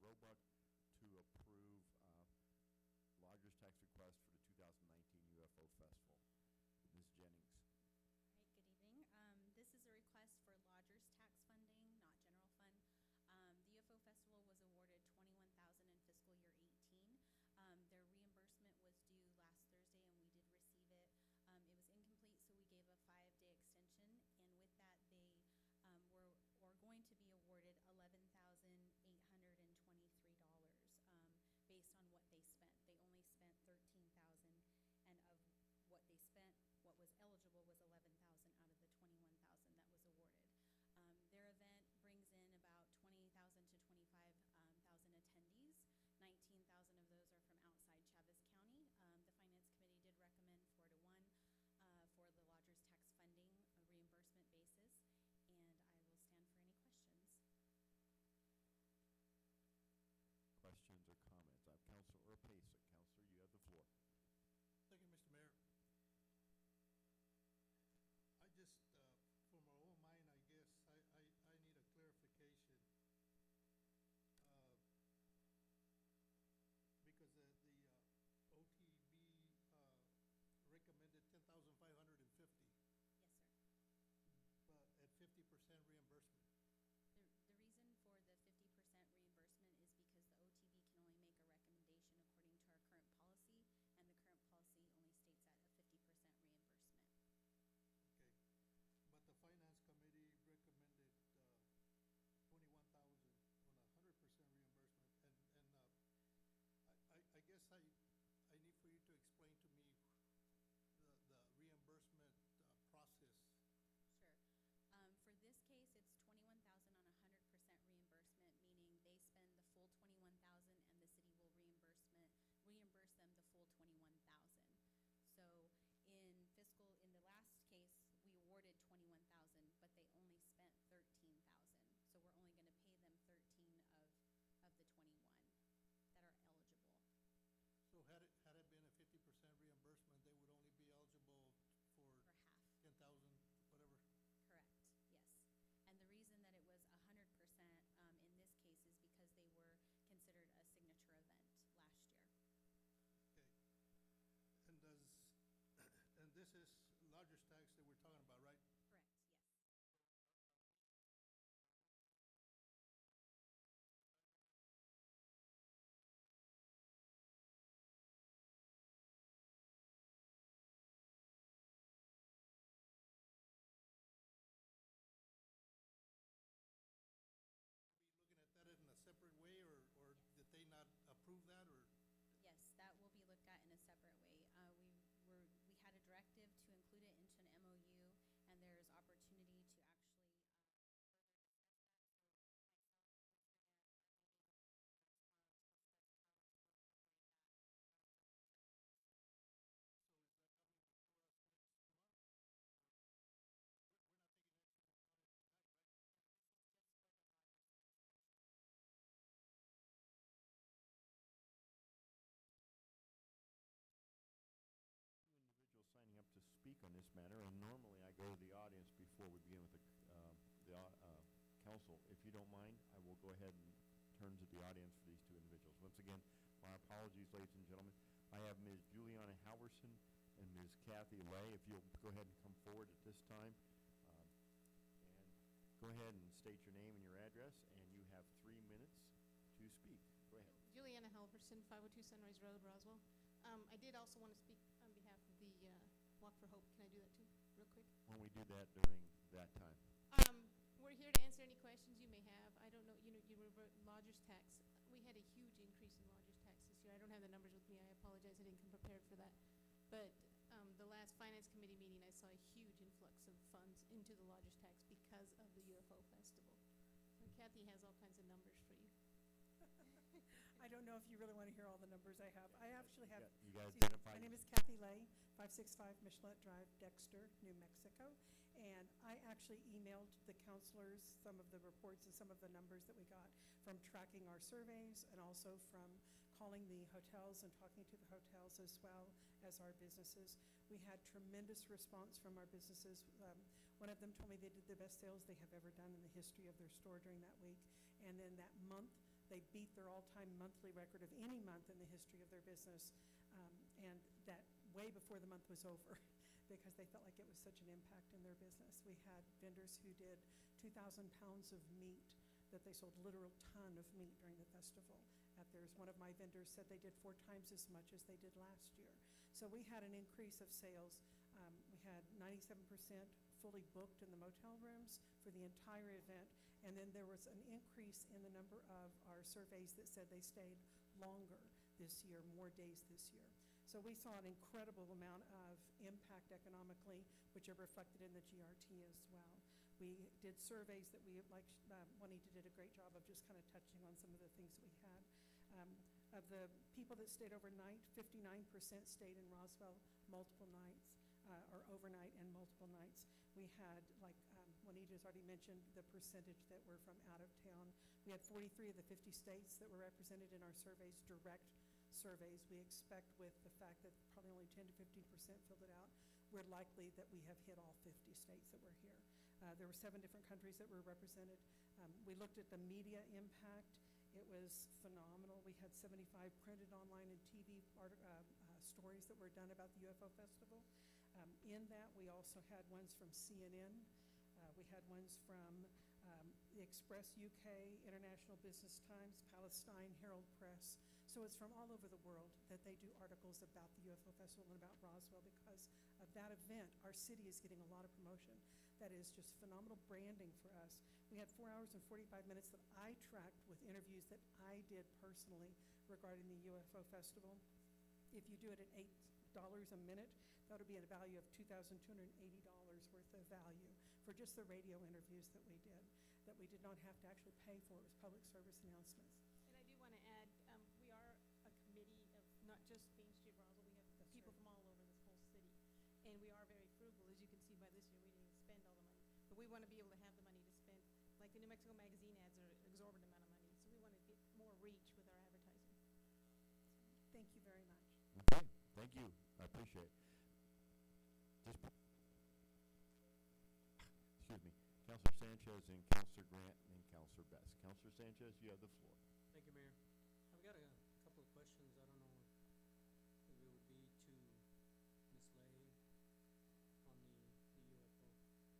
Roebuck to approve lodger's tax request for the 2019 UFO Festival. Ms. Jennings. All right, good evening. This is a request for lodgers tax funding, not general fund. The UFO Festival was awarded $21,000 in fiscal year 18. Their reimbursement was due last Thursday, and we did receive it. It was incomplete, so we gave a 5-day extension, and with that, they were going to be awarded $11,823 based on what they spent. They only spent $13,000, and of what they spent, what was eligible was $11,000 out of the $21,000 that was awarded. Their event brings in about 20,000 to 25,000 attendees. 19,000 of those are from outside Chaves County. The Finance Committee did recommend 4-1 for the lodgers tax funding reimbursement basis, and I will stand for any questions. Questions or comments? I have Councilor Urpasa. Councilor, you have the floor. Thank you, Mr. Mayor. I just, for my own mind, I guess, I need a clarification. Because the OTB recommended 10,550, Yes, sir. but at 50% reimbursement. The reason for the 50% reimbursement is because the OTB can only make a recommendation according to our current policy, and the current policy only states at a 50% reimbursement. Okay, but the Finance Committee recommended 21,000 on a 100% reimbursement, and I guess I need for you to explain to me the reimbursement process. Sure. For this case, it's $21,000 on a 100% reimbursement, meaning they spend the full $21,000, and the city will reimburse them the full $21,000. So in the last case, we awarded $21,000, but they only spent $13,000. So we're only going to pay them 13 of the 21 that are eligible. So had it been a 50% reimbursement, they would only be eligible for half. 10,000, whatever. Correct, yes. And the reason that it was 100% in this case is because they were considered a signature event last year. Okay. And and this is lodger's tax that we're talking about, right? Correct, yes. Looking at that in a separate way, or did they not approve that, or? Yes, that will be looked at in a separate way. We had a directive to include it into an MOU, and there's opportunity to actually further discuss that. So myself, Commissioner Net, are going to work with Chair Powell to work together So is that something before us tomorrow? We're not taking action on it tonight, right? No, this is just for the lodgers tax funding. Two individuals signing up to speak on this matter, and normally I go to the audience before we begin with the council. If you don't mind, I will go ahead and turn to the audience for these two individuals. Once again, my apologies, ladies and gentlemen. I have Ms. Juliana Halverson and Ms. Kathy Lay. If you'll go ahead and come forward at this time. And go ahead and state your name and your address, and you have 3 minutes to speak. Go ahead. Juliana Halverson, 502 Sunrise Road, Roswell. I did also want to speak on behalf of the Walk for Hope. Can I do that too, real quick? Why don't we do that during that time? We're here to answer any questions you may have. I don't know, you revert lodger's tax. We had a huge increase in lodger's tax this year. I don't have the numbers with me. I apologize. I didn't come prepared for that. But the last Finance Committee meeting, I saw a huge influx of funds into the lodger's tax because of the UFO Festival. So Kathy has all kinds of numbers for you. I don't know if you really want to hear all the numbers I have. I actually have. You guys Excuse me, identify my name is yourself. Kathy Lay, 565 Michelet Drive, Dexter, New Mexico. And I actually emailed the counselors some of the reports and some of the numbers that we got from tracking our surveys, and also from calling the hotels and talking to the hotels as well as our businesses. We had tremendous response from our businesses. One of them told me they did the best sales they have ever done in the history of their store during that week. And then that month, They beat their all-time monthly record of any month in the history of their business, and that way before the month was over because they felt like it was such an impact in their business. We had vendors who did 2,000 pounds of meat, that they sold literal ton of meat during the festival at theirs. One of my vendors said they did 4 times as much as they did last year. So we had an increase of sales. We had 97% fully booked in the motel rooms for the entire event, and then there was an increase in the number of our surveys that said they stayed longer this year, more days this year. So we saw an incredible amount of impact economically, which are reflected in the GRT as well. We did surveys that we, like Juanita did a great job of just kind of touching on some of the things that we had. Of the people that stayed overnight, 59% stayed in Roswell multiple nights, or overnight and multiple nights. We had, like Juanita's already mentioned, the percentage that were from out of town. We had 43 of the 50 states that were represented in our surveys, direct surveys. We expect with the fact that probably only 10 to 15% filled it out, we're likely that we have hit all 50 states that were here. There were 7 different countries that were represented. We looked at the media impact. It was phenomenal. We had 75 printed online and TV stories that were done about the UFO Festival. In that, we also had ones from CNN. We had ones from the Express UK, International Business Times, Palestine, Herald Press. So it's from all over the world that they do articles about the UFO Festival and about Roswell. Because of that event, our city is getting a lot of promotion. That is just phenomenal branding for us. We had 4 hours and 45 minutes that I tracked with interviews that I did personally regarding the UFO Festival. If you do it at $8 a minute, that would be at a value of $2,280 worth of value for just the radio interviews that we did not have to actually pay for. It was public service announcements. And I do want to add, we are a committee of not just Main Street Roswell. We have people from all over this whole city. And we are very frugal. As you can see by this year, we didn't spend all the money. But we want to be able to have the money to spend. Like the New Mexico Magazine ads are an exorbitant amount of money. So we want to get more reach with our advertising. Thank you very much. Okay, thank you. I appreciate it. Excuse me, Councilor Sanchez and Councilor Grant and Councilor Best. Councilor Sanchez, you have the floor. Thank you, Mayor. I've got a couple of questions. I don't know if it would be to Ms. Lay on the UFO.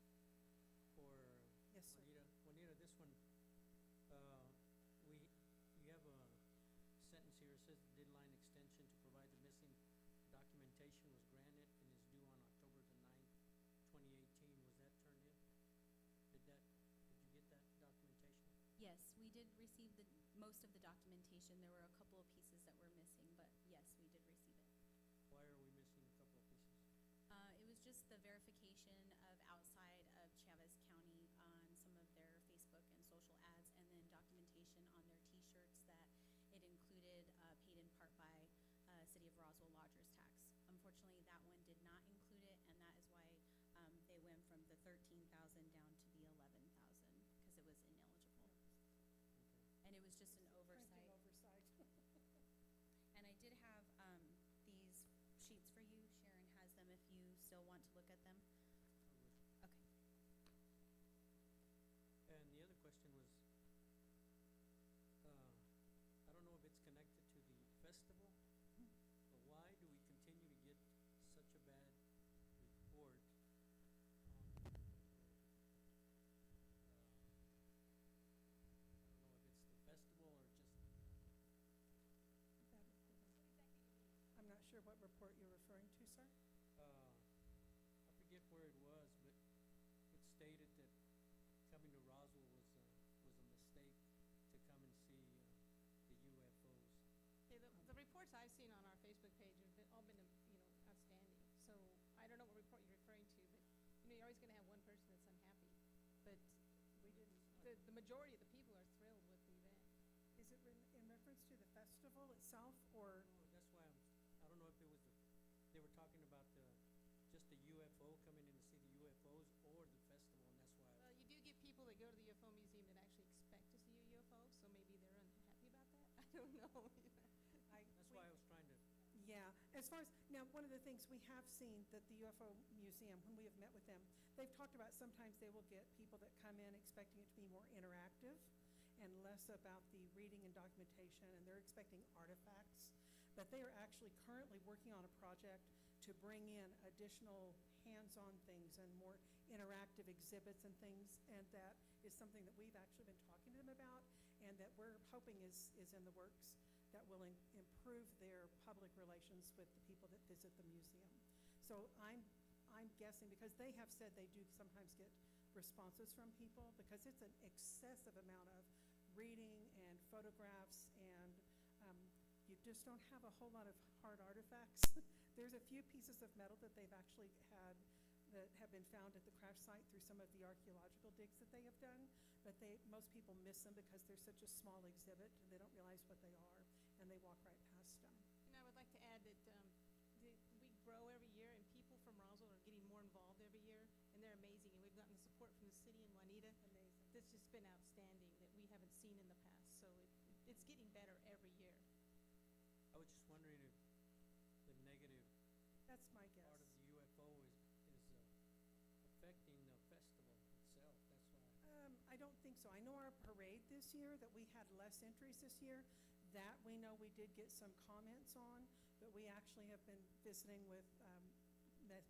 Or Yes, sir. Juanita, this one, you have a sentence here. It says the deadline extension to provide the missing documentation was granted and is due on October the 9th, 2018. Was that turned in? Did you get that documentation? Yes, we did receive most of the documentation. There were a couple of pieces that were missing, but yes, we did receive it. Why are we missing a couple of pieces? It was just the verification of outside of Chavez County on some of their Facebook and social ads, and then documentation on their T-shirts that it included paid in part by City of Roswell lodger's tax. Unfortunately, that one did not include it, and that is why they went from the 13,000 down to the 11,000 because it was ineligible. Okay. And it was just an oversight. Printing oversight. And I did have these sheets for you. Sharon has them if you still want to look at them. Okay. And the other question was, I don't know if it's connected to the festival, but why do we continue to get such a bad report on, I don't know if it's the festival or just, I'm not sure what report you're referring to, sir. I forget where it was, but it stated that coming to Roswell was a mistake to come and see the UFOs. Yeah, the reports I've seen on our Facebook page have all been, outstanding. So I don't know what report you're referring to, but, you're always going to have one person that's unhappy. But the majority of the people are thrilled with the event. Is it in reference to the festival itself, or? No, that's why I don't know if it was they were talking about just the UFO coming in to see the UFOs or the festival, and that's why. Well, you do get people that go to the UFO museum that actually expect to see a UFO, so maybe they're unhappy about that. I don't know. That's why I was trying to. Yeah, as far as, now, one of the things we have seen that the UFO Museum, when we have met with them, they've talked about sometimes they will get people that come in expecting it to be more interactive, and less about the reading and documentation, and they're expecting artifacts. But they are actually currently working on a project to bring in additional hands-on things and more interactive exhibits and things, and that is something that we've actually been talking to them about, and that we're hoping is in the works, that will improve their public relations with the people that visit the museum. So I'm guessing, because they have said they do sometimes get responses from people, because it's an excessive amount of reading and photographs, and you just don't have a whole lot of hard artifacts. There's a few pieces of metal that they've actually had that have been found at the crash site through some of the archaeological digs that they have done, but most people miss them because they're such a small exhibit, and they don't realize what they are, and they walk right past them. And I would like to add that we grow every year, and people from Roswell are getting more involved every year, and they're amazing. And we've gotten the support from the city and Juanita. Amazing. That's just been outstanding that we haven't seen in the past. So it's getting better every year. I was just wondering if the negative That's my guess. part of the UFO is affecting the festival itself. That's why. I don't think so. I know our parade this year, that we had less entries this year. That we know we did get some comments on, but we actually have been visiting with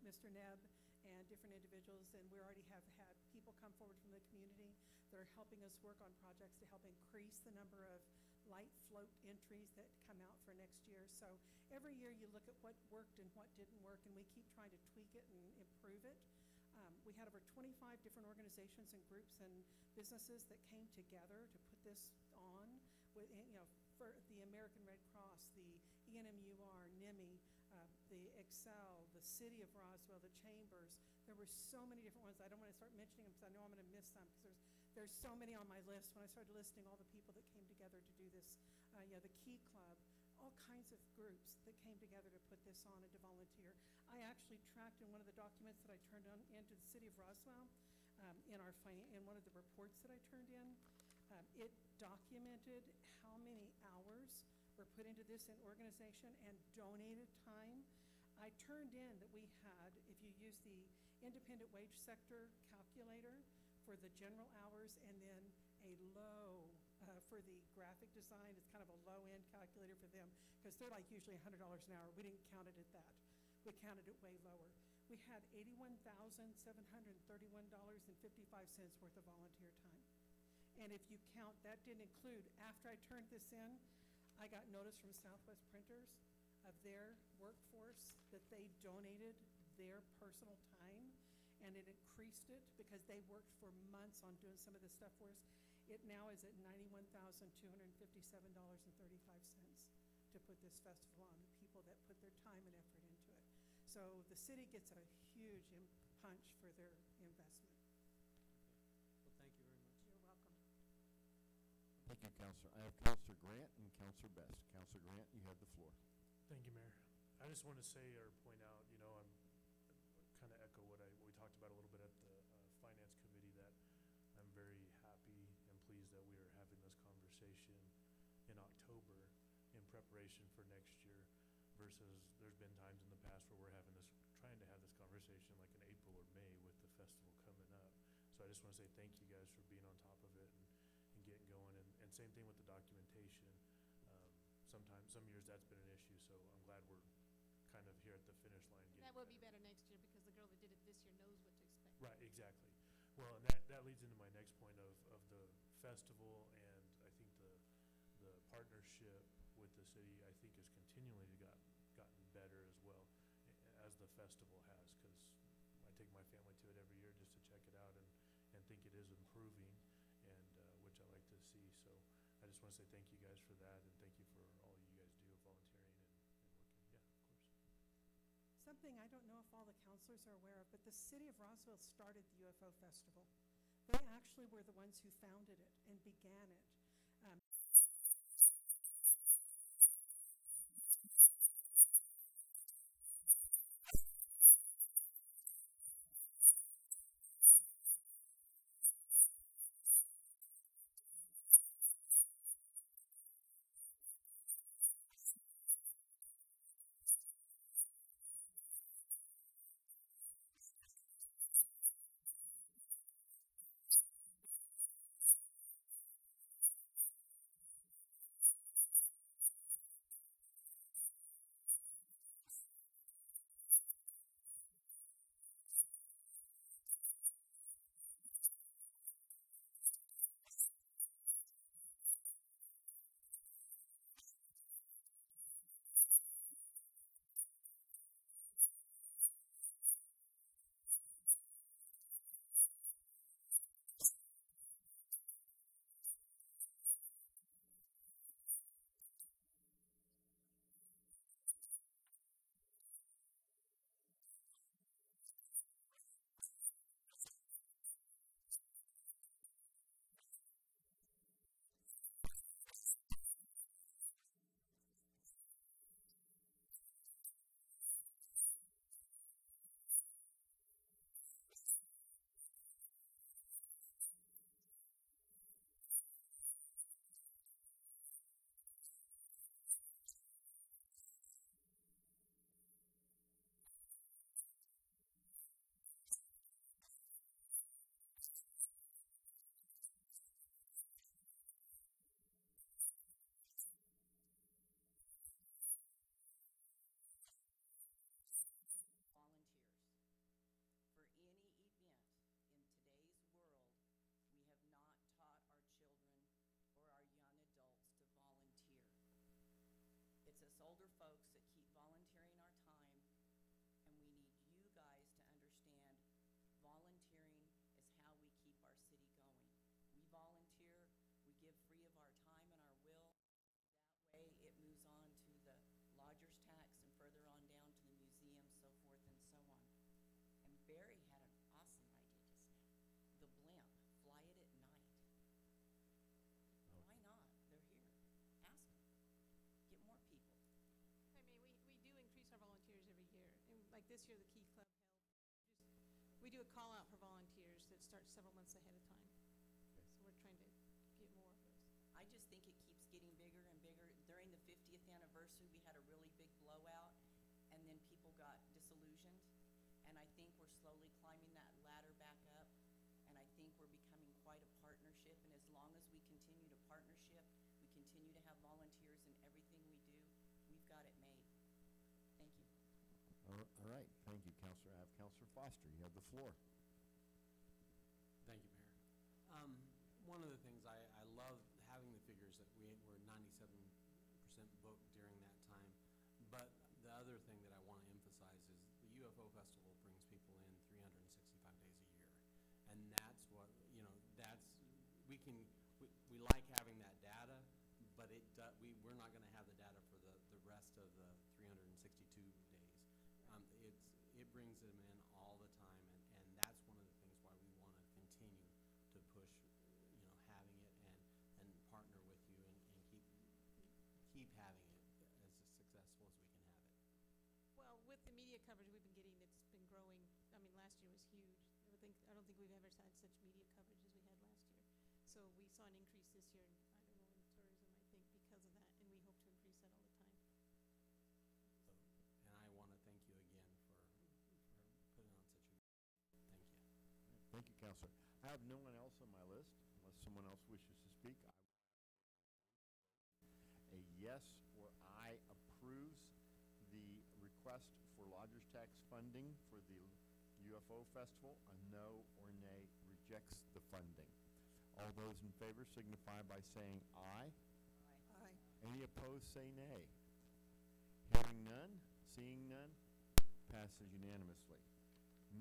Mr. Nebb and different individuals, and we already have had people come forward from the community that are helping us work on projects to help increase the number of light float entries that come out for next year. So every year you look at what worked and what didn't work, and we keep trying to tweak it and improve it. We had over 25 different organizations and groups and businesses that came together to put this on, with, for the American Red Cross, the ENMUR, NIMI, the Excel, the City of Roswell, the Chambers. There were so many different ones. I don't want to start mentioning them because I know I'm going to miss some, because there's so many on my list. When I started listing all the people that came together to do this, the Key Club, all kinds of groups that came together to put this on and to volunteer. I actually tracked in one of the documents that I turned into the City of Roswell, in one of the reports that I turned in, it documented how many hours were put into this organization and donated time. I turned in that we had, if you use the independent wage sector calculator for the general hours, and then a low for the graphic design, it's kind of a low-end calculator for them, because they're like usually $100 an hour. We didn't count it at that. We counted it way lower. We had $81,731.55 worth of volunteer time. And if you count, that didn't include, after I turned this in, I got notice from Southwest Printers of their workforce that they donated their personal time, and it increased it because they worked for months on doing some of this stuff for us. It now is at $91,257.35 to put this festival on, the people that put their time and effort into it. So the city gets a huge punch for their investment. Well, thank you very much. You're welcome. Thank you, Counselor. I have Counselor Grant and Counselor Best. Counselor Grant, you have the floor. Thank you, Mayor. I just want to say or point out, I'm kind of echo what we talked about a little bit at the Finance Committee, that I'm very happy and pleased that we are having this conversation in October in preparation for next year, versus there's been times in the past where we're trying to have this conversation like in April or May with the festival coming up. So I just want to say thank you guys for being on top of it and getting going. And same thing with the documentation. Some years that's been an issue, so I'm glad we're kind of here at the finish line. That will be better next year, because the girl that did it this year knows what to expect. Right, exactly. Well, and that leads into my next point of the festival, and I think the partnership with the city, I think, has continually gotten better as well, as the festival has, because I take my family to it every year just to check it out, and think it is improving, and which I like to see. So I just want to say thank you guys for that, and thank you for all you guys do of volunteering and working. Yeah, of course. Something I don't know if all the counselors are aware of, but the City of Roswell started the UFO Festival. They actually were the ones who founded it and began it. year the Key Club held. We do a call out for volunteers that starts several months ahead of time. Okay. So we're trying to get more of those. I just think it keeps getting bigger and bigger. During the 50th anniversary, we had a really big blowout, and then people got disillusioned. And I think we're slowly climbing that ladder back up, and I think we're becoming quite a partnership. And as long as we continue to partnership, we continue to have volunteers in everything we do, we've got it made. Thank you. All right, thank you, Counselor. I have Counselor Foster. You have the floor. Thank you, Mayor. One of the things I love having the figures that we were 97% booked during that time. But the other thing that I want to emphasize is the UFO Festival brings people in 365 days a year. And that's what, we like having that data, but we're not going to have the data for the rest of the 362 days. It brings them in all the time, and that's one of the things why we want to continue to push, having it and partner with you and keep having it as successful as we can have it. Well, with the media coverage we've been getting, it's been growing. I mean, last year was huge. I don't think we've ever had such media coverage as we had last year. So we saw an increase this year, in tourism, I think, because of that, and we hope to increase that all the time. And I want to thank you again for putting on such a good thank you. Thank you, Counselor. I have no one else on my list. Unless someone else wishes to speak, I will ask for a yes or I approves the request for lodger's tax funding for the UFO Festival. A no or nay rejects the funding. All those in favor signify by saying aye. Aye. Aye. Any opposed, say nay. Hearing none, seeing none, passes unanimously.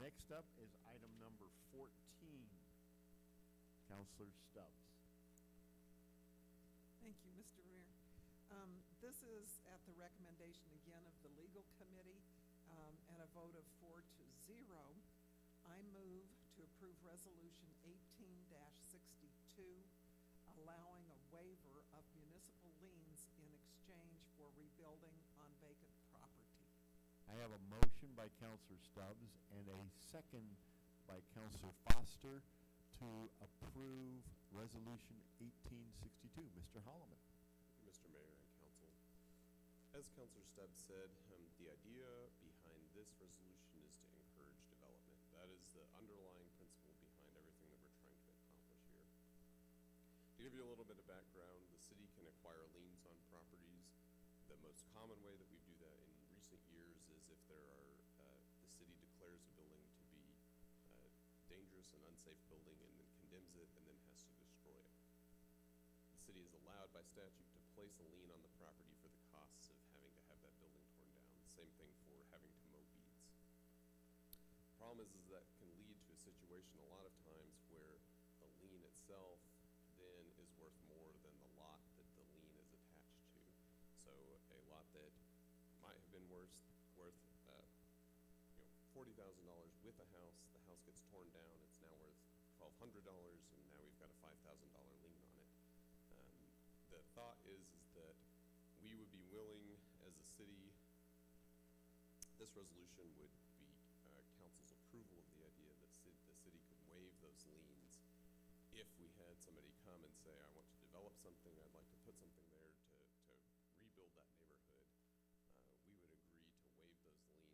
Next up is item number 14. Counselor Stubbs. Thank you, Mr. Mayor. This is at the recommendation again of the legal committee, and a vote of 4-0. I move to approve resolution 18-62, allowing a waiver of municipal liens in exchange for rebuilding on vacant property. I have a motion by Counselor Stubbs and a second by Counselor Foster to approve resolution 1862. Mr. Holloman. Thank you, Mr. Mayor and Council. As Counselor Stubbs said, the idea behind this resolution is to encourage development. That is the underlying principle behind everything that we're trying to accomplish here. To give you a little bit of background, the city can acquire liens on properties. The most common way that we do that in recent years is if the city declares a building to be dangerous and unsafe building and then condemns it and then has to destroy it. The city is allowed by statute to place a lien on the property for the costs of having to have that building torn down. Same thing for having to mow weeds. The problem is that can lead to a situation a lot of times where the lien itself then is worth more than the lot that the lien is attached to. So a lot that might have been worth $40,000 with a house, the house gets torn down, it's now worth $1,200, and now we've got a $5,000 lien on it. The thought is that we would be willing, as a city, this resolution would be council's approval of the idea that the city could waive those liens if we had somebody come and say, I want to develop something, I'd like to put something there to rebuild that neighborhood. We would agree to waive those liens.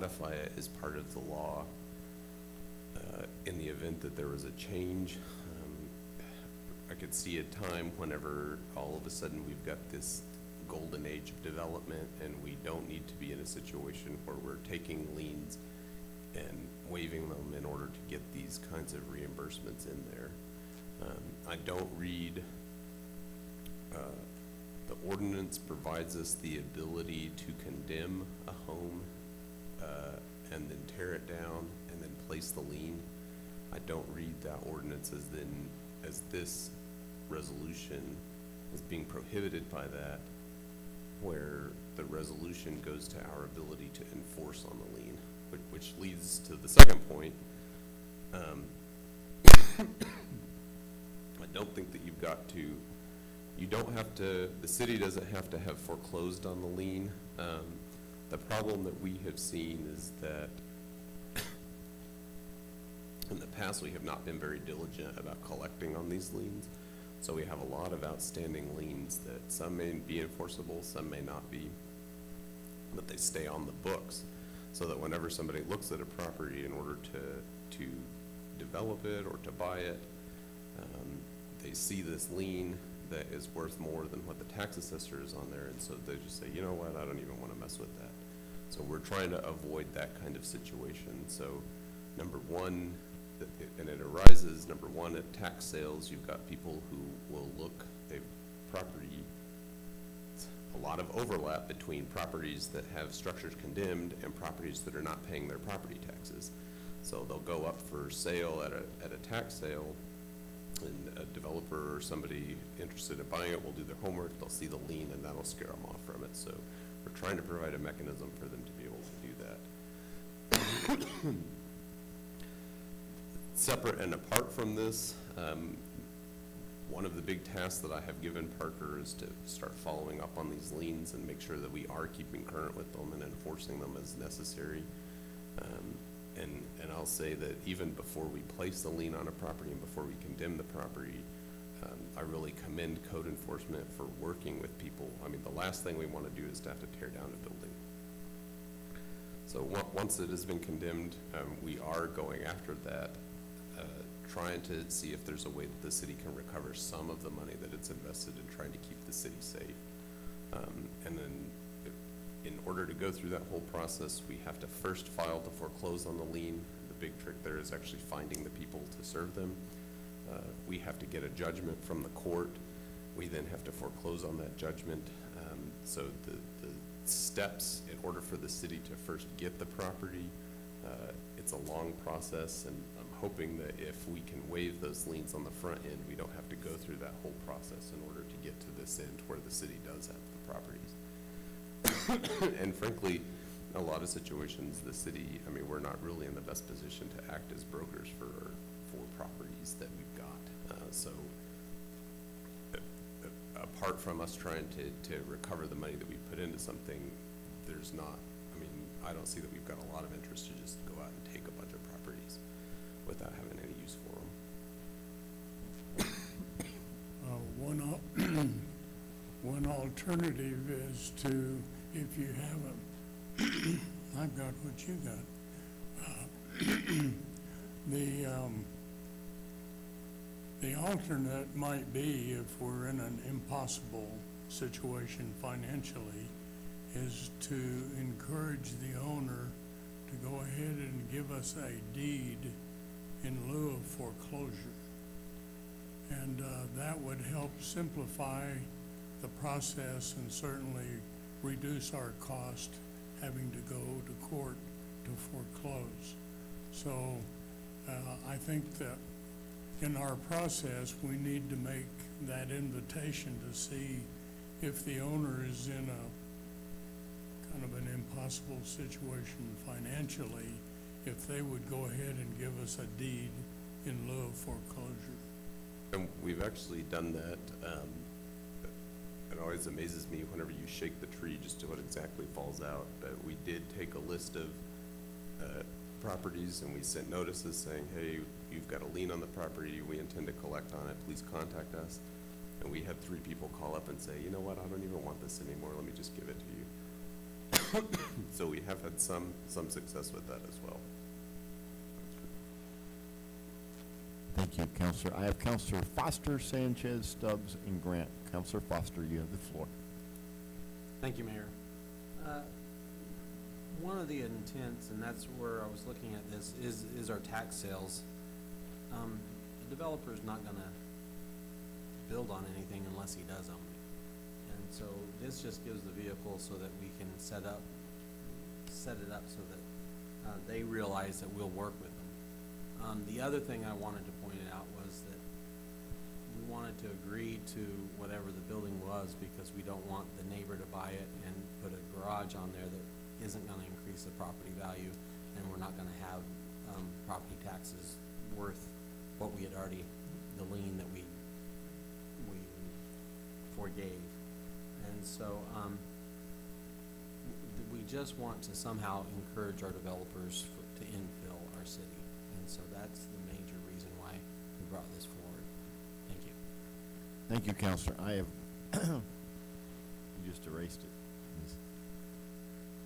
modify it as part of the law in the event that there was a change. I could see a time whenever all of a sudden we've got this golden age of development and we don't need to be in a situation where we're taking liens and waiving them in order to get these kinds of reimbursements in there. I don't read, the ordinance provides us the ability to condemn a home and then tear it down and then place the lien. I don't read that ordinance as this resolution as being prohibited by that, where the resolution goes to our ability to enforce on the lien, which leads to the second point. I don't think that the city doesn't have to have foreclosed on the lien. The problem that we have seen is that in the past, we have not been very diligent about collecting on these liens. So we have a lot of outstanding liens that some may be enforceable, some may not be, but they stay on the books. So that whenever somebody looks at a property in order to develop it or to buy it, they see this lien that is worth more than what the tax assessor is on there, and so they just say, you know what, I don't even want to mess with that. So we're trying to avoid that kind of situation. So number one, and it arises, number one, at tax sales, you've got people who will look, a lot of overlap between properties that have structures condemned and properties that are not paying their property taxes. So they'll go up for sale at a tax sale, and a developer or somebody interested in buying it will do their homework, they'll see the lien, and that'll scare them off from it. So we're trying to provide a mechanism for them to be able to do that. Separate and apart from this, one of the big tasks that I have given Parker is to start following up on these liens and make sure that we are keeping current with them and enforcing them as necessary. And I'll say that even before we place the lien on a property and before we condemn the property, I really commend code enforcement for working with people. I mean, the last thing we want to do is to have to tear down a building. So once it has been condemned, we are going after that, trying to see if there's a way that the city can recover some of the money that it's invested in trying to keep the city safe. And then in order to go through that whole process, we have to first file to foreclose on the lien. The big trick there is actually finding the people to serve them. We have to get a judgment from the court. We then have to foreclose on that judgment. So the steps in order for the city to first get the property, it's a long process, and I'm hoping that if we can waive those liens on the front end, we don't have to go through that whole process in order to get to this end where the city does have the properties. And frankly, in a lot of situations, the city, I mean, we're not really in the best position to act as brokers for properties that we've got. So apart from us trying to recover the money that we put into something, there's not, I mean, I don't see that we've got a lot of interest to just go out and take a bunch of properties without having any use for them. One alternative is to, if you haven't, I've got what you got. The alternate might be, if we're in an impossible situation financially, is to encourage the owner to go ahead and give us a deed in lieu of foreclosure. And that would help simplify the process and certainly reduce our cost having to go to court to foreclose. So I think that in our process, we need to make that invitation to see if the owner is in a kind of an impossible situation financially, if they would go ahead and give us a deed in lieu of foreclosure. And we've actually done that. It always amazes me whenever you shake the tree just to what exactly falls out. But we did take a list of properties and we sent notices saying, hey, you've got a lien on the property, we intend to collect on it, please contact us. And we had 3 people call up and say, you know what, I don't even want this anymore, let me just give it to you. So we have had some success with that as well. Thank you, Counselor. I have Counselor Foster, Sanchez, Stubbs, and Grant. Counselor Foster, you have the floor. Thank you, Mayor. One of the intents, and that's where I was looking at this, is our tax sales. A developer's not gonna build on anything unless he does own it. And so this just gives the vehicle so that we can set it up so that they realize that we'll work with them. The other thing I wanted to point out was that we wanted to agree to whatever the building was because we don't want the neighbor to buy it and put a garage on there that isn't gonna increase the property value, and we're not gonna have, property taxes worth what we had already, the lien that we forgave. And so, we just want to somehow encourage our developers to infill our city. And so that's the major reason why we brought this forward. Thank you. Thank you, Counselor. I have, you just erased it.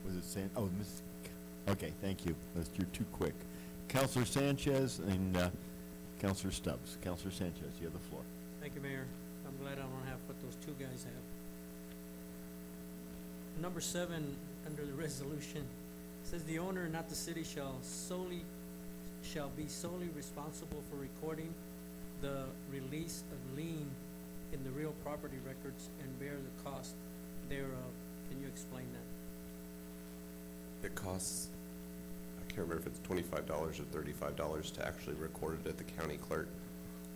Was it okay, thank you. You're too quick. Counselor Sanchez and Counselor Stubbs. Counselor Sanchez, you have the floor. Thank you, Mayor. I'm glad I don't have what those two guys have. Number 7, under the resolution, says the owner, not the city, shall be solely responsible for recording the release of lien in the real property records and bear the cost thereof. Can you explain that? It costs, I can't remember if it's $25 or $35 to actually record it at the county clerk.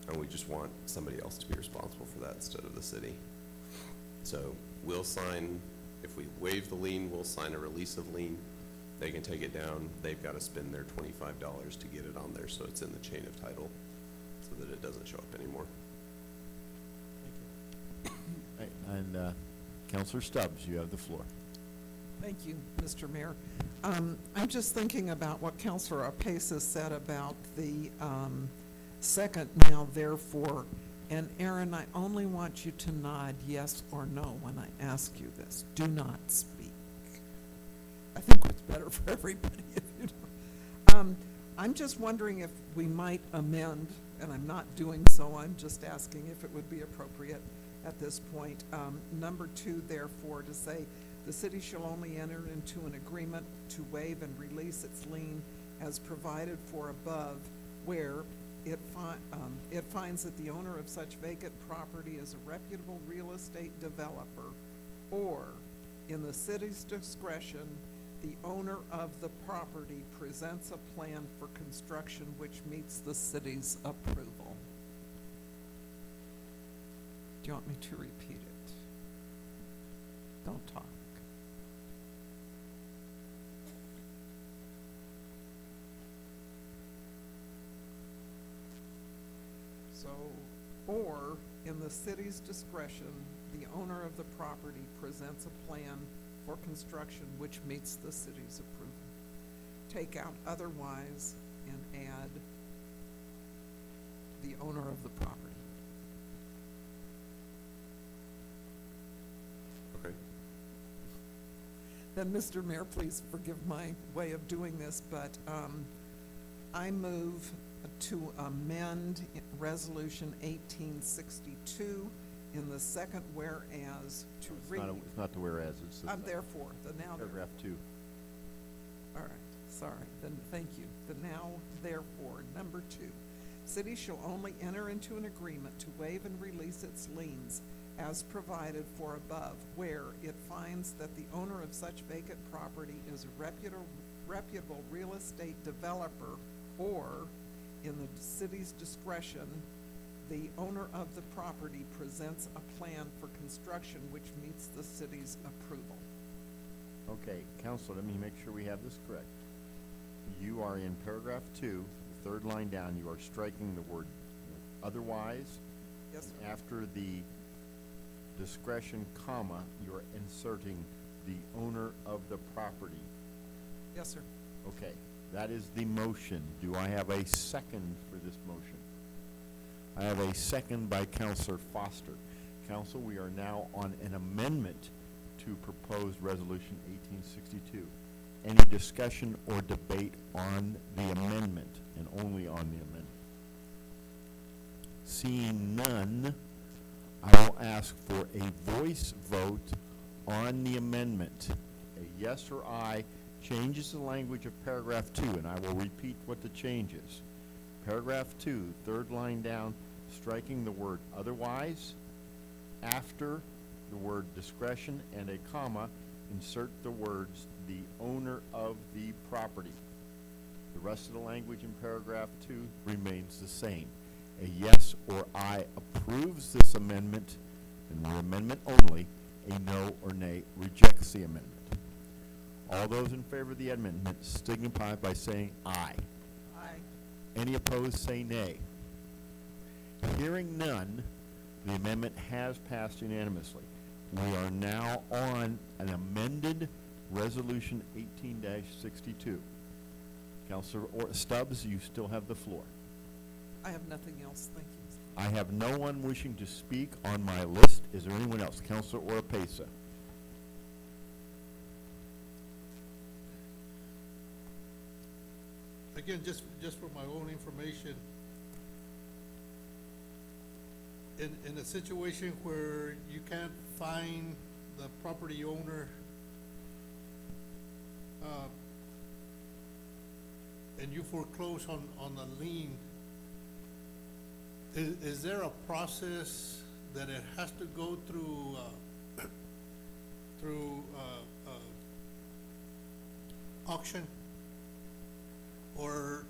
And we just want somebody else to be responsible for that instead of the city. So we'll sign, if we waive the lien, we'll sign a release of lien. They can take it down. They've got to spend their $25 to get it on there so it's in the chain of title so that it doesn't show up anymore. Thank you. And Counselor Stubbs, you have the floor. Thank you, Mr. Mayor. I'm just thinking about what Councilor Arpaisa said about the second now therefore. And Aaron, I only want you to nod yes or no when I ask you this. Do not speak. I think it's better for everybody if you don't. I'm just wondering if we might amend, and I'm not doing so, I'm just asking if it would be appropriate at this point. Number 2, therefore, to say, the city shall only enter into an agreement to waive and release its lien as provided for above, where it finds that the owner of such vacant property is a reputable real estate developer, or, in the city's discretion, the owner of the property presents a plan for construction which meets the city's approval. Do you want me to repeat it? Don't talk. So, or, in the city's discretion, the owner of the property presents a plan for construction which meets the city's approval. Take out otherwise and add the owner of the property. Okay. Then, Mr. Mayor, please forgive my way of doing this, but I move to amend Resolution 1862 in the second whereas to read. It's not the whereas, it's the Therefore, the now. paragraph 2. All right, sorry, then, thank you. The now, therefore, number 2. City shall only enter into an agreement to waive and release its liens as provided for above, where it finds that the owner of such vacant property is a reputable real estate developer, or, in the city's discretion, the owner of the property presents a plan for construction which meets the city's approval. Okay, Counselor, let me make sure we have this correct. You are in paragraph 2, the third line down, you are striking the word otherwise. Yes, sir. After the discretion, comma, you are inserting the owner of the property. Yes, sir. Okay, that is the motion. Do I have a second for this motion? I have a second by Counselor Foster. Council, we are now on an amendment to to proposed resolution 1862. Any discussion or debate on the amendment and only on the amendment? Seeing none, I will ask for a voice vote on the amendment. A yes or aye changes the language of paragraph 2, and I will repeat what the change is. Paragraph 2, third line down, striking the word otherwise, after the word discretion and a comma, insert the words the owner of the property. The rest of the language in paragraph 2 remains the same. A yes or aye approves this amendment, and the amendment only. A no or nay rejects the amendment. All those in favor of the amendment signify by saying aye. Aye. Any opposed, say nay. Hearing none, the amendment has passed unanimously. We are now on an amended Resolution 18-62. Counselor Stubbs, you still have the floor. I have nothing else, thank you. I have no one wishing to speak on my list. Is there anyone else? Counselor Oropesa. Again, just for my own information, in a situation where you can't find the property owner, and you foreclose on the lien, is there a process that it has to go through, auction? Or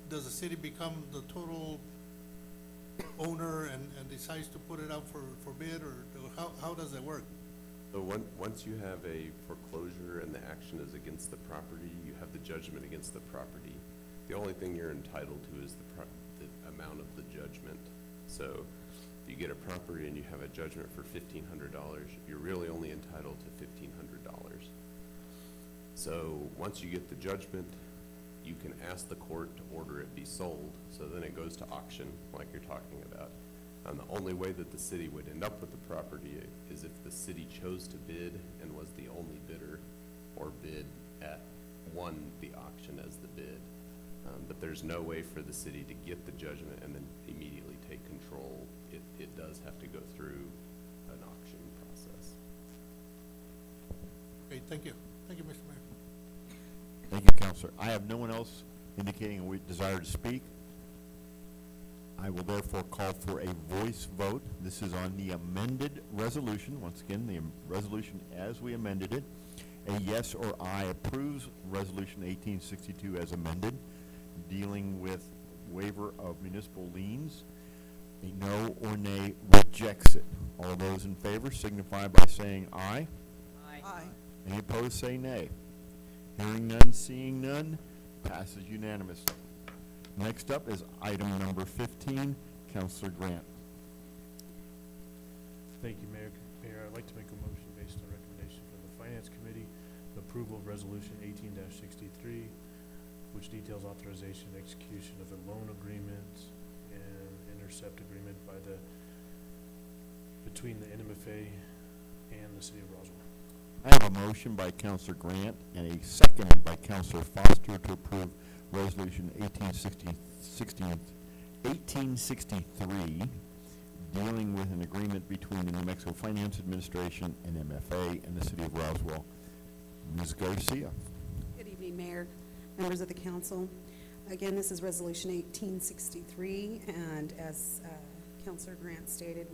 does the city become the total owner and decides to put it out for bid, or how does it work? So once you have a foreclosure and the action is against the property, you have the judgment against the property. The only thing you're entitled to is the amount of the judgment. So if you get a property and you have a judgment for $1,500, you're really only entitled to $1,500. So once you get the judgment, you can ask the court to order it be sold. So then it goes to auction, like you're talking about. And the only way that the city would end up with the property is if the city chose to bid and was the only bidder, or bid at won the auction as the bid. But there's no way for the city to get the judgment and then immediately take control. It does have to go through an auction process. Okay, thank you. Thank you, Mr. Mayor. Thank you, Counselor. I have no one else indicating a desire to speak. I will therefore call for a voice vote. This is on the amended resolution. Once again, the resolution as we amended it. A yes or aye approves Resolution 1862 as amended, dealing with waiver of municipal liens. A no or nay rejects it. All those in favor signify by saying aye. Aye. Any opposed, say nay. Hearing none, seeing none, passes unanimously. Next up is item number 15, Counselor Grant. Thank you, Mayor. Mayor, I'd like to make a motion based on recommendation from the Finance Committee, the approval of Resolution 18-63, which details authorization and execution of a loan agreement and intercept agreement between the NMFA and the City of Roswell. I have a motion by Counselor Grant and a second by Counselor Foster to approve Resolution 1863, dealing with an agreement between the New Mexico Finance Administration and MFA and the City of Roswell. Ms. Garcia. Good evening, Mayor, members of the council. Again, this is Resolution 1863, and as Councilor Grant stated,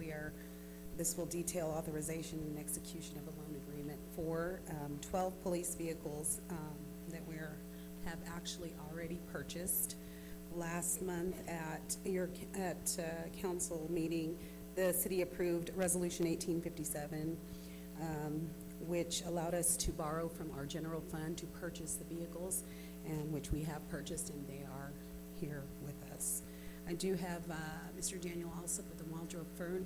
this will detail authorization and execution of a loan agreement for 12 police vehicles that we have actually already purchased. Last month at council meeting, the city approved Resolution 1857, which allowed us to borrow from our general fund to purchase the vehicles, and which we have purchased, and they are here with us. I do have Mr. Daniel Alsop with the Waldrop firm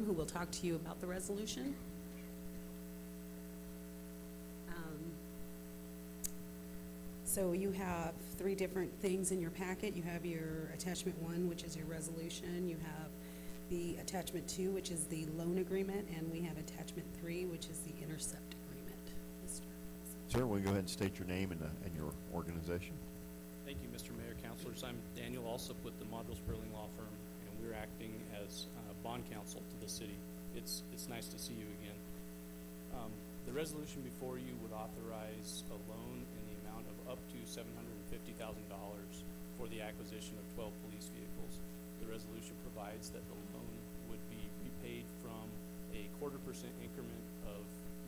who will talk to you about the resolution. So you have 3 different things in your packet. You have your attachment 1, which is your resolution. You have the attachment 2, which is the loan agreement, and we have attachment 3, which is the intercept agreement. Mr. President. Sir, will you go ahead and state your name and your organization? Thank you, Mr. Mayor, Councilors. I'm Daniel Alsup with the Model Sperling Law Firm, and we're acting as bond counsel to the city. It's nice to see you again. The resolution before you would authorize a loan in the amount of up to $750,000 for the acquisition of 12 police vehicles. The resolution provides that the loan would be repaid from a 0.25% increment of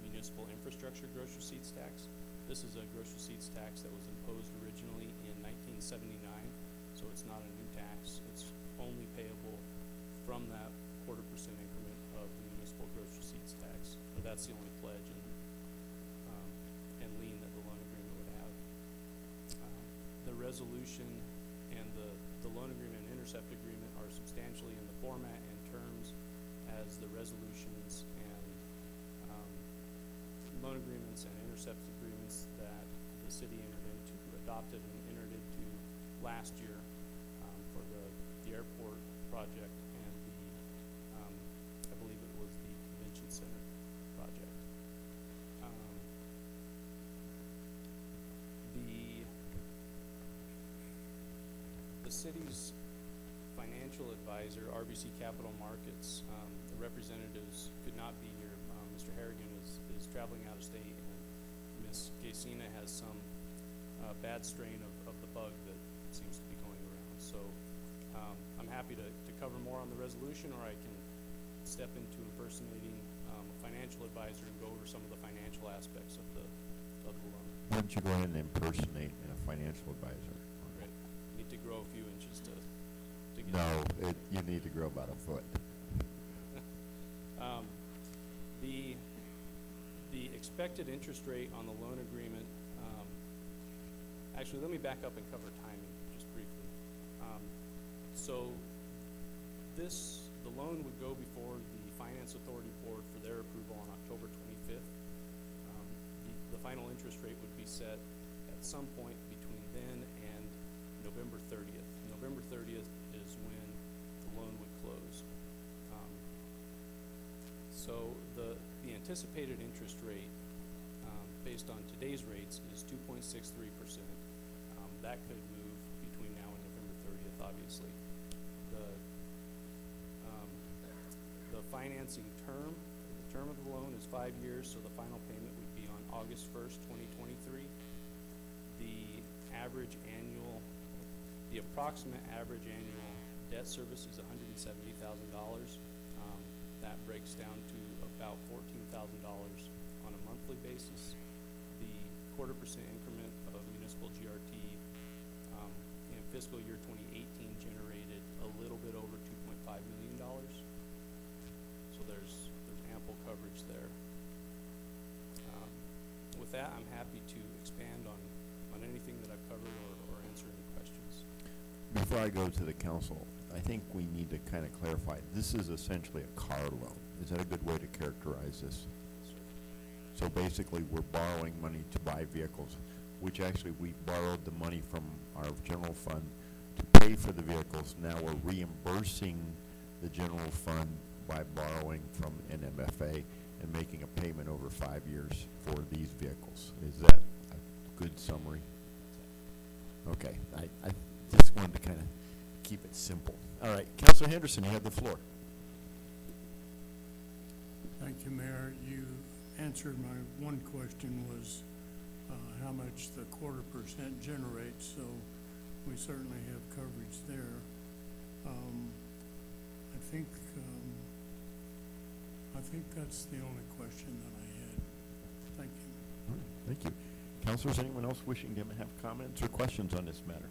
municipal infrastructure gross receipts tax. This is a gross receipts tax that was imposed originally in 1979, so it's not a new tax. It's only payable from that 0.25% increment of the municipal gross receipts tax. So that's the only pledge and lien that the loan agreement would have. The resolution and the loan agreement and intercept agreement are substantially in the format and terms as the resolutions and loan agreements and intercept agreements that the city adopted and entered into last year for the airport project and I believe it was the convention center project. The city's financial advisor, RBC Capital Markets, the representatives could not be here. Mr. Harrigan is traveling out of state, and Ms. Gaysina has some bad strain of the bug that seems to be going around. So I'm happy to cover more on the resolution, or I can step into impersonating a financial advisor and go over some of the financial aspects of the loan. Why don't you go ahead and impersonate a financial advisor? Right. Need to grow a few inches to get. No, you need to grow about a foot. The expected interest rate on the loan agreement, actually, let me back up and cover timing just briefly. So the loan would go before the Finance Authority Board for their approval on October 25th. The final interest rate would be set at some point between then and November 30th. November 30th is when the loan would close. So the anticipated interest rate, based on today's rates, is 2.63%. That could move between now and November 30th, obviously. The financing term, the term of the loan is 5 years, so the final payment would be on August 1st, 2023. The approximate average annual debt service is $170,000. That breaks down to about $14,000 on a monthly basis. The 0.25% increment of municipal GRT in fiscal year 2018 generated a little bit over $2.5 million. So there's ample coverage there. With that, I'm happy to expand on anything that I've covered or answer any questions. Before I go to the council, I think we need to kind of clarify, this is essentially a car loan. Is that a good way to characterize this? So basically, we're borrowing money to buy vehicles, which actually we borrowed the money from our general fund to pay for the vehicles. Now we're reimbursing the general fund by borrowing from NMFA and making a payment over 5 years for these vehicles. Is that a good summary? Okay, I just wanted to kind of keep it simple. All right, Councilor Henderson, you have the floor. Thank you, Mayor. You answered my one question was how much the 0.25% generates, so we certainly have coverage there. I think that's the only question that I had. Thank you. All right, thank you. Councilors, anyone else wishing to have comments or questions on this matter?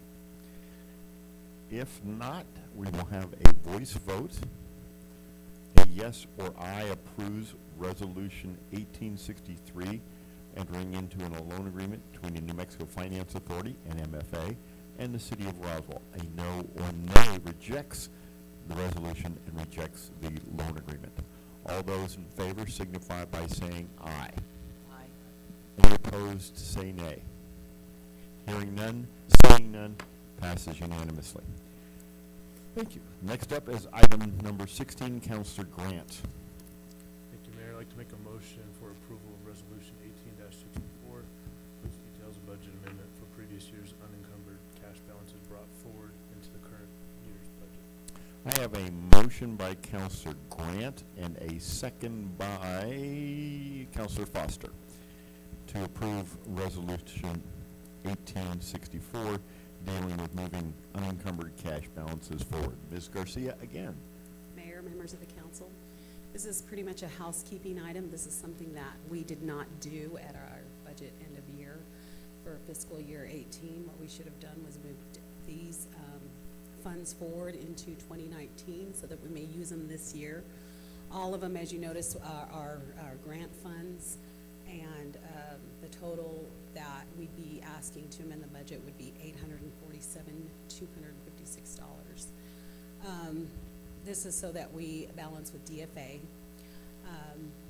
If not, we will have a voice vote. A yes or aye approves Resolution 1863, entering into a loan agreement between the New Mexico Finance Authority and MFA and the City of Roswell. A no or nay rejects the resolution and rejects the loan agreement. All those in favor signify by saying aye. Aye. Any opposed, say nay. Hearing none, seeing none, passes unanimously. Thank you. Next up is item number 16, Counselor Grant. Thank you, Mayor. I'd like to make a motion for approval of Resolution 18-64, which details a budget amendment for previous year's unencumbered cash balances brought forward into the current year's budget. I have a motion by Counselor Grant and a second by Counselor Foster to approve Resolution 1864, dealing with moving unencumbered cash balances forward. Ms. Garcia, again. Mayor, members of the council, this is pretty much a housekeeping item. This is something that we did not do at our budget end of year for fiscal year 18. What we should have done was moved these funds forward into 2019 so that we may use them this year. All of them, as you notice, are grant funds, and the total that we'd be asking to amend the budget would be $847,256. This is so that we balance with DFA.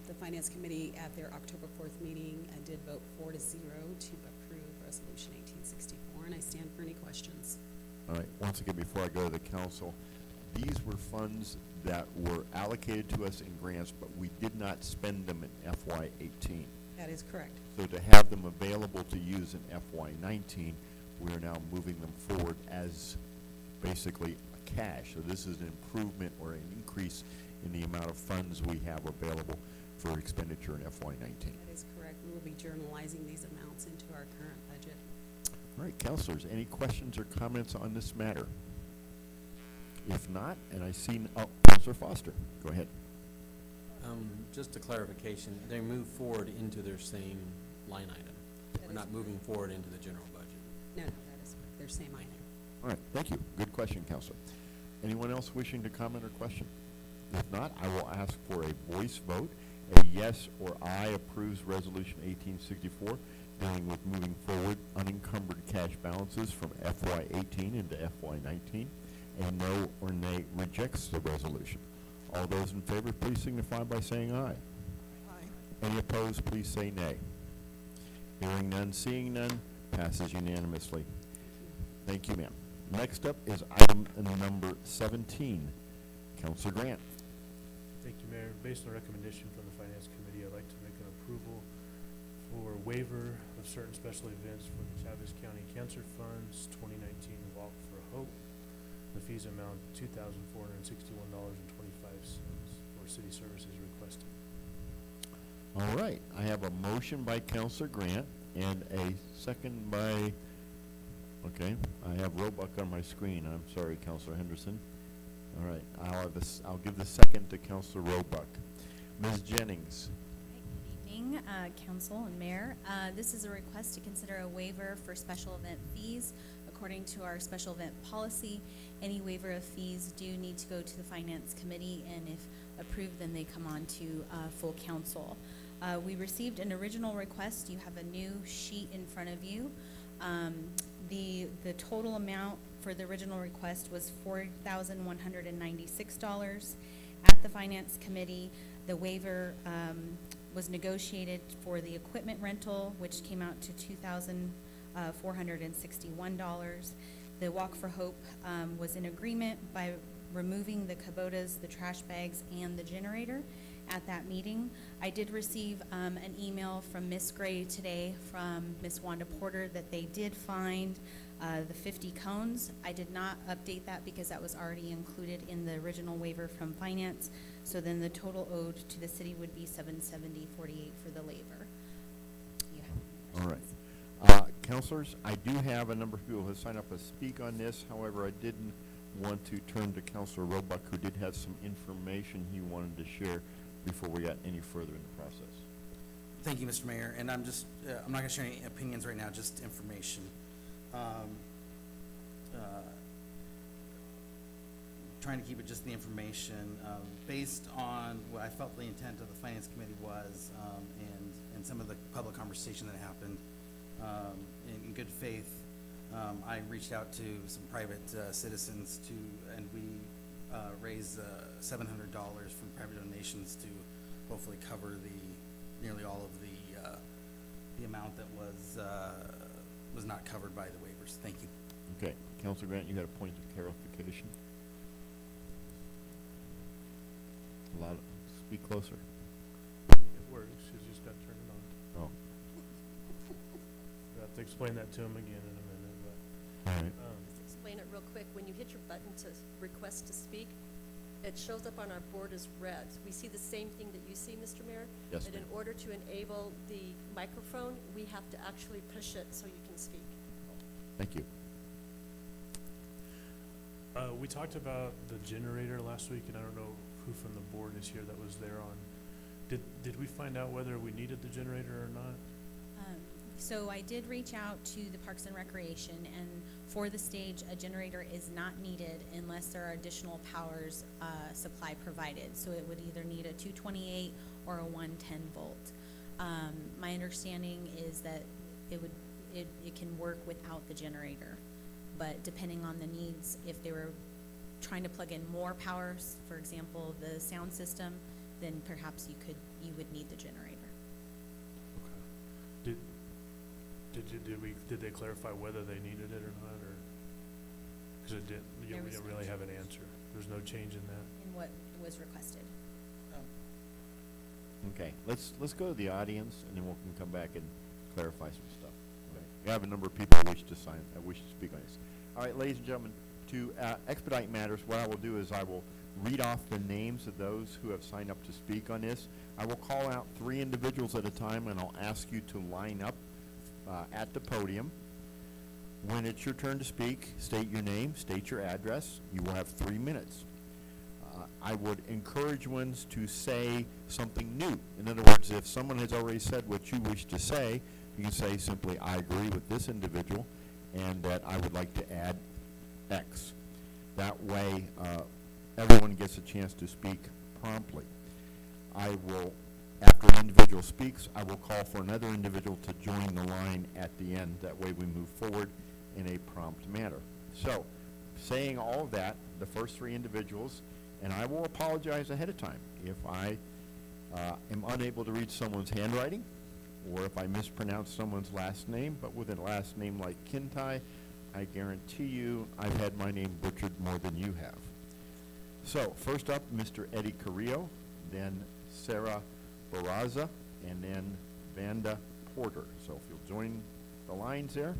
The Finance Committee at their October 4th meeting did vote 4-0 to approve Resolution 1864, and I stand for any questions. All right, once again, before I go to the council, these were funds that were allocated to us in grants, but we did not spend them in FY18. That is correct. So to have them available to use in FY19, we are now moving them forward as basically cash. So this is an improvement or an increase in the amount of funds we have available for expenditure in FY19. That is correct. We will be journalizing these amounts into our current budget. All right, councilors, any questions or comments on this matter? If not, and I see, Councilor Foster, go ahead. Just a clarification, they move forward into their same line item. We're not moving forward into the general budget. No, that is their same item. All right, thank you. Good question, Councilor. Anyone else wishing to comment or question? If not, I will ask for a voice vote. A yes or aye approves Resolution 1864, dealing with moving forward unencumbered cash balances from FY18 into FY19. A no or nay rejects the resolution. All those in favor, please signify by saying aye. Aye. Any opposed, please say nay. Hearing none, seeing none, passes unanimously. Thank you, ma'am. Next up is item number 17. Councilor Grant. Thank you, Mayor. Based on a recommendation from the Finance Committee, I'd like to make an approval for waiver of certain special events for the Chavez County Cancer Fund's 2019 Walk for Hope. The fees amount $2,461.25 for city services requested. All right, I have a motion by Councilor Grant and a second by, okay, I have Roebuck on my screen. I'm sorry, Councilor Henderson. All right, I'll give the second to Councilor Roebuck. Ms. Jennings. Good evening, Council and Mayor. This is a request to consider a waiver for special event fees. According to our special event policy, any waiver of fees do need to go to the Finance Committee, and if approved, then they come on to full council. We received an original request. You have a new sheet in front of you. The total amount for the original request was $4,196. At the Finance Committee, the waiver was negotiated for the equipment rental, which came out to $2,461. The Walk for Hope was in agreement by removing the Kubotas, the trash bags, and the generator at that meeting. I did receive an email from Ms. Gray today from Ms. Wanda Porter that they did find the 50 cones. I did not update that because that was already included in the original waiver from Finance. So then the total owed to the city would be $770.48 for the labor. All right. Councilors, I do have a number of people who signed up to speak on this. However, I didn't want to turn to Councilor Roebuck, who did have some information he wanted to share before we got any further in the process. Thank you, Mr. Mayor. And I'm just, I'm not going to share any opinions right now, just information. Trying to keep it just the information based on what I felt the intent of the Finance Committee was, and some of the public conversation that happened. In good faith, I reached out to some private citizens and we raised $700 from private donations to hopefully cover nearly all of the amount that was not covered by the waivers. Thank you. Okay, Councilor Grant, you had a point of clarification. A lot, speak closer. It works, you just gotta turn it on. Oh, We'll have to explain that to him again in a minute, but, all right. Just explain it real quick. When you hit your button to request to speak, it shows up on our board as red. We see the same thing that you see, Mr. Mayor. Yes, But in ma'am. order to enable the microphone, we have to actually push it so you can speak. Thank you. We talked about the generator last week, and I don't know who from the board is here that was there on. Did we find out whether we needed the generator or not? So I did reach out to the Parks and Recreation, and for the stage, a generator is not needed unless there are additional powers supply provided. So it would either need a 228 or a 110 volt. My understanding is that it can work without the generator, but depending on the needs, if they were trying to plug in more powers, for example, the sound system, then perhaps you would need the generator. Okay. Did they clarify whether they needed it or not, or? Because we There didn't was no really have an answer. There's no change in that. In what was requested. Okay, let's go to the audience, and then we can come back and clarify some stuff. Okay. We have a number of people who wish to speak on this. All right, ladies and gentlemen, to expedite matters, what I will do is I will read off the names of those who have signed up to speak on this. I will call out 3 individuals at a time, and I'll ask you to line up at the podium. When it's your turn to speak, state your name, state your address. You will have 3 minutes. I would encourage ones to say something new. In other words, if someone has already said what you wish to say, you can say simply, I agree with this individual, and that I would like to add X. That way, everyone gets a chance to speak promptly. I will, after an individual speaks, I will call for another individual to join the line at the end. That way we move forward in a prompt manner. So, saying all of that, the first 3 individuals, and I will apologize ahead of time if I am unable to read someone's handwriting, or if I mispronounce someone's last name, but with a last name like Kintai, I guarantee you I've had my name butchered more than you have. So, first up, Mr. Eddie Carrillo, then Sarah Barraza, and then Vanda Porter. So if you'll join the lines there,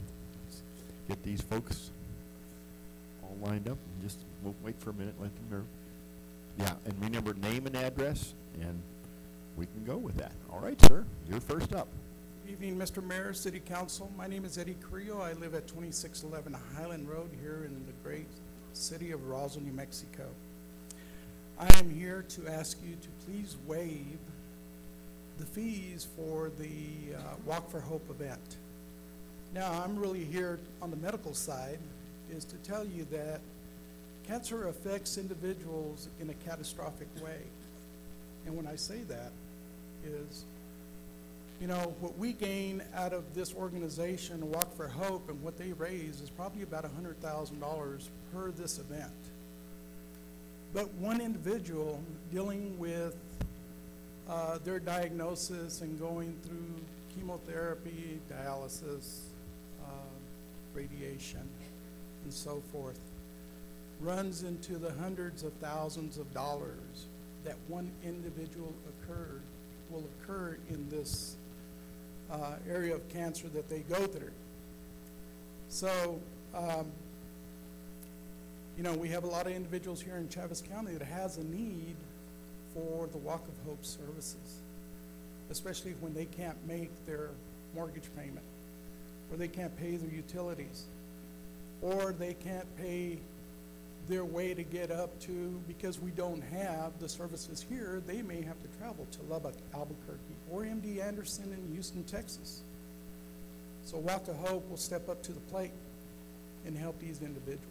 get these folks all lined up. And just we'll wait for a minute, let them know. Yeah, and remember name and address, and we can go with that. All right, sir, you're first up. Good evening, Mr. Mayor, City Council. My name is Eddie Carrillo. I live at 2611 Highland Road here in the great city of Roswell, New Mexico. I am here to ask you to please waive the fees for the Walk for Hope event. Now, I'm really here on the medical side is to tell you that cancer affects individuals in a catastrophic way. And when I say that is, you know, what we gain out of this organization, Walk for Hope, and what they raise is probably about $100,000 per this event. But one individual dealing with their diagnosis and going through chemotherapy, dialysis, radiation, and so forth, runs into the hundreds of thousands of dollars that one individual will occur in this area of cancer that they go through. So, you know, we have a lot of individuals here in Chaves County that has a need for the Walk of Hope services, especially when they can't make their mortgage payment, or they can't pay their utilities, or they can't pay their way to get up to, because we don't have the services here, they may have to travel to Lubbock, Albuquerque, or MD Anderson in Houston, Texas. So Walk of Hope will step up to the plate and help these individuals.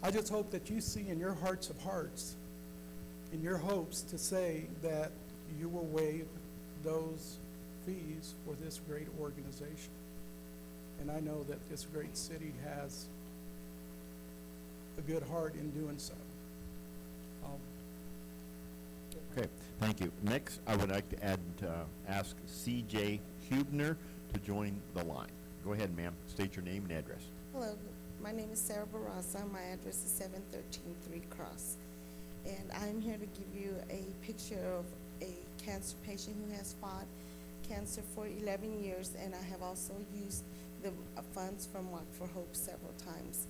I just hope that you see in your hearts of hearts, in your hopes, to say that you will waive those fees for this great organization. And I know that this great city has a good heart in doing so. Okay, thank you. Next, I would like to ask C.J. Hubner to join the line. Go ahead, ma'am. State your name and address. Hello, My name is Sarah Barraza. My address is 713 3 Cross. And I'm here to give you a picture of a cancer patient who has fought cancer for 11 years, and I have also used the funds from Walk for Hope several times.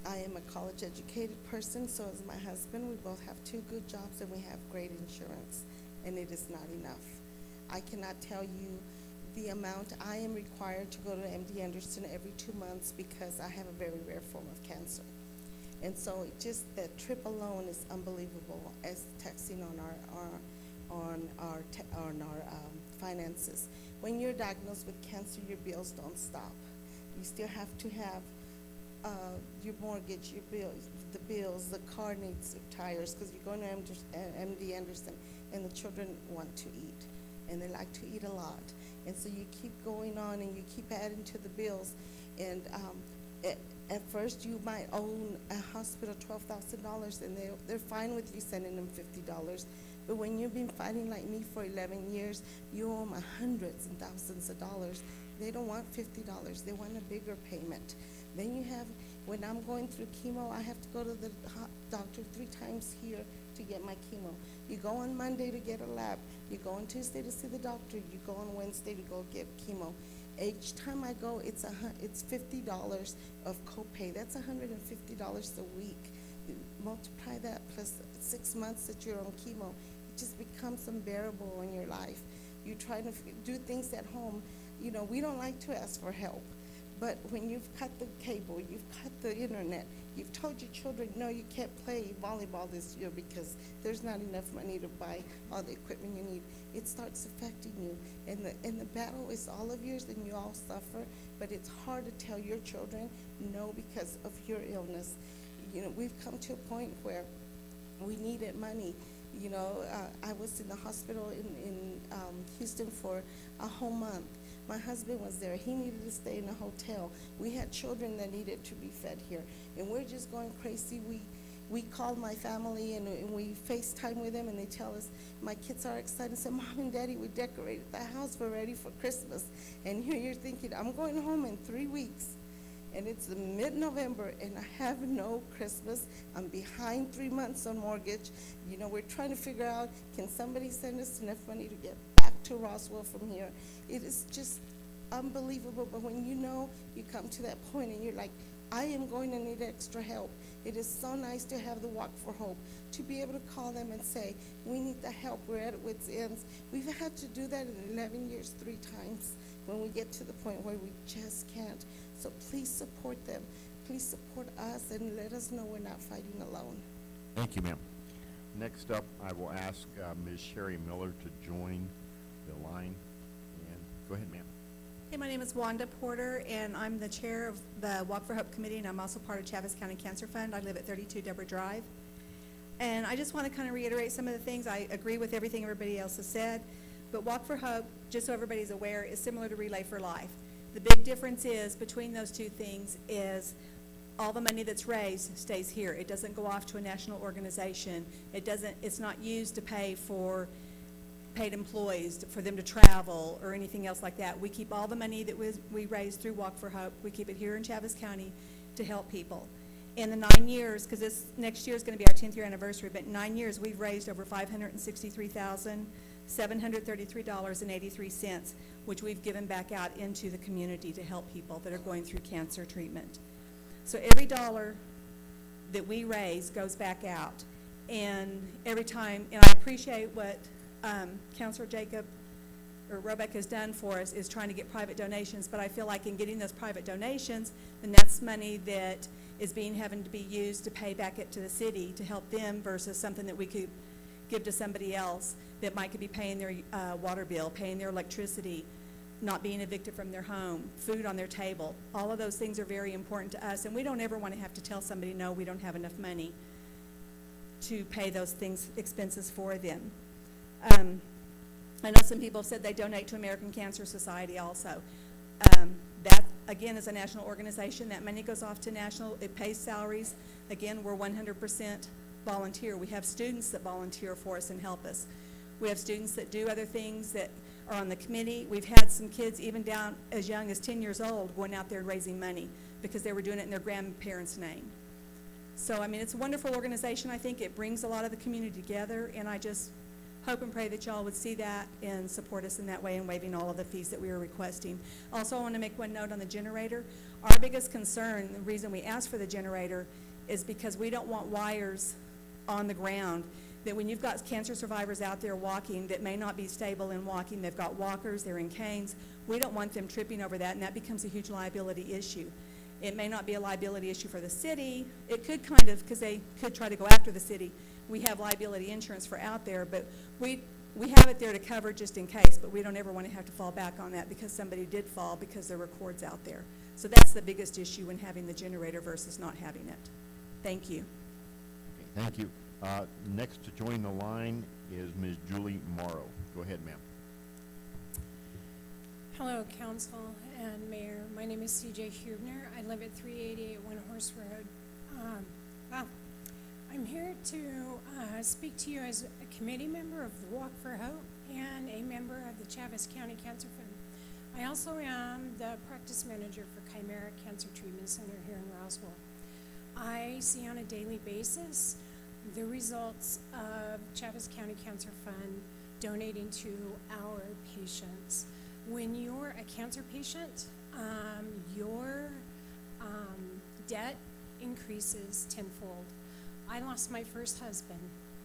I am a college-educated person, so is my husband. We both have 2 good jobs, and we have great insurance, and it is not enough. I cannot tell you the amount I am required to go to MD Anderson every 2 months because I have a very rare form of cancer. And so just that trip alone is unbelievable as taxing on our finances. When you're diagnosed with cancer, your bills don't stop. You still have to have your mortgage, your bills, the car needs tires, because you're going to MD Anderson, and the children want to eat, and they like to eat a lot. And so you keep going on, and you keep adding to the bills. And at first, you might owe a hospital $12,000, and they're fine with you sending them $50. But when you've been fighting like me for 11 years, you owe them hundreds and thousands of dollars. They don't want $50. They want a bigger payment. Then you have, when I'm going through chemo, I have to go to the doctor 3 times here to get my chemo. You go on Monday to get a lab. You go on Tuesday to see the doctor. You go on Wednesday to go get chemo. Each time I go, it's $50 of copay. That's $150 a week. Multiply that plus 6 months that you're on chemo. It just becomes unbearable in your life. You're trying to do things at home. You know, we don't like to ask for help. But when you've cut the cable, you've cut the internet, you've told your children, no, you can't play volleyball this year because there's not enough money to buy all the equipment you need, it starts affecting you. And the battle is all of yours, and you all suffer, but it's hard to tell your children no because of your illness. You know, we've come to a point where we needed money. You know, I was in the hospital in Houston for a whole month. My husband was there. He needed to stay in a hotel. We had children that needed to be fed here, and we're just going crazy. We called my family, and we FaceTime with them, and they tell us, my kids are excited and say, Mom and Daddy, we decorated the house. We're ready for Christmas. And here you're thinking, I'm going home in 3 weeks, and it's mid-November, and I have no Christmas. I'm behind 3 months on mortgage. You know, we're trying to figure out, can somebody send us enough money to get back to Roswell from here? It is just unbelievable, but when you know, you come to that point and you're like, I am going to need extra help. It is so nice to have the Walk for Hope, to be able to call them and say, we need the help, we're at wit's ends. We've had to do that in 11 years 3 times when we get to the point where we just can't. So please support them. Please support us and let us know we're not fighting alone. Thank you, ma'am. Next up, I will ask Ms. Sherry Miller to join the line. And go ahead, ma'am. Hey, my name is Wanda Porter, and I'm the chair of the Walk for Hope Committee, and I'm also part of Chaves County Cancer Fund. I live at 32 Deborah Drive. And I just want to kind of reiterate some of the things. I agree with everything everybody else has said, but Walk for Hope, just so everybody's aware, is similar to Relay for Life. The big difference is, between those 2 things, is all the money that's raised stays here. It doesn't go off to a national organization. It's not used to pay for paid employees for them to travel or anything else like that. We keep all the money that we raise through Walk for Hope. We keep it here in Chaves County to help people. In the 9 years, because this next year is going to be our 10th year anniversary, but in 9 years we've raised over $563,733.83, which we've given back out into the community to help people that are going through cancer treatment. So every dollar that we raise goes back out, and every time, and I appreciate what Councilor Jacob or Robeck has done for us is trying to get private donations, but I feel like in getting those private donations, then that's money that is having to be used to pay back it to the city to help them versus something that we could give to somebody else that might could be paying their water bill, paying their electricity, not being evicted from their home, food on their table. All of those things are very important to us, and we don't ever want to have to tell somebody, no, we don't have enough money to pay those expenses for them. I know some people have said they donate to American Cancer Society also. That, again, is a national organization. That money goes off to national, it pays salaries. Again, we're 100% volunteer. We have students that volunteer for us and help us. We have students that do other things that are on the committee. We've had some kids even down as young as 10 years old going out there raising money. because they were doing it in their grandparents' name. So, I mean, it's a wonderful organization. I think it brings a lot of the community together, and I just hope and pray that y'all would see that and support us in that way in waiving all of the fees that we were requesting. Also, I want to make one note on the generator. Our biggest concern, the reason we asked for the generator, is because we don't want wires on the ground, that when you've got cancer survivors out there walking that may not be stable in walking, they've got walkers, they're in canes, we don't want them tripping over that, and that becomes a huge liability issue. It may not be a liability issue for the city. It could kind of, because they could try to go after the city. We have liability insurance for out there, but we have it there to cover just in case, but we don't ever want to have to fall back on that because somebody did fall because there were cords out there. So that's the biggest issue when having the generator versus not having it. Thank you. Okay, thank you. Next to join the line is Ms. Julie Morrow. Go ahead, ma'am. Hello, Council and Mayor. My name is C.J. Hubner. I live at 388 One Horse Road. I'm here to speak to you as a committee member of the Walk for Hope and a member of the Chaves County Cancer Fund. I also am the practice manager for Chimera Cancer Treatment Center here in Roswell. I see on a daily basis the results of Chaves County Cancer Fund donating to our patients. When you're a cancer patient, your debt increases tenfold. I lost my first husband,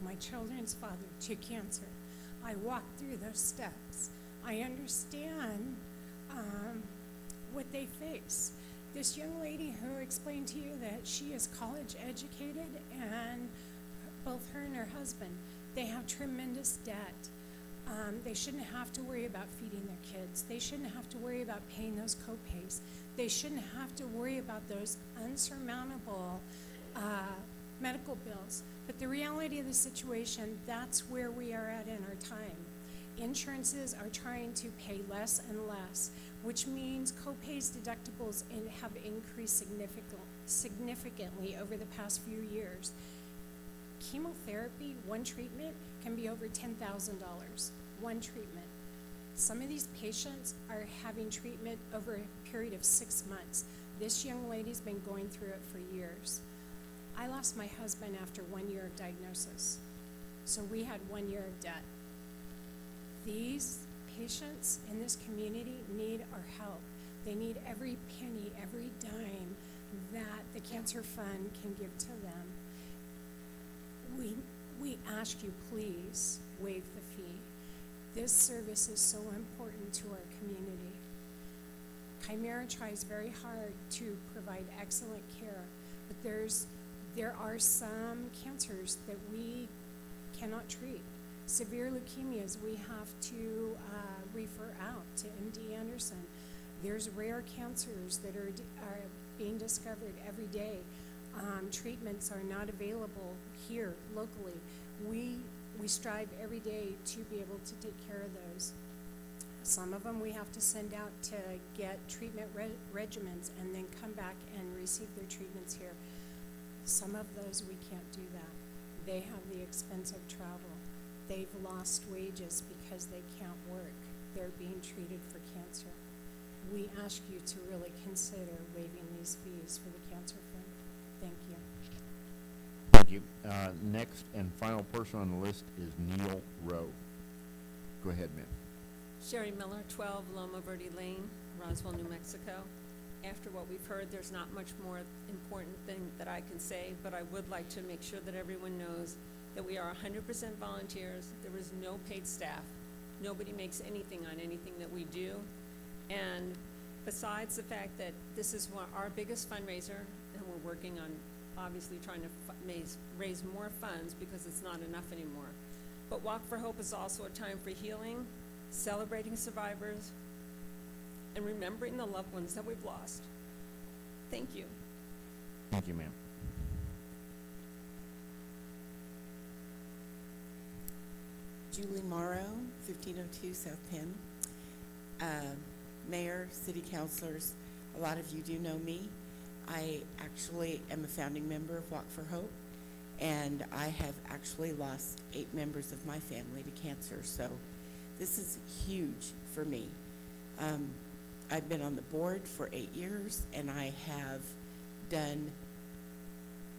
my children's father, to cancer. I walked through those steps. I understand what they face. This young lady who explained to you that she is college educated, and both her and her husband, they have tremendous debt. They shouldn't have to worry about feeding their kids. They shouldn't have to worry about paying those co-pays. They shouldn't have to worry about those unsurmountable medical bills. But the reality of the situation, that's where we are at in our time. Insurances are trying to pay less and less, which means co-pays, deductibles have increased significantly over the past few years. Chemotherapy, one treatment, can be over $10,000, one treatment. Some of these patients are having treatment over a period of 6 months. This young lady's been going through it for years. I lost my husband after 1 year of diagnosis, so we had 1 year of debt. These patients in this community need our help. They need every penny, every dime that the Cancer Fund can give to them. We ask you, please waive the fee. This service is so important to our community. Chimera tries very hard to provide excellent care, but there are some cancers that we cannot treat. Severe leukemias, we have to refer out to MD Anderson. There's rare cancers that are being discovered every day. Treatments are not available here locally. We strive every day to be able to take care of those. Some of them we have to send out to get treatment regimens and then come back and receive their treatments here. Some of those we can't do that. They have the expense of travel. They've lost wages because they can't work. They're being treated for cancer. We ask you to really consider waiving these fees for the Cancer Fund. Thank you. Thank you. Next and final person on the list is Neil Rowe. Go ahead, ma'am. Sherry Miller, 12 Loma Verde Lane, Roswell, New Mexico. After what we've heard, there's not much more important thing that I can say, but I would like to make sure that everyone knows that we are 100% volunteers. There is no paid staff. Nobody makes anything on anything that we do. And besides the fact that this is our biggest fundraiser, and we're working on obviously trying to raise more funds because it's not enough anymore. But Walk for Hope is also a time for healing, celebrating survivors, and remembering the loved ones that we've lost. Thank you. Thank you, ma'am. Julie Morrow, 1502 South Penn. Mayor, city councilors, a lot of you do know me. I actually am a founding member of Walk for Hope, and I have actually lost 8 members of my family to cancer, so this is huge for me. I've been on the board for 8 years, and I have done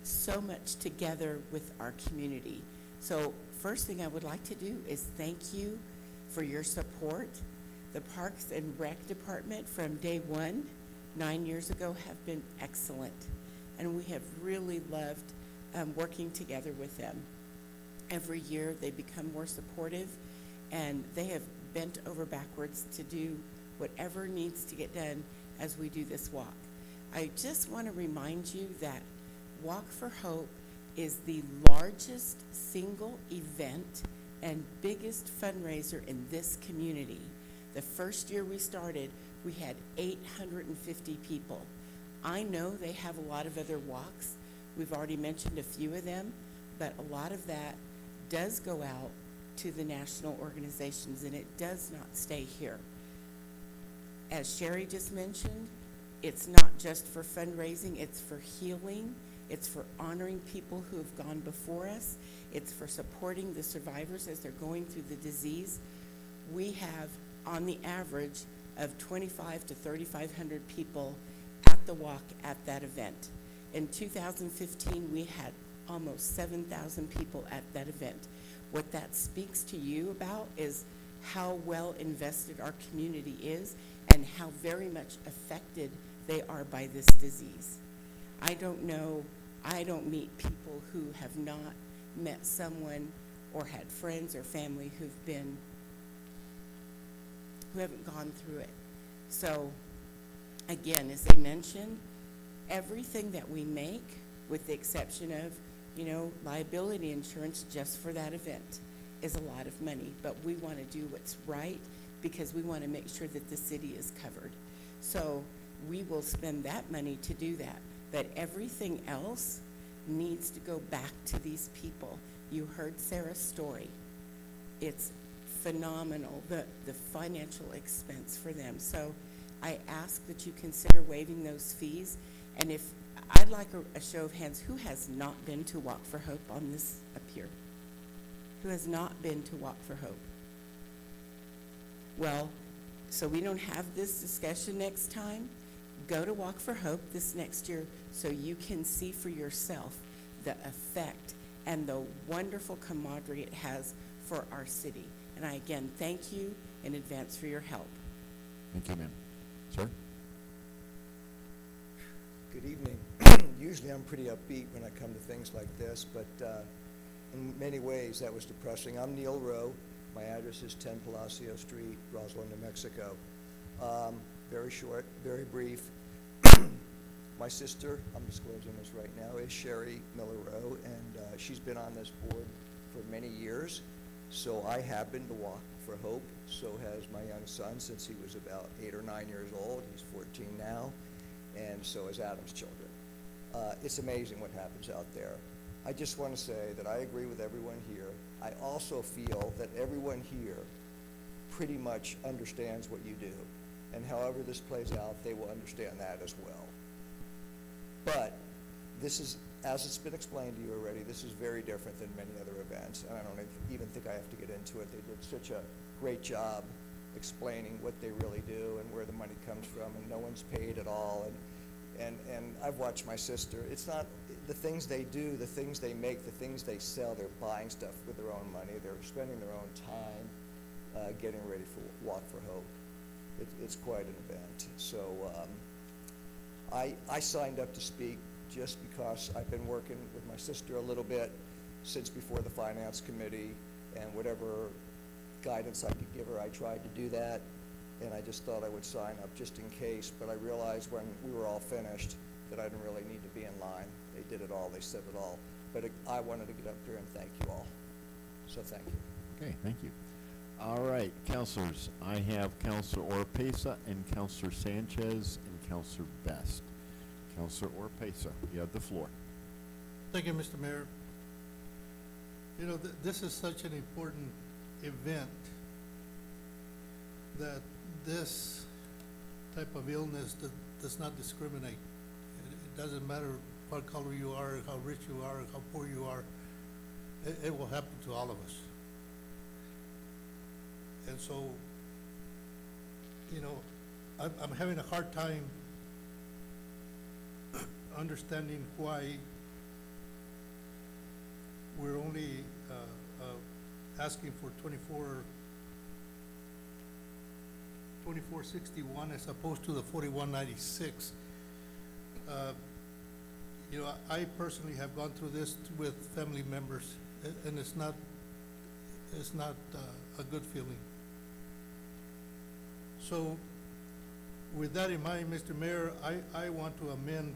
so much together with our community. So first thing I would like to do is thank you for your support. The Parks and Rec Department from day one, 9 years ago, have been excellent. And we have really loved working together with them. Every year they become more supportive, and they have bent over backwards to do whatever needs to get done as we do this walk. I just want to remind you that Walk for Hope is the largest single event and biggest fundraiser in this community. The first year we started, we had 850 people. I know they have a lot of other walks. We've already mentioned a few of them, but a lot of that does go out to the national organizations, and it does not stay here. As Sherry just mentioned, it's not just for fundraising, it's for healing, it's for honoring people who have gone before us, it's for supporting the survivors as they're going through the disease. We have, on the average, of 2,500 to 3,500 people at the walk at that event. In 2015, we had almost 7,000 people at that event. What that speaks to you about is how well invested our community is and how very much affected they are by this disease. I don't know, I don't meet people who have not met someone or had friends or family who haven't gone through it. So again, as I mentioned, everything that we make, with the exception of, liability insurance just for that event, is a lot of money. But we want to do what's right because we want to make sure that the city is covered. So we will spend that money to do that. But everything else needs to go back to these people. You heard Sarah's story. It's phenomenal, the financial expense for them. So I ask that you consider waiving those fees. And if I'd like a show of hands, who has not been to Walk for Hope on this up here? Who has not been to Walk for Hope? Well, so we don't have this discussion next time. Go to Walk for Hope this next year so you can see for yourself the effect and the wonderful camaraderie it has for our city. And I again thank you in advance for your help. Thank you, ma'am. Sir? Good evening. Usually I'm pretty upbeat when I come to things like this, but in many ways that was depressing. I'm Neil Rowe. My address is 10 Palacio Street, Roswell, New Mexico. Very short, very brief. My sister, I'm disclosing this right now, is Sherry Miller Rowe, and she's been on this board for many years. So I have been to Walk for Hope. So has my young son since he was about 8 or 9 years old. He's 14 now, and so has Adam's children. It's amazing what happens out there. I just want to say that I agree with everyone here. I also feel that everyone here pretty much understands what you do. And however this plays out, they will understand that as well. But this is, as it's been explained to you already, this is very different than many other events. And I don't even think I have to get into it. They did such a great job explaining what they really do and where the money comes from, and no one's paid at all. And I've watched my sister. It's not the things they do, the things they make, the things they sell. They're buying stuff with their own money. They're spending their own time getting ready for Walk for Hope. It's quite an event. So I signed up to speak just because I've been working with my sister a little bit since before the Finance Committee, and whatever guidance I could give her, I tried to do that. And I just thought I would sign up just in case, but I realized when we were all finished that I didn't really need to be in line. They did it all, they said it all. But I wanted to get up here and thank you all. So thank you. Okay, thank you. All right, councilors, I have Councilor Oropesa and Councilor Sanchez and Councilor Best. Councilor Oropesa, you have the floor. Thank you, Mr. Mayor. You know, this is such an important event that this type of illness does not discriminate. It doesn't matter what color you are, how rich you are, how poor you are. It will happen to all of us. And so, you know, I'm having a hard time understanding why we're only asking for 2461 as opposed to the 4196. You know, I personally have gone through this with family members, and it's not a good feeling. So, with that in mind, Mr. Mayor, I want to amend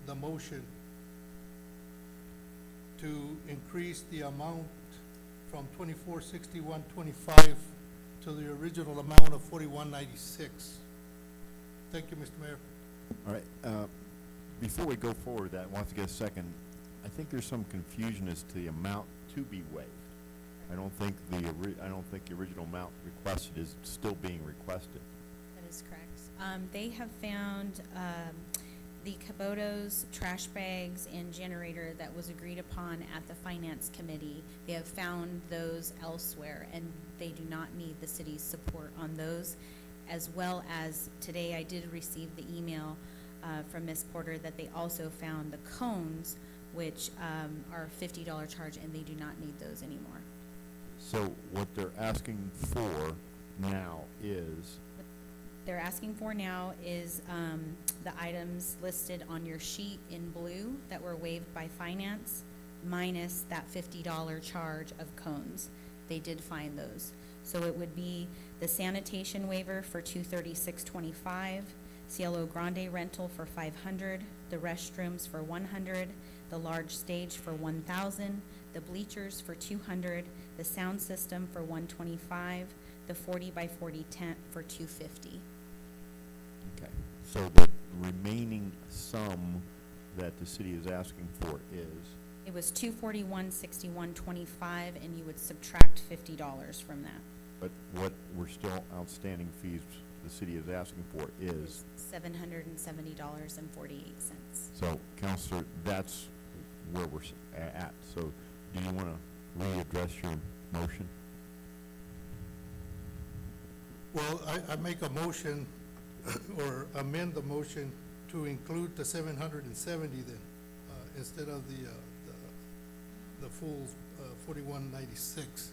the motion to increase the amount from 2461.25 to the original amount of 4196. Thank you, Mr. Mayor. All right, before we go forward, that wants to get a second, I think there's some confusion as to the amount to be waived. I don't think the original amount requested is still being requested. That is correct. They have found the Kubota's trash bags and generator that was agreed upon at the Finance Committee. They have found those elsewhere, and they do not need the city's support on those. As well as today, I did receive the email from Ms. Porter that they also found the cones, which are a $50 charge, and they do not need those anymore. So what they're asking for now is? They're asking for now is the items listed on your sheet in blue that were waived by finance, minus that $50 charge of cones. They did find those. So it would be the sanitation waiver for $236.25, Cielo Grande rental for $500, the restrooms for $100, the large stage for $1,000, the bleachers for $200, the sound system for $125, the 40 by 40 tent for $250. Okay, so the remaining sum that the city is asking for is? It was $241.61.25, and you would subtract $50 from that. But what we're still outstanding fees the city is asking for is? $770.48. So, Counselor, that's where we're at. So, do you want to readdress your motion? Well, I make a motion or amend the motion to include the 770 then, instead of the full 4196.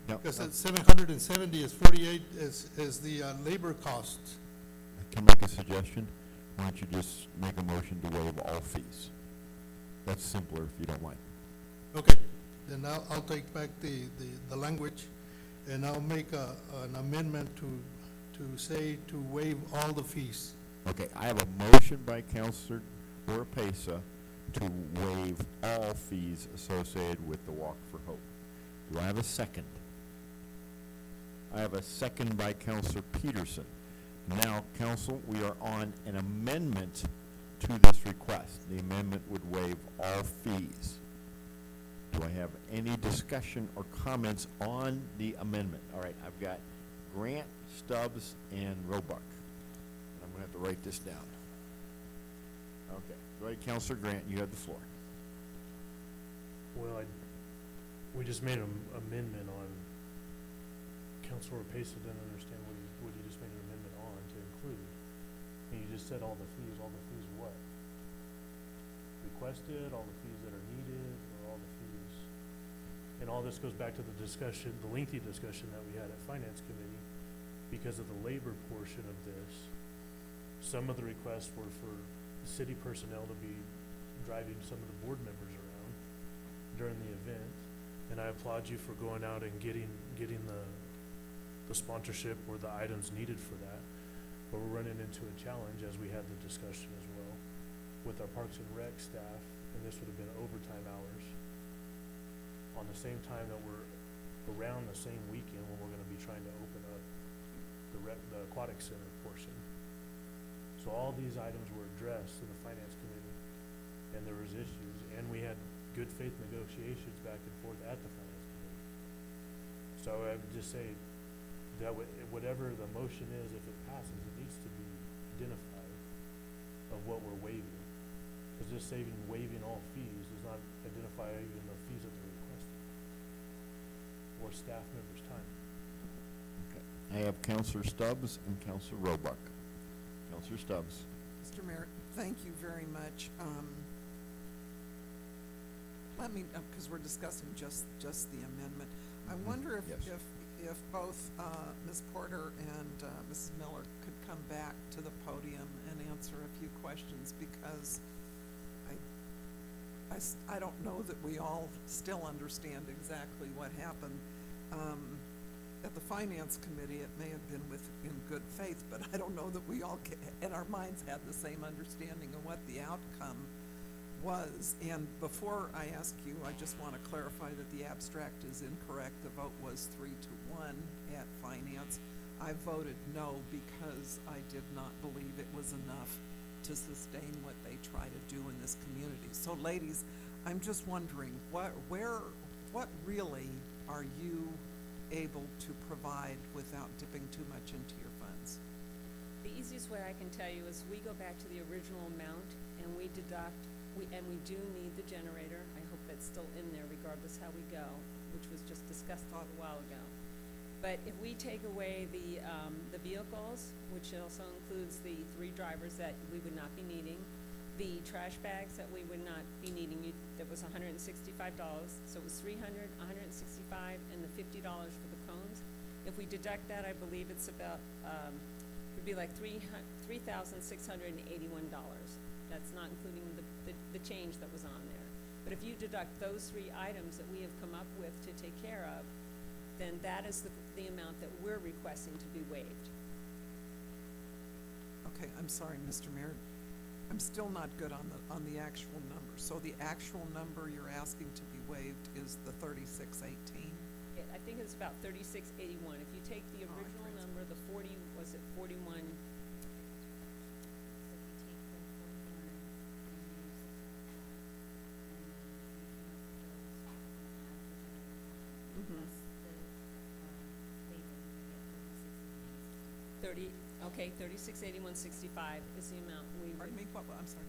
Because that 770 is 48 is the labor cost. I can make a suggestion. Why don't you just make a motion to waive all fees? That's simpler if you don't mind. Okay, then I'll take back the language, and I'll make an amendment to say to waive all the fees. Okay, I have a motion by Councilor Oropesa to waive all fees associated with the Walk for Hope. Do I have a second? I have a second by Councilor Peterson. Now, Council, we are on an amendment to this request. The amendment would waive all fees. Do I have any discussion or comments on the amendment? All right, I've got Grant, Stubbs, and Roebuck. I'm going to have to write this down. Okay, go ahead, Councilor Grant, you have the floor. Well, we just made an amendment on, Councilor Pesa didn't understand what you just made an amendment on to include. And you just said all the fees what? Requested, all the fees that are needed, or all the fees? And all this goes back to the discussion, the lengthy discussion that we had at Finance Committee, because of the labor portion of this. Some of the requests were for city personnel to be driving some of the board members around during the event. And I applaud you for going out and getting the sponsorship or the items needed for that. But we're running into a challenge, as we had the discussion as well, with our Parks and Rec staff, and this would have been overtime hours, on the same time that we're around the same weekend when we're gonna be trying to open up the aquatic center portion. So all these items were addressed in the Finance Committee, and there was issues, and we had good faith negotiations back and forth at the Finance Committee. So I would just say that whatever the motion is, if it passes, it needs to be identified of what we're waiving. Because just waiving all fees does not identify even the fees that they're requesting or staff members' time. Okay. I have Counselor Stubbs and Counselor Roebuck. Counselor Stubbs. Mr. Mayor, thank you very much. Let me, because we're discussing just the amendment. I wonder if, Yes. if both Ms. Porter and Mrs. Miller could come back to the podium and answer a few questions, because I don't know that we all still understand exactly what happened. At the Finance Committee, it may have been in good faith, but I don't know that we all, in our minds, had the same understanding of what the outcome was. And before I ask you, I just want to clarify that the abstract is incorrect. The vote was 3-1 at Finance. I voted no because I did not believe it was enough to sustain what they try to do in this community. So ladies, I'm just wondering, what really are you able to provide without dipping too much into your funds? The easiest way I can tell you is we go back to the original amount and we deduct, and we do need the generator. I hope that's still in there regardless how we go, which was just discussed a little while ago. But if we take away the vehicles, which also includes the 3 drivers that we would not be needing, the trash bags that we would not be needing, that was $165, so it was $300, $165, and the $50 for the cones. If we deduct that, I believe it's about, would be like $3,681. That's not including the change that was on there. But if you deduct those 3 items that we have come up with to take care of, then that is the amount that we're requesting to be waived. Okay, I'm sorry, Mr. Mayor. I'm still not good on the actual number. So the actual number you're asking to be waived is the 3618? I think it's about 3681. If you take the original number, the 40, was it 41? Okay, 3681.65 is the amount we. Pardon me, what, I'm sorry.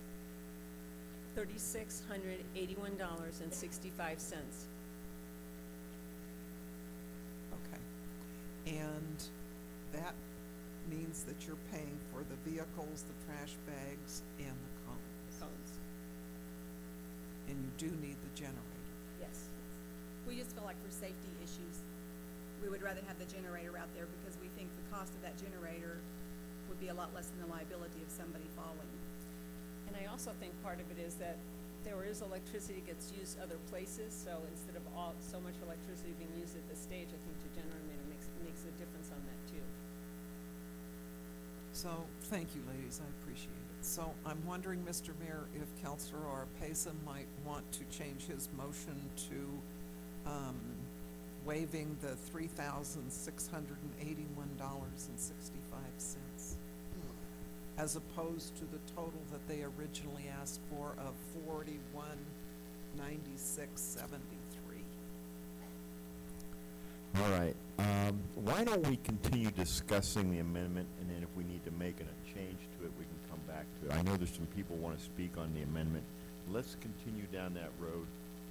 $3,681.65. Okay. And that means that you're paying for the vehicles, the trash bags, and the cones. Cones. And you do need the generator. Yes. We just feel like for safety issues, we would rather have the generator out there because we think the cost of that generator would be a lot less than the liability of somebody falling. And I also think part of it is that there is electricity that gets used other places, so instead of so much electricity being used at the stage, I think the generator makes a difference on that too. So, thank you, ladies, I appreciate it. So, I'm wondering, Mr. Mayor, if Councilor Oropesa might want to change his motion to waiving the $3,681.65, as opposed to the total that they originally asked for of $41,9673. All right, why don't we continue discussing the amendment, and then if we need to make a change to it, we can come back to it. I know there's some people who want to speak on the amendment. Let's continue down that road,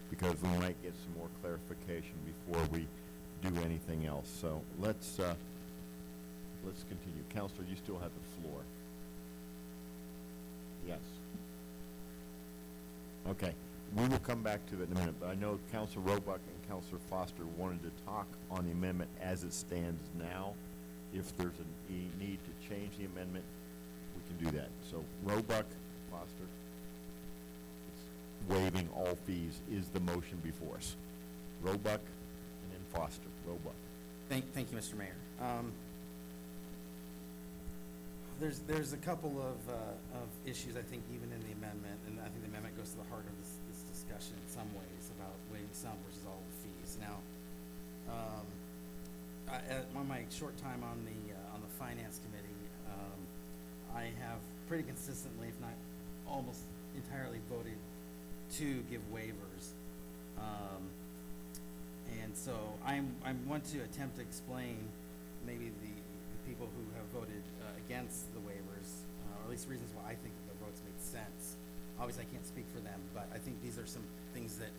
because we might get some more clarification before we do anything else. So let's continue. Counselor, you still have the floor. Yes. Okay, we will come back to it in a minute, but I know Counselor Roebuck and Counselor Foster wanted to talk on the amendment as it stands now. If there's a need to change the amendment, we can do that. So Roebuck, Foster, waiving all fees is the motion before us. Roebuck and then Foster. Roebuck. Thank you, Mr. Mayor. There's a couple of issues, I think, even in the amendment, and I think the amendment goes to the heart of this discussion in some ways about waiving some versus all the fees. Now, on my short time on the Finance Committee, I have pretty consistently, if not almost entirely, voted to give waivers. And so I want to attempt to explain maybe the people who have voted against the waivers, or at least reasons why I think that their votes make sense. Obviously, I can't speak for them, but I think these are some things that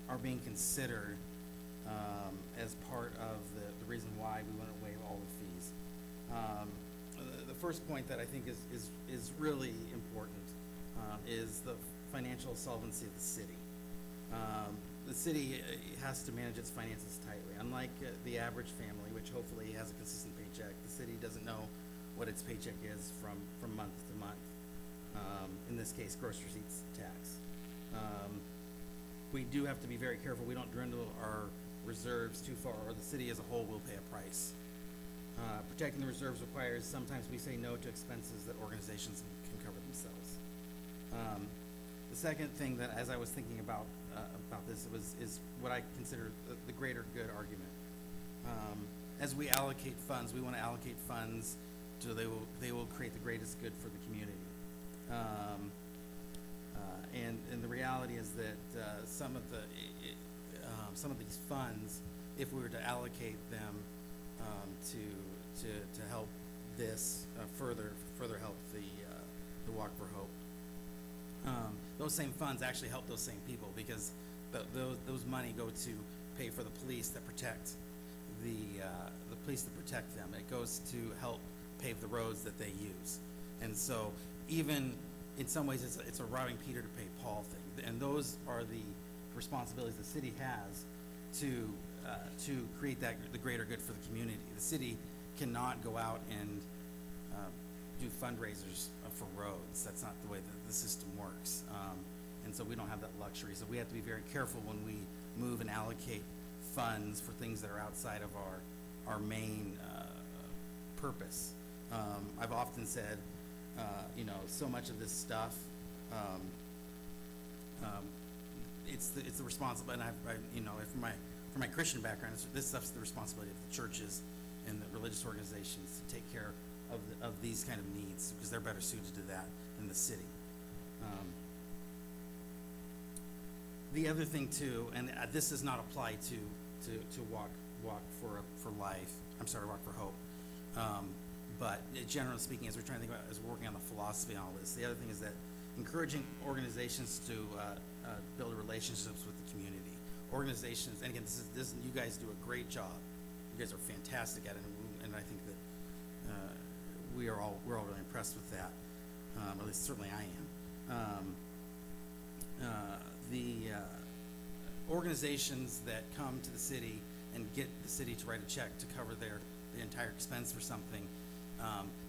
are being considered as part of the reason why we want to waive all the fees. The first point that I think is really important is the financial solvency of the city. The city has to manage its finances tightly. Unlike the average family, which hopefully has a consistent paycheck, the city doesn't know what its paycheck is from month to month. In this case, gross receipts tax. We do have to be very careful we don't dwindle our reserves too far, or the city as a whole will pay a price. Protecting the reserves requires sometimes we say no to expenses that organizations can cover themselves. The second thing that, as I was thinking about this, is what I consider the greater good argument. As we allocate funds, we want to allocate funds so they will create the greatest good for the community. And the reality is that some of these funds, if we were to allocate them to help this further help the Walk for Hope, those same funds actually help those same people, because those money go to pay for the police that protect the police that protect them. It goes to help pave the roads that they use. And so even in some ways it's a robbing Peter to pay Paul thing. And those are the responsibilities the city has to create the greater good for the community. The city cannot go out and do fundraisers for roads. That's not the way the system works. And so we don't have that luxury. So we have to be very careful when we move and allocate funds for things that are outside of our main purpose. I've often said, so much of this stuff, it's the responsibility, and from my Christian background, this stuff's the responsibility of the churches and the religious organizations to take care of these kind of needs, because they're better suited to that than the city. The other thing too, and this does not apply to Walk for Life. I'm sorry, Walk for Hope. But generally speaking, as we're trying to think about, as we're working on the philosophy on all this, the other thing is that encouraging organizations to build relationships with the community. Organizations, and again, this you guys do a great job. You guys are fantastic at it, and I think that we're all really impressed with that. At least certainly I am. The organizations that come to the city and get the city to write a check to cover the entire expense for something,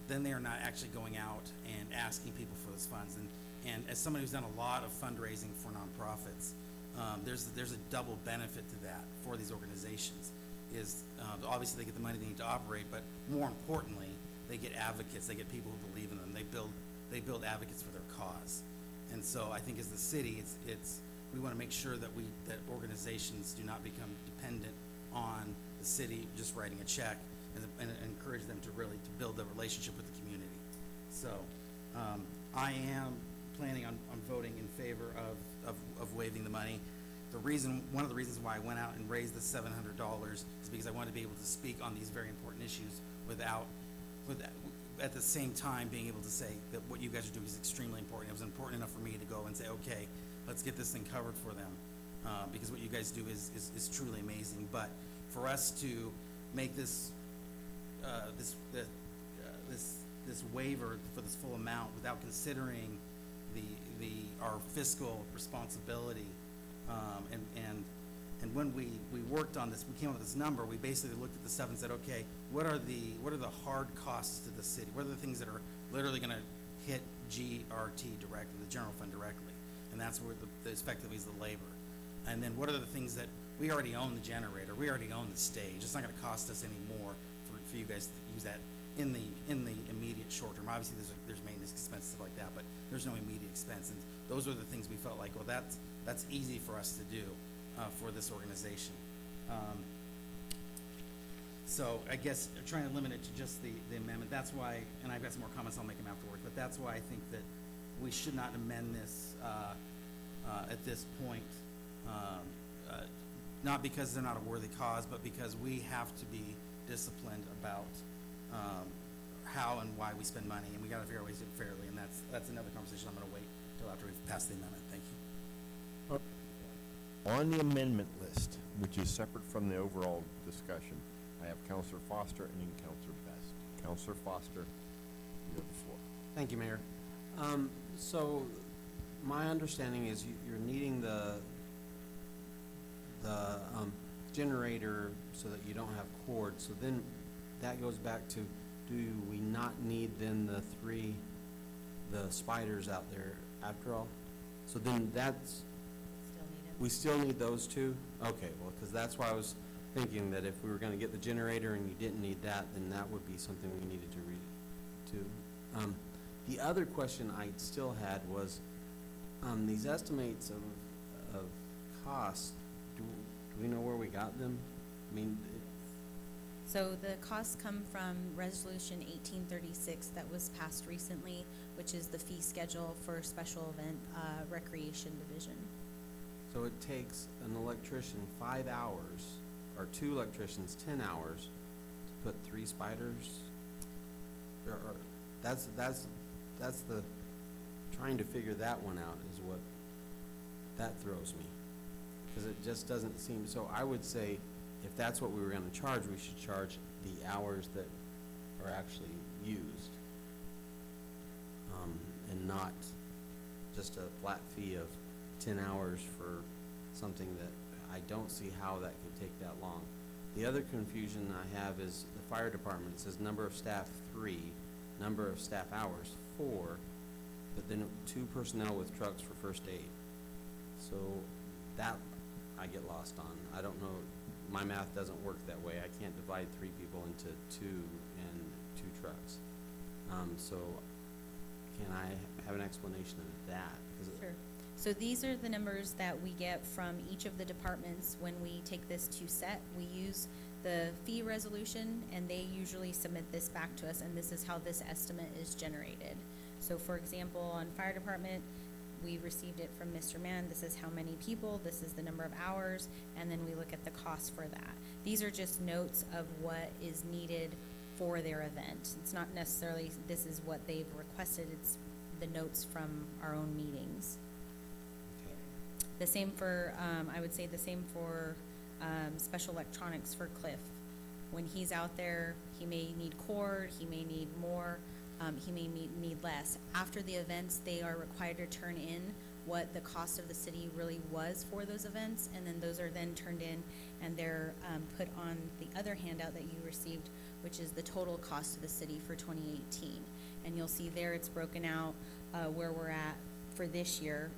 then they are not actually going out and asking people for those funds. And as somebody who's done a lot of fundraising for nonprofits, there's a double benefit to that for these organizations. Obviously they get the money they need to operate, but more importantly, they get advocates. They get people who believe in them. They build advocates for their cause. And so I think as the city, we want to make sure that organizations do not become dependent on the city just writing a check, and encourage them to build a relationship with the community. So I am planning on voting in favor of waiving the money. One of the reasons why I went out and raised the $700 is because I wanted to be able to speak on these very important issues at the same time being able to say that what you guys are doing is extremely important. It was important enough for me to go and say, okay, let's get this thing covered for them, because what you guys do is truly amazing. But for us to make this waiver for this full amount without considering our fiscal responsibility, and when we worked on this, we came up with this number. We basically looked at the stuff and said, okay, what are the hard costs to the city? What are the things that are literally going to hit GRT directly, the general fund directly? And that's where effectively is the labor. And then what are the things that we already own the generator, we already own the stage. It's not going to cost us any more for you guys to use that in the immediate short term. Obviously, there's maintenance expenses, stuff like that, but there's no immediate expense. And those are the things we felt like, well, that's easy for us to do for this organization. So I guess trying to limit it to just the amendment. That's why, and I've got some more comments, I'll make them afterward, but that's why I think that we should not amend this at this point. Not because they're not a worthy cause, but because we have to be disciplined about how and why we spend money, and we got to figure out ways to do it fairly, and that's another conversation I'm going to wait until after we've passed the amendment. Thank you. On the amendment list, which is separate from the overall discussion, I have Counselor Foster and then Counselor Best. Counselor Foster, you have the floor. Thank you, Mayor. So my understanding is you're needing the generator so that you don't have cords. So then that goes back to, do we not need then the spiders out there after all? So then that's, we still need those two? Okay, well, because that's why I was thinking that if we were going to get the generator and you didn't need that, then that would be something we needed to read too. The other question I still had was, these estimates of cost, do we know where we got them? I mean, So the costs come from Resolution 1836 that was passed recently, which is the fee schedule for special event recreation division. so it takes an electrician 5 hours, or 2 electricians 10 hours to put 3 spiders? That's the, trying to figure that one out is what, that throws me. Because it just doesn't seem, so I would say, if that's what we were gonna charge, we should charge the hours that are actually used. And not just a flat fee of 10 hours for something that I don't see how that could take that long. The other confusion I have is the fire department says number of staff 3, number of staff hours 4, but then 2 personnel with trucks for first aid. So that I get lost on. I don't know, my math doesn't work that way. I can't divide 3 people into 2 and 2 trucks. So can I have an explanation of that? Sure. So these are the numbers that we get from each of the departments when we take this to set. We use the fee resolution, and they usually submit this back to us, and this is how this estimate is generated. So for example, on fire department, we received it from Mr. Mann. This is how many people, this is the number of hours, and then we look at the cost for that. These are just notes of what is needed for their event. It's not necessarily this is what they've requested, it's the notes from our own meetings. The same for, I would say the same for special electronics for Cliff. When he's out there, he may need cord, he may need more, he may need less. After the events, they are required to turn in what the cost of the city really was for those events, and then those are then turned in, and they're put on the other handout that you received, which is the total cost of the city for 2018. And you'll see there it's broken out where we're at for this year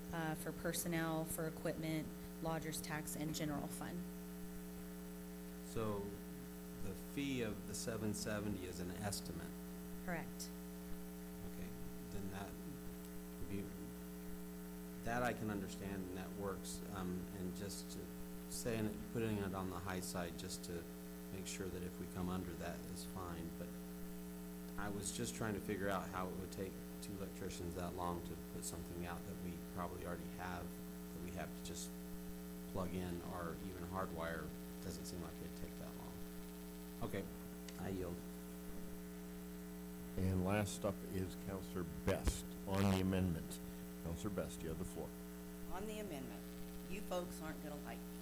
for personnel, for equipment, lodger's tax, and general fund. So the fee of the 770 is an estimate. Correct. Okay, then that would be, that I can understand and that works. And just to saying it, putting it on the high side just to make sure that if we come under that is fine. But I was just trying to figure out how it would take 2 electricians that long to put something out that we probably already have, that we have to just plug in or even hardwire. Doesn't seem like it'd take that long. Okay, I yield. And last up is Counselor Best on the amendment. Counselor Best, you have the floor. On the amendment, you folks aren't gonna like me.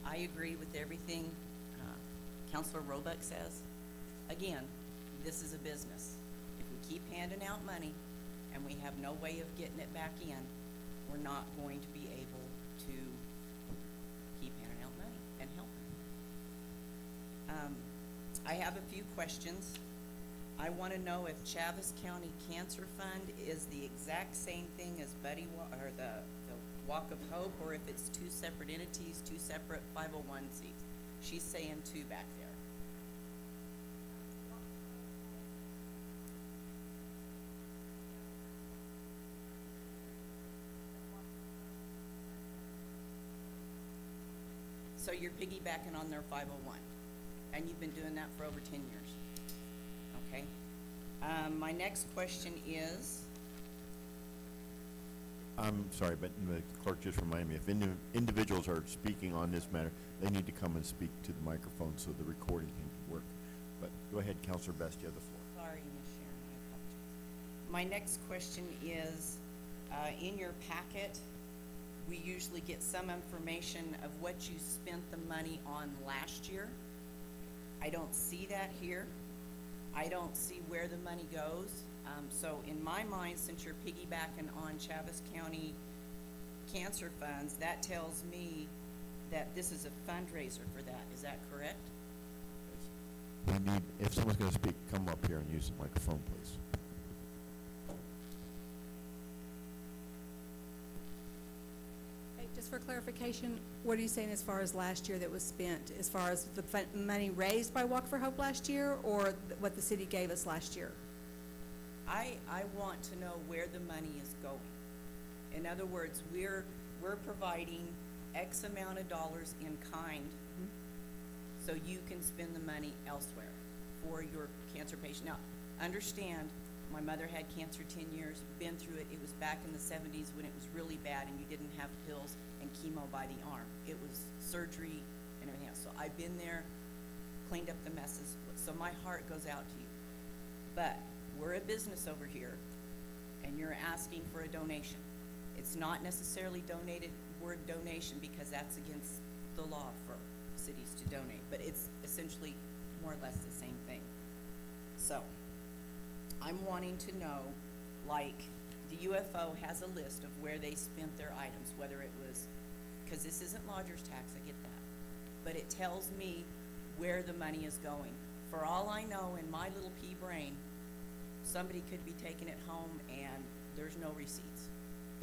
I agree with everything Counselor Roebuck says. Again, this is a business. If we keep handing out money and we have no way of getting it back in, we're not going to be able to keep handing out money and helping. I have a few questions. I want to know if Chaves County Cancer Fund is the exact same thing as or the Walk of Hope, or if it's 2 separate entities, 2 separate 501c. She's saying 2 back there. So you're piggybacking on their 501, and you've been doing that for over 10 years. Okay. My next question is, I'm sorry, but the clerk just reminded me, if individuals are speaking on this matter, they need to come and speak to the microphone so the recording can work. But go ahead, Counselor Best, you have the floor. sorry, Ms. Sharon, I apologize. My next question is, in your packet, we usually get some information of what you spent the money on last year. I don't see that here. I don't see where the money goes. So in my mind, since you're piggybacking on Chaves County cancer funds, that tells me that this is a fundraiser for that. Is that correct? We need, if someone's going to speak, come up here and use the microphone, please. Hey, just for clarification, what are you saying as far as last year that was spent, as far as the money raised by Walk for Hope last year, or what the city gave us last year? I want to know where the money is going. In other words, we're providing X amount of dollars in kind, so you can spend the money elsewhere for your cancer patient. Now, understand, my mother had cancer 10 years, been through it. It was back in the 70s when it was really bad and you didn't have pills and chemo by the arm. It was surgery and everything else. So I've been there, cleaned up the messes. So my heart goes out to you. But we're a business over here and you're asking for a donation. It's not necessarily word donation because that's against the law for cities to donate, but it's essentially more or less the same thing. So I'm wanting to know, like, the UFO has a list of where they spent their items, whether it was, because this isn't lodger's tax, I get that, but it tells me where the money is going. For all I know, in my little pea brain, somebody could be taking it home and there's no receipts.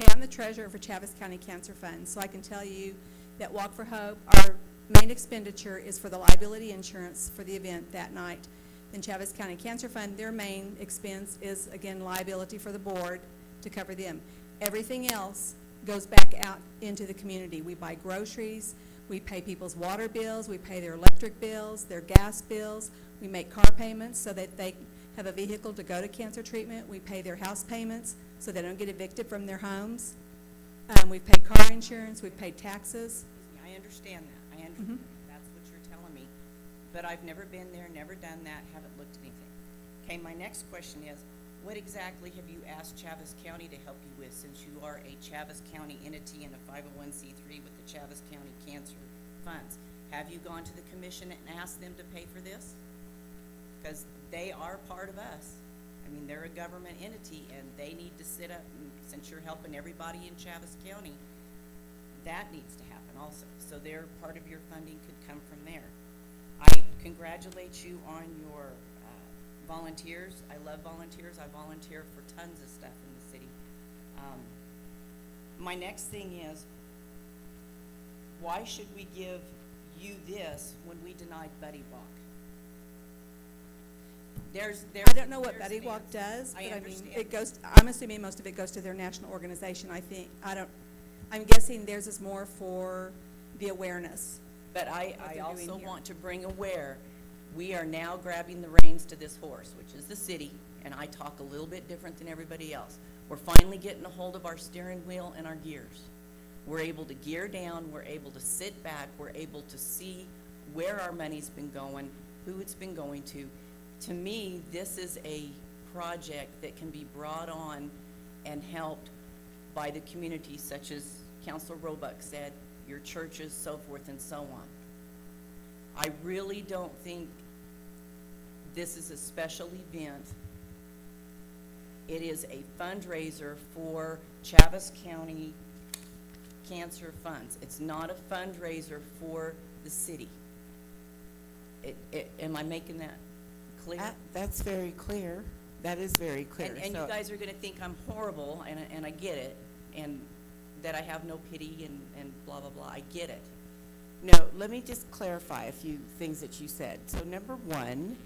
Okay, I'm the treasurer for Chaves County Cancer Fund, so I can tell you that Walk for Hope, our main expenditure is for the liability insurance for the event that night. Then Chaves County Cancer Fund, their main expense is, again, liability for the board to cover them. Everything else goes back out into the community. We buy groceries, we pay people's water bills, we pay their electric bills, their gas bills, we make car payments so that they have a vehicle to go to cancer treatment, we pay their house payments so they don't get evicted from their homes. We've paid car insurance, we've paid taxes. I understand that. I understand that's what you're telling me. But I've never been there, never done that, haven't looked at anything. Okay, my next question is, what exactly have you asked Chaves County to help you with, since you are a Chaves County entity and a 501c3 with the Chaves County Cancer Funds? Have you gone to the commission and asked them to pay for this? Because they are part of us. I mean, they're a government entity, and they need to sit up, and since you're helping everybody in Chaves County, that needs to happen also. So their part of your funding could come from there. I congratulate you on your volunteers. I love volunteers. I volunteer for tons of stuff in the city. My next thing is, why should we give you this when we denied Buddy Walk? I don't know what Buddy Walk does, but I mean, it goes, I'm assuming most of it goes to their national organization, I think. I'm guessing theirs is more for the awareness. But I they're also doing here. want to bring aware, we are now grabbing the reins to this horse, which is the city, and I talk a little bit different than everybody else. We're finally getting a hold of our steering wheel and our gears. We're able to gear down, we're able to sit back, we're able to see where our money's been going, who it's been going to. To me, this is a project that can be brought on and helped by the community, such as Councilor Roebuck said, your churches, so forth and so on. I really don't think this is a special event. It is a fundraiser for Chaves County Cancer Funds. It's not a fundraiser for the city. Am I making that clear? That's very clear. That is very clear. And you guys are going to think I'm horrible, and I get it, and that I have no pity and blah, blah, blah. I get it. No, let me just clarify a few things that you said. So number one,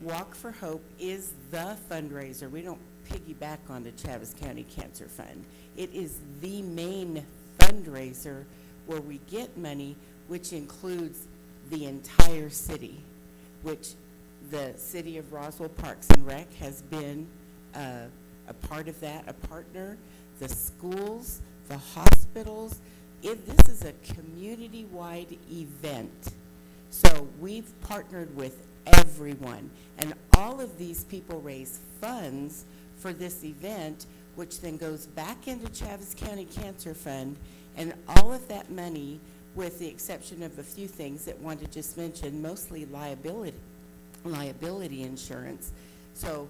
Walk for Hope is the fundraiser. We don't piggyback on the Chaves County Cancer Fund. It is the main fundraiser where we get money, which includes the entire city, which the City of Roswell Parks and Rec has been a part of that, a partner, the schools, the hospitals. This is a community-wide event. So we've partnered with everyone, and all of these people raise funds for this event, which then goes back into Chaves County Cancer Fund, and all of that money, with the exception of a few things that Wanda just mentioned, mostly liability insurance. So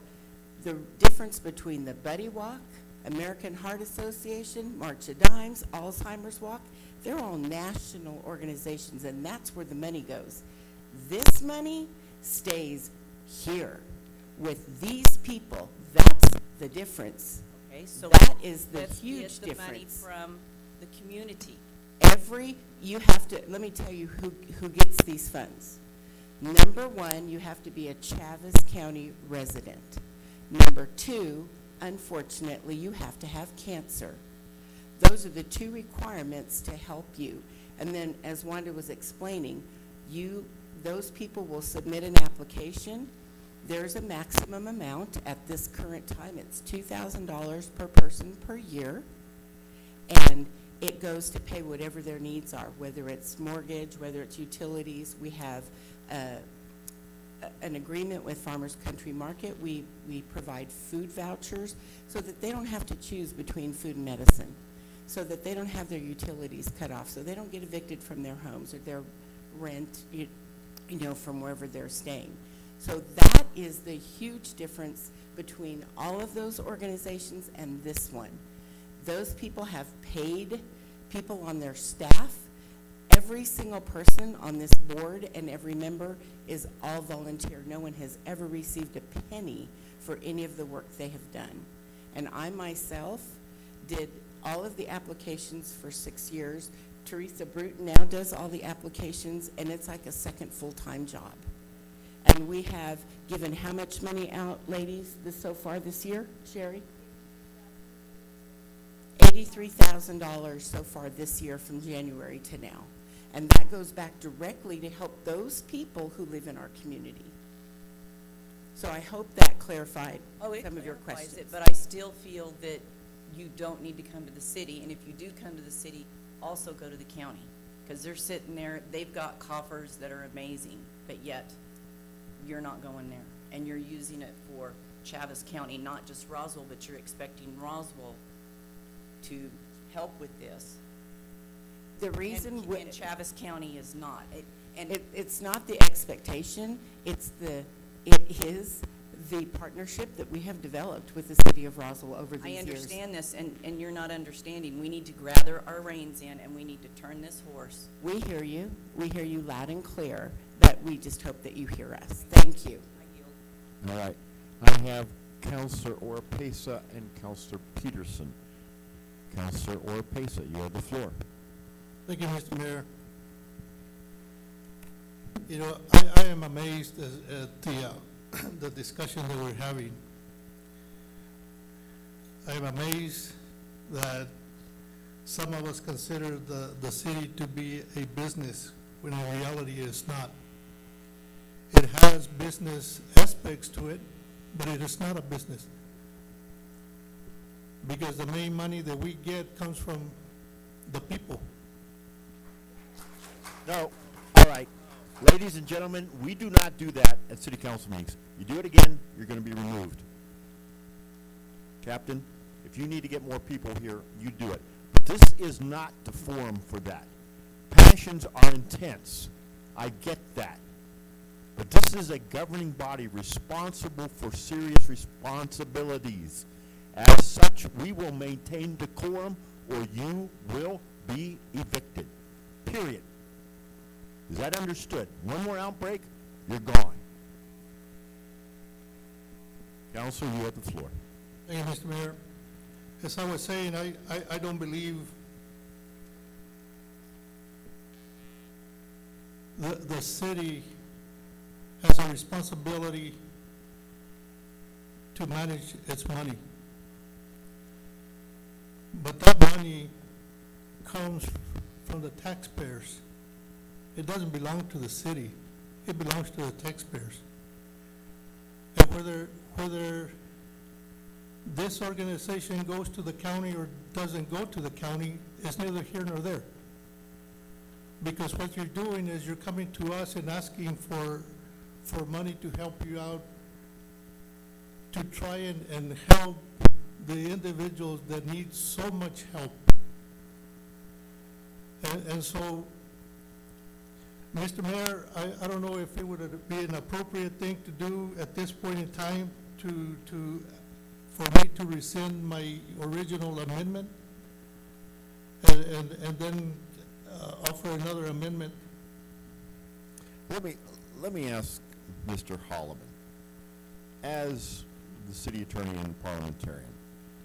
the difference between the Buddy Walk, American Heart Association, March of Dimes, Alzheimer's Walk, they're all national organizations, and that's where the money goes. This money stays here with these people. That's the difference. Okay, so that is the huge let's get the money difference. from the community. You have to, let me tell you who gets these funds. Number one, you have to be a Chaves County resident. Number two, unfortunately, you have to have cancer. Those are the two requirements to help you. And then, as Wanda was explaining, those people will submit an application. There's a maximum amount. At this current time, it's $2,000 per person per year. And it goes to pay whatever their needs are, whether it's mortgage, whether it's utilities. We have an agreement with Farmers Country Market. We provide food vouchers so that they don't have to choose between food and medicine, so that they don't have their utilities cut off, so they don't get evicted from their homes or their rent, from wherever they're staying. So that is the huge difference between all of those organizations and this one. Those people have paid people on their staff. Every single person on this board and every member is all volunteer. No one has ever received a penny for any of the work they have done. And I myself did all of the applications for 6 years. Teresa Bruton now does all the applications, and it's like a second full-time job. And we have given how much money out, ladies, so far this year, Sherry? $83,000 so far this year from January to now. And that goes back directly to help those people who live in our community. So I hope that clarified some of your questions. It, but I still feel that you don't need to come to the city, and if you do come to the city, also go to the county, because they're sitting there, they've got coffers that are amazing, but yet you're not going there, and you're using it for Chaves County, not just Roswell, but you're expecting Roswell to help with this. The reason and Chaves County is not. It's not the expectation. It is the partnership that we have developed with the city of Roswell over these years. I understand this, and you're not understanding. We need to gather our reins in, and we need to turn this horse. We hear you. We hear you loud and clear, but we just hope that you hear us. Thank you. All right. I have Councilor Oropesa and Councilor Peterson. Councilor Oropesa, you have the floor. Thank you, Mr. Mayor. I am amazed at the discussion that we're having. I am amazed that some of us consider the city to be a business when in reality it's not. It has business aspects to it, but it is not a business. Because the main money that we get comes from the people. No, all right. Ladies and gentlemen, we do not do that at city council meetings. You do it again, you're going to be removed. Captain, if you need to get more people here, you do it. But this is not the forum for that. Passions are intense. I get that. But this is a governing body responsible for serious responsibilities. As such, we will maintain decorum or you will be evicted. Period. Is that understood? One more outbreak, you're gone. Councilor, you have the floor. Thank you, Mr. Mayor. As I was saying, I don't believe the city has a responsibility to manage its money. But that money comes from the taxpayers. It doesn't belong to the city. It belongs to the taxpayers. And whether this organization goes to the county or doesn't go to the county is neither here nor there. Because what you're doing is you're coming to us and asking for money to help you out, to try and help the individuals that need so much help. And so, Mr. Mayor, I don't know if it would be an appropriate thing to do at this point in time for me to rescind my original amendment and then offer another amendment. Let me ask Mr. Holloman, as the city attorney and parliamentarian,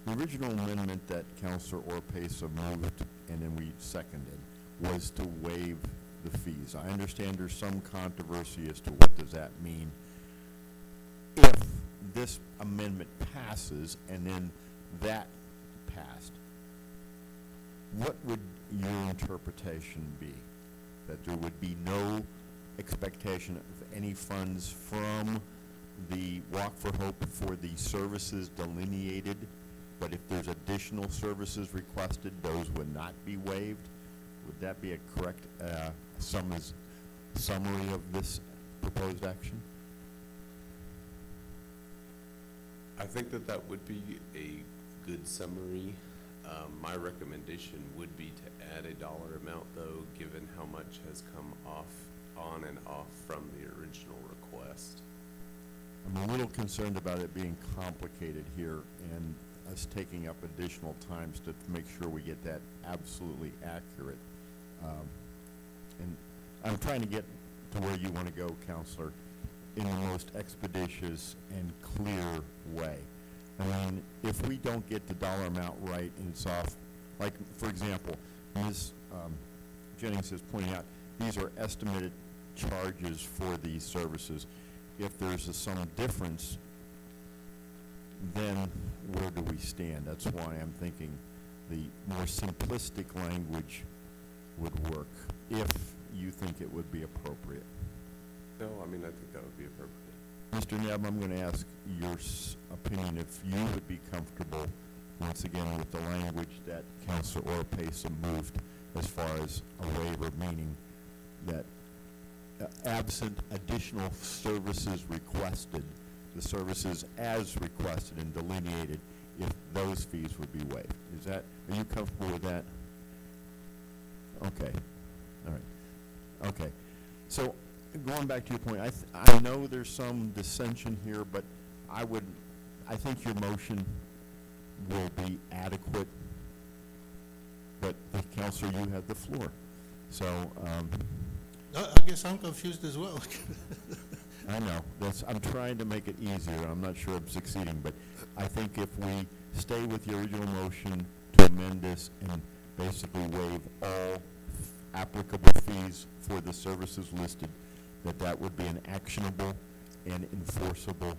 the original amendment that Councilor Orpesa moved and then we seconded was to waive the fees. I understand there's some controversy as to what does that mean. If this amendment passes and then that passed, what would your interpretation be? That there would be no expectation of any funds from the Walk for Hope for the services delineated, but if there's additional services requested, those would not be waived? Would that be a correct summary of this proposed action? I think that that would be a good summary. My recommendation would be to add a dollar amount, though, given how much has come on and off from the original request. I'm a little concerned about it being complicated here and us taking up additional times to make sure we get that absolutely accurate. And I'm trying to get to where you want to go, Counselor, in the most expeditious and clear way. I mean, if we don't get the dollar amount right and it's off, like, for example, Ms. Jennings is pointing out, these are estimated charges for these services. If there's some difference, then where do we stand? That's why I'm thinking the more simplistic language would work, if you think it would be appropriate. No, I mean, I think that would be appropriate. Mr. Nebb, I'm going to ask your opinion if you would be comfortable, once again, with the language that Councilor Orpesa moved as far as a waiver, meaning that absent additional services requested, the services as requested and delineated, if those fees would be waived. Are you comfortable with that? Okay. All right. Okay. So going back to your point, I know there's some dissension here, but I think your motion will be adequate. But Councilor, you have the floor. So I guess I'm confused as well. I know. I'm trying to make it easier. I'm not sure I'm succeeding, but I think if we stay with the original motion to amend this and basically waive all applicable fees for the services listed, that would be an actionable and enforceable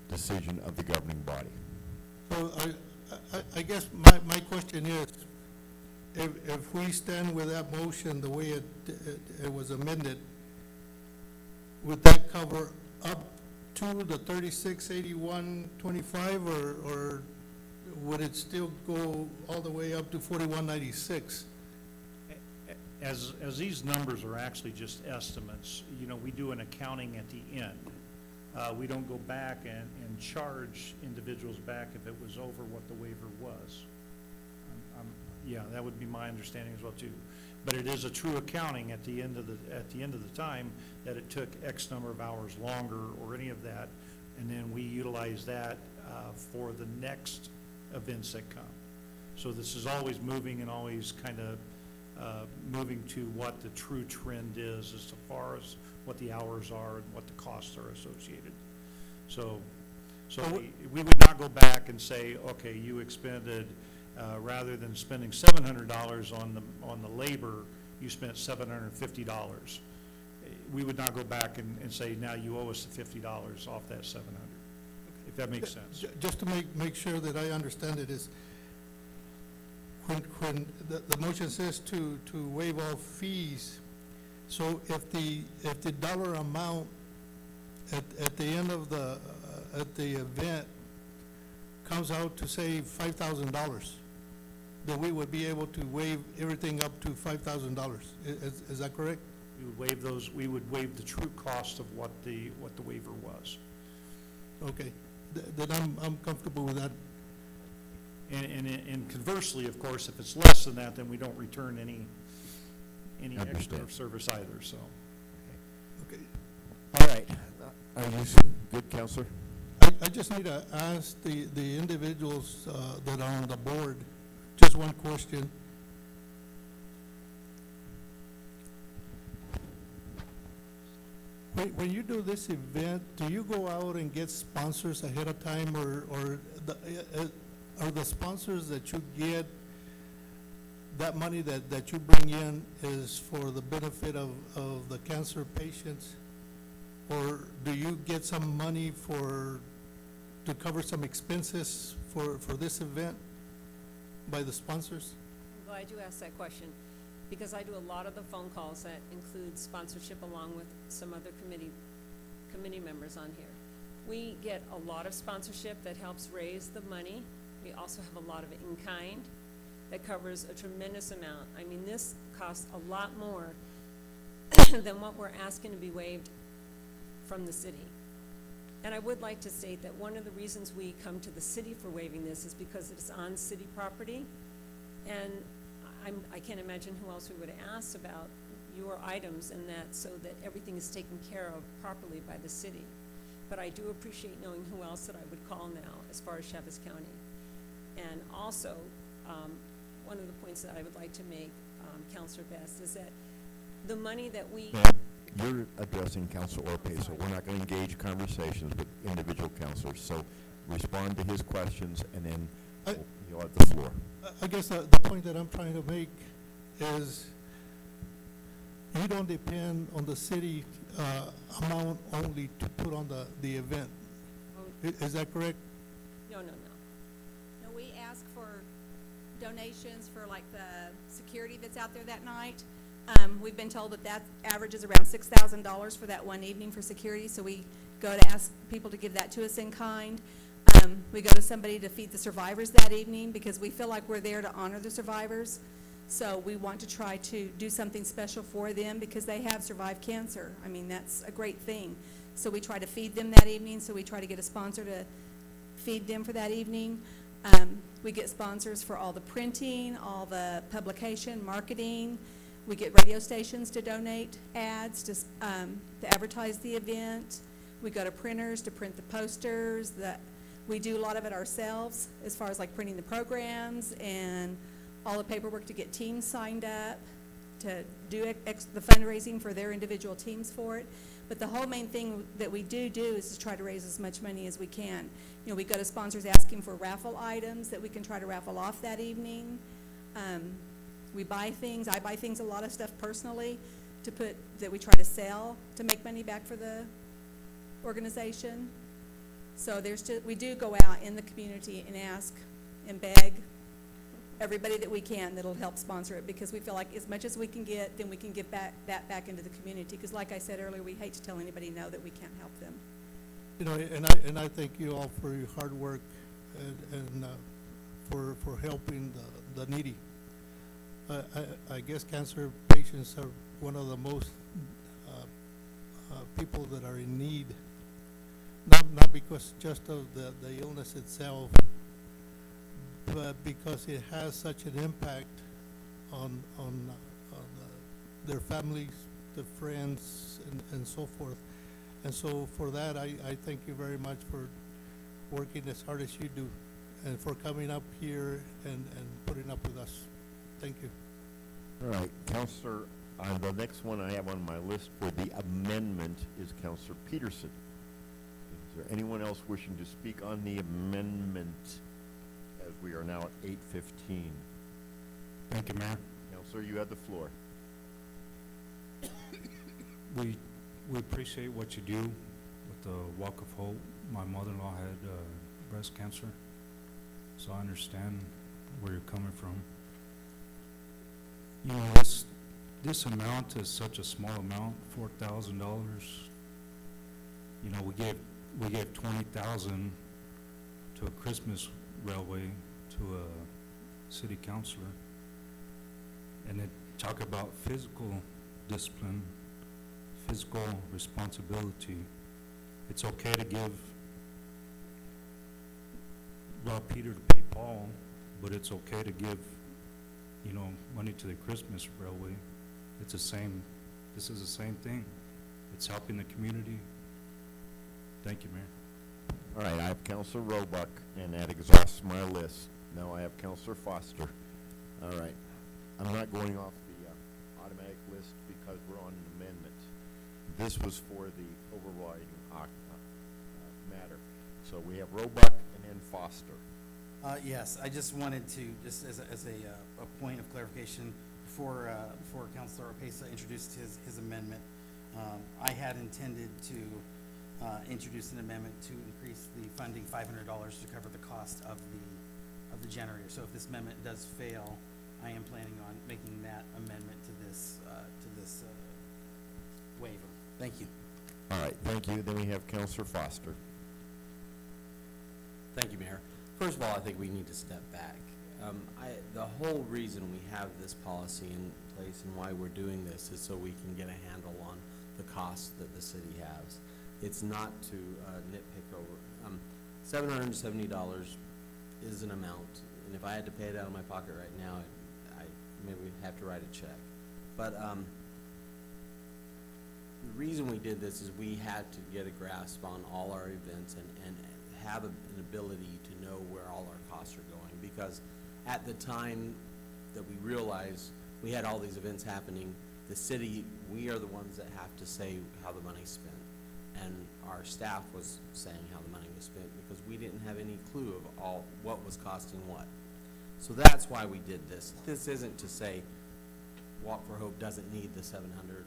decision of the governing body. So I guess my question is, if we stand with that motion the way it was amended, would that cover up to the 3681.25, or would it still go all the way up to 4196? As these numbers are actually just estimates, we do an accounting at the end. We don't go back and charge individuals back if it was over what the waiver was. Yeah, that would be my understanding as well too. But it is a true accounting at the end of the time that it took X number of hours longer or any of that, and then we utilize that for the next events that come. So this is always moving and always kind of moving to what the true trend is as far as what the hours are and what the costs are associated. So we would not go back and say, okay, you expended, rather than spending $700 on the labor, you spent $750. We would not go back and say, now you owe us the $50 off that $700, if that makes sense. Just to make sure that I understand it is, when the motion says to waive all fees, so if the dollar amount at the end of the event comes out to say $5,000, then we would be able to waive everything up to $5,000. Is that correct? We would waive those. We would waive the true cost of what the waiver was. Okay, then I'm comfortable with that. And conversely, of course, if it's less than that, then we don't return any extra Understand. service either, so. Okay. All right. Are you good, Counselor? I just need to ask the individuals that are on the board, just one question. When you do this event, do you go out and get sponsors ahead of time, or are the sponsors that you get, that money that you bring in is for the benefit of the cancer patients? Or do you get some money to cover some expenses for this event by the sponsors? I'm glad you asked that question, because I do a lot of the phone calls that include sponsorship along with some other committee members on here. We get a lot of sponsorship that helps raise the money. We also have a lot of in-kind that covers a tremendous amount. I mean, this costs a lot more than what we're asking to be waived from the city. And I would like to state that one of the reasons we come to the city for waiving this is because it's on city property. And I can't imagine who else we would ask about your items and that, so that everything is taken care of properly by the city. But I do appreciate knowing who else that I would call now as far as Chaves County. And also, one of the points that I would like to make, Councilor Best, is that the money that we... Ma'am, you're addressing Councilor Orpe, so we're not going to engage conversations with individual councilors. So respond to his questions, and then you'll have the floor. I guess the point that I'm trying to make is you don't depend on the city amount only to put on the event. Is that correct? No. No, we ask for donations for like the security that's out there that night. We've been told that averages around $6,000 for that one evening for security, so we go to ask people to give that to us in kind. We go to somebody to feed the survivors that evening because we feel like we're there to honor the survivors. So we want to try to do something special for them because they have survived cancer. I mean, that's a great thing. So we try to feed them that evening, so we try to get a sponsor to feed them for that evening. We get sponsors for all the printing, all the publication, marketing. We get radio stations to donate ads to advertise the event. We go to printers to print the posters. We do a lot of it ourselves as far as like printing the programs and all the paperwork to get teams signed up, to do the fundraising for their individual teams for it. But the whole main thing that we do is to try to raise as much money as we can. You know, we go to sponsors asking for raffle items that we can try to raffle off that evening. We buy things. I buy things, a lot of stuff personally that we try to sell to make money back for the organization. So we do go out in the community and ask and beg everybody that we can that'll help sponsor it, because we feel like as much as we can get, then we can give that back into the community. Because like I said earlier, we hate to tell anybody no that we can't help them. You know, and I thank you all for your hard work and for helping the needy. I guess cancer patients are one of the most people that are in need, not because just of the illness itself, but because it has such an impact on their families, their friends, and so forth. And so for that, I thank you very much for working as hard as you do and for coming up here and putting up with us. Thank you. All right, Counselor, the next one I have on my list for the amendment is Counselor Peterson. Is there anyone else wishing to speak on the amendment, as we are now at 8:15? Thank you, Mayor. Counselor, you have the floor. We appreciate what you do with the Walk of Hope. My mother-in-law had breast cancer, so I understand where you're coming from. You know, this amount is such a small amount, $4,000. You know, we gave $20,000 to a Christmas railway to a city councilor, and they talk about physical discipline, physical responsibility. It's okay to rob Peter to pay Paul, but it's okay to give, you know, money to the Christmas Railway. It's the same, this is the same thing. It's helping the community. Thank you, Mayor. All right, I have Counselor Roebuck, and that exhausts my list. Now I have Counselor Foster. All right, I'm not going off the automatic list because we're on an amendment. This was for the overriding matter. So we have Roebuck and then Foster. Yes, I just wanted to, just as a point of clarification, before Councilor Opesa introduced his amendment, I had intended to introduce an amendment to increase the funding $500 to cover the cost of the generator. So if this amendment does fail, I am planning on making that amendment to this waiver. Thank you. All right, thank you. Then we have Counselor Foster. Thank you, Mayor. First of all, I think we need to step back. The whole reason we have this policy in place and why we're doing this is so we can get a handle on the costs that the city has. It's not to nitpick over. $770 is an amount, and if I had to pay it out of my pocket right now, I maybe would have to write a check. But the reason we did this is we had to get a grasp on all our events and have an ability to know where all our costs are going, because at the time that we realized we had all these events happening, the city, we are the ones that have to say how the money's spent. And our staff was saying how the money was spent because we didn't have any clue of what was costing what. So that's why we did this. This isn't to say Walk for Hope doesn't need the $700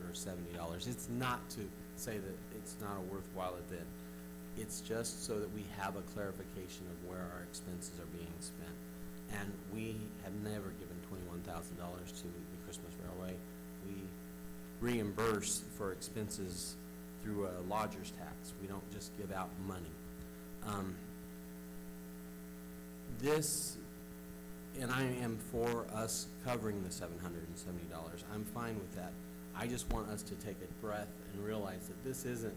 or $70. It's not to say that it's not a worthwhile event. It's just so that we have a clarification of where our expenses are being spent. And we have never given $21,000 to the Christmas Railway. We reimburse for expenses through a lodger's tax. We don't just give out money. And I am for us covering the $770. I'm fine with that. I just want us to take a breath and realize that this isn't,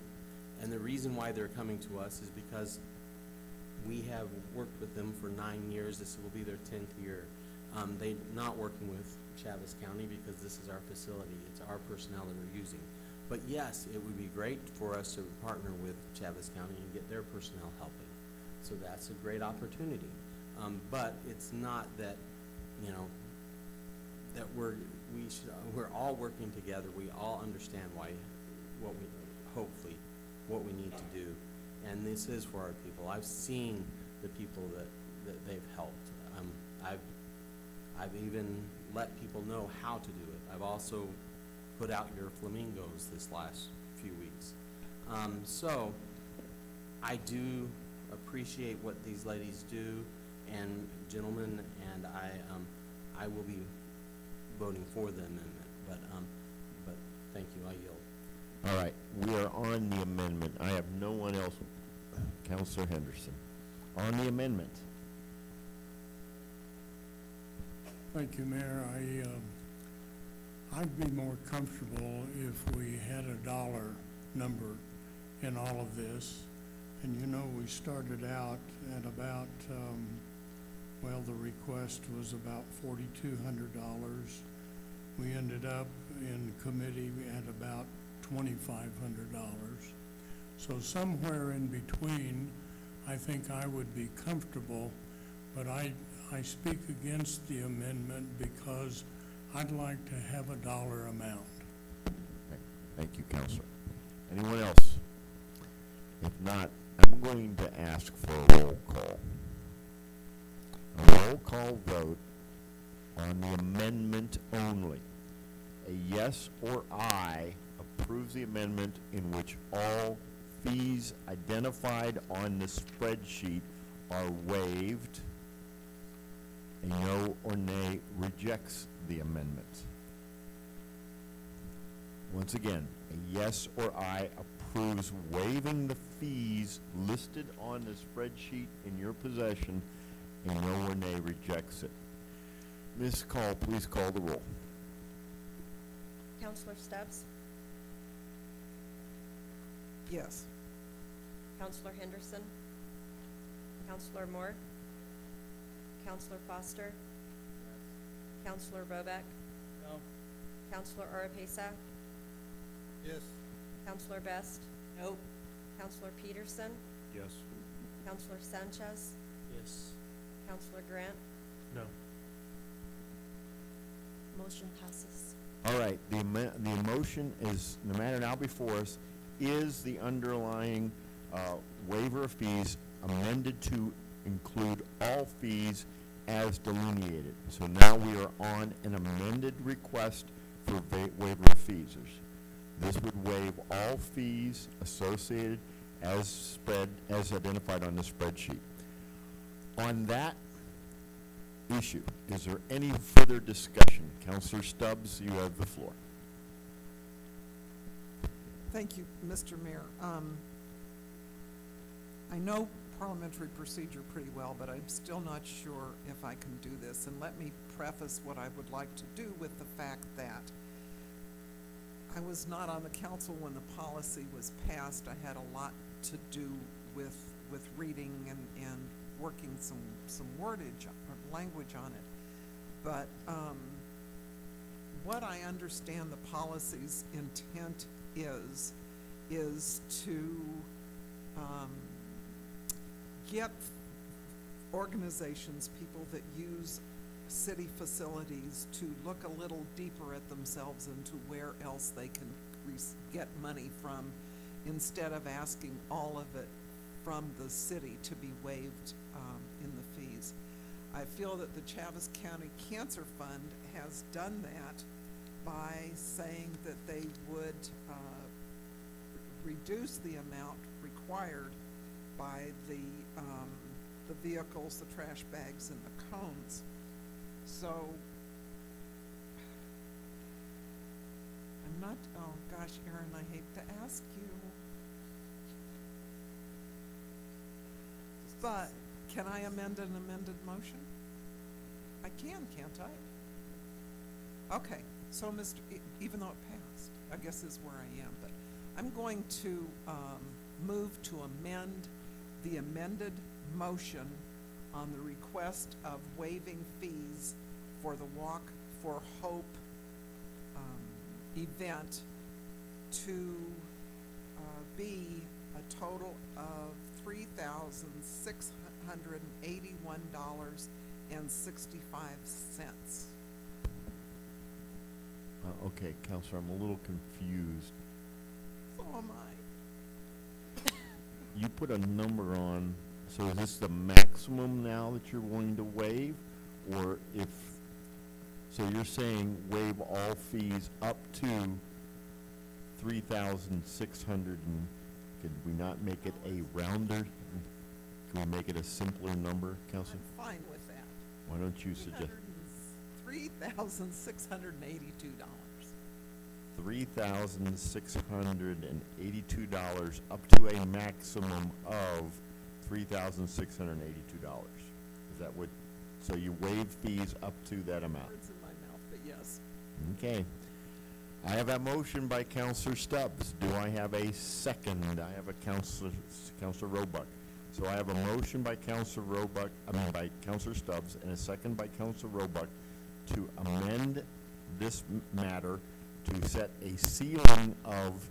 and the reason why they're coming to us is because we have worked with them for 9 years. This will be their 10th year. They're not working with Chaves County because this is our facility. It's our personnel that we're using. But yes, it would be great for us to partner with Chaves County and get their personnel helping. So that's a great opportunity. But it's not that, you know, that we're all working together. We all understand what we need to do. And this is for our people. I've seen the people that they've helped. I've even let people know how to do it. I've also put out your flamingos this last few weeks. So I do appreciate what these ladies do and gentlemen, and I will be voting for the amendment. But thank you. I yield. All right, we are on the amendment. I have no one else. Counselor Henderson. On the amendment. Thank you, Mayor. I'd be more comfortable if we had a dollar number in all of this. And you know, we started out at about, well, the request was about $4,200. We ended up in committee at about $2,500. So somewhere in between, I think I would be comfortable, but I speak against the amendment because I'd like to have a dollar amount. Okay. Thank you, Counselor. Anyone else? If not, I'm going to ask for a roll call. A roll call vote on the amendment only. A yes or aye approves the amendment in which all fees identified on the spreadsheet are waived. A no or nay rejects the amendment. Once again, a yes or aye approves waiving the fees listed on the spreadsheet in your possession. A no or nay rejects it. Ms. Call, please call the roll. Counselor Stubbs? Yes. Counselor Henderson? Counselor Moore? Counselor Foster? Counselor Robeck? No. Counselor Oropesa? Yes. Counselor Best? Nope. Counselor Peterson? Yes. Counselor Sanchez? Yes. Counselor Grant? No. Motion passes. All right, the emotion is, the matter now before us is the underlying waiver of fees amended to include all fees as delineated. So now we are on an amended request for waiver of fees. This would waive all fees associated as identified on the spreadsheet. On that issue, is there any further discussion? Counselor Stubbs, you have the floor. Thank you, Mr. Mayor. I know parliamentary procedure pretty well, but I'm still not sure if I can do this. And let me preface what I would like to do with the fact that I was not on the council when the policy was passed. I had a lot to do with reading and working some wordage or language on it. But what I understand the policy's intent is to get organizations, people that use city facilities, to look a little deeper at themselves and to where else they can get money from, instead of asking all of it from the city to be waived in the fees. I feel that the Chaves County Cancer Fund has done that by saying that they would reduce the amount required by the vehicles, the trash bags, and the cones. So I'm not, oh gosh, Aaron, I hate to ask you, but can I amend an amended motion? I can, can't I? Okay, so even though it passed, I guess is where I am, but I'm going to move to amend the amended motion on the request of waiving fees for the Walk for Hope event to be a total of $3,681.65. Okay, Counselor, I'm a little confused. So am I. You put a number on, so is this the maximum now that you're willing to waive? Or if, so you're saying waive all fees up to 3,600, and could we not make it a rounder? Can we make it a simpler number, Counselor? I'm fine with that. Why don't you suggest? $3,682. $3,682 up to a maximum of $3,682. Is that what, so you waive fees up to that amount? Words in my mouth, but yes. Okay. I have a motion by Counselor Stubbs. Do I have a second? I have a Counselor Roebuck. So I have a motion by Counselor by Counselor Stubbs, and a second by Counselor Roebuck to amend this matter to set a ceiling of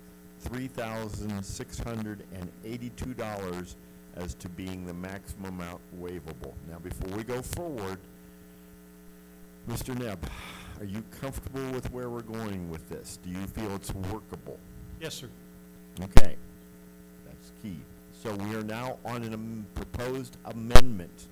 $3,682 as to being the maximum amount waivable. Now, before we go forward, Mr. Nebb, are you comfortable with where we're going with this? Do you feel it's workable? Yes, sir. Okay, that's key. So we are now on a proposed amendment.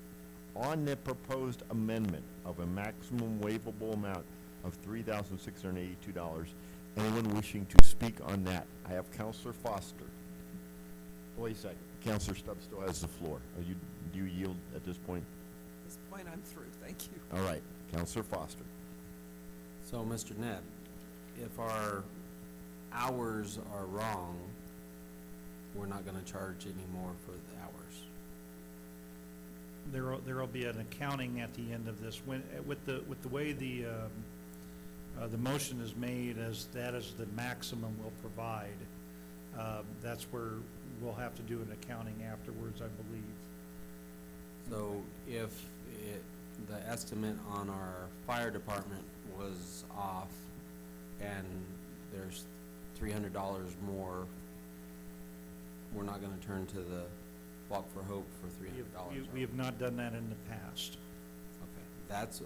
On the proposed amendment of a maximum waivable amount of $3,682. Anyone wishing to speak on that? I have Counselor Foster. Wait a second. Counselor Stubbs still has the floor. Do you yield at this point? At this point, I'm through. Thank you. All right. Counselor Foster. So, Mr. Nebb, if our hours are wrong, we're not gonna charge any more for the hours. There'll be an accounting at the end of this. With the way the motion is made, as that is the maximum we'll provide, that's where we'll have to do an accounting afterwards, I believe. So if the estimate on our fire department was off, and there's $300 more, we're not gonna turn to the Walk for Hope for $300. We have not done that in the past. Okay, that's,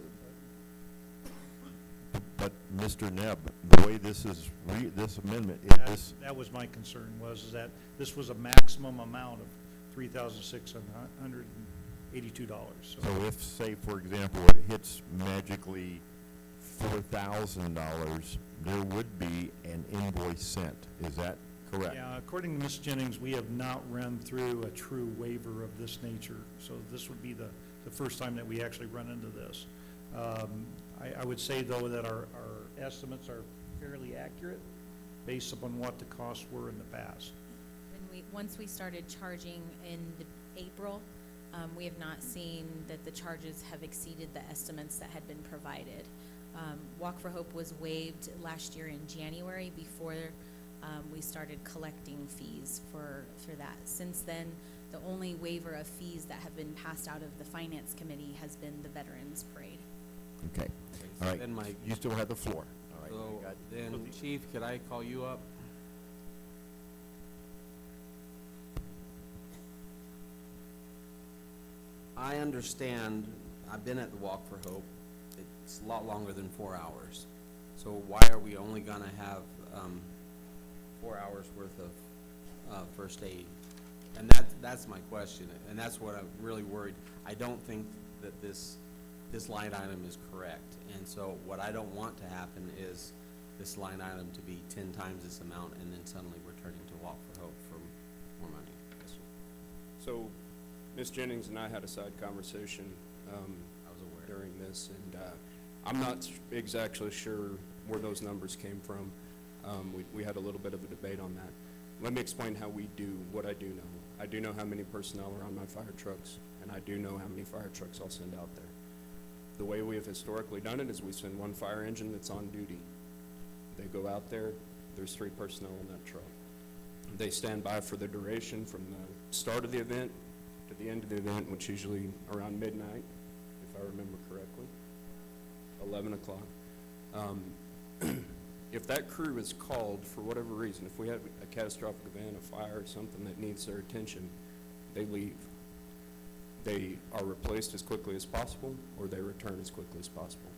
But, Mr. Nebb, the way this is, this amendment, is this, That was my concern, was that this was a maximum amount of $3,682. so if, say, for example, it hits magically $4,000, there would be an invoice sent. Is that correct? Yeah, according to Ms. Jennings, we have not run through a true waiver of this nature, so this would be the first time that we actually run into this. I would say, though, that our estimates are fairly accurate based upon what the costs were in the past. Once we started charging in April, we have not seen that the charges have exceeded the estimates that had been provided. Walk for Hope was waived last year in January before we started collecting fees for that. Since then, the only waiver of fees that have been passed out of the Finance Committee has been the Veterans Parade. Okay, all right, then my, you still have the floor. All right, so you got- then Chief, could I call you up? I understand, I've been at the Walk for Hope, it's a lot longer than 4 hours. So why are we only gonna have, 4 hours worth of, first aid? And that's my question, and that's what I'm really worried. I don't think that this line item is correct. And so what I don't want to happen is this line item to be 10 times this amount, and then suddenly we're turning to Walk for Hope for more money. So, Ms. Jennings and I had a side conversation I was aware. during this, and I'm not exactly sure where those numbers came from. We had a little bit of a debate on that. Let me explain how we do what I do know. I do know how many personnel are on my fire trucks, and I do know how many fire trucks I'll send out there. The way we have historically done it is we send one fire engine that's on duty. They go out there, there's 3 personnel in that truck. They stand by for the duration from the start of the event to the end of the event, which is usually around midnight, if I remember correctly, 11 o'clock. If that crew is called for whatever reason, if we have a catastrophic event, a fire, something that needs their attention, they leave. They are replaced as quickly as possible, or they return as quickly as possible.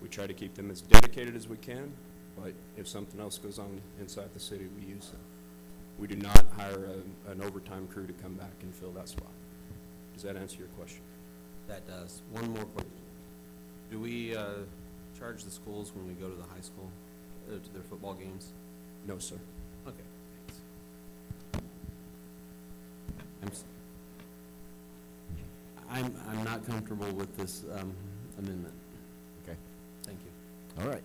We try to keep them as dedicated as we can, but if something else goes on inside the city, we use them. We do not hire an overtime crew to come back and fill that spot. Does that answer your question? That does. One more question. Do we charge the schools when we go to the high school, to their football games? No, sir. Okay, thanks. I'm not comfortable with this amendment. Okay, Thank you. all right.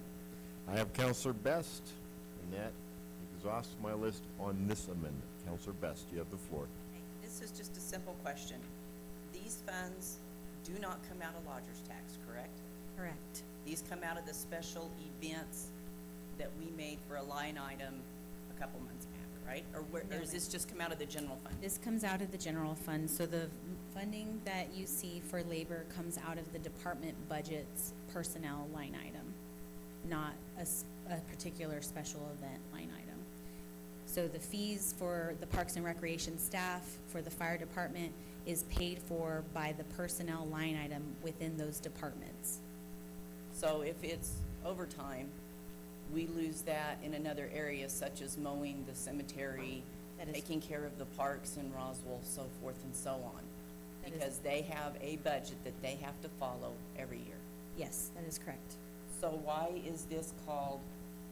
I have Counselor Best, and that exhausts my list on this amendment. Counselor Best, you have the floor. This is just a simple question. These funds do not come out of lodger's tax, correct? Correct. These come out of the special events that we made for a line item a couple months back, right? Or does this just come out of the general fund? This comes out of the general fund, so the funding that you see for labor comes out of the department budget's personnel line item, not a particular special event line item. So the fees for the Parks and Recreation staff, for the fire department, is paid for by the personnel line item within those departments. So if it's overtime, we lose that in another area such as mowing the cemetery, taking care of the parks in Roswell, so forth and so on. Because they have a budget that they have to follow every year. Yes, that is correct. So why is this called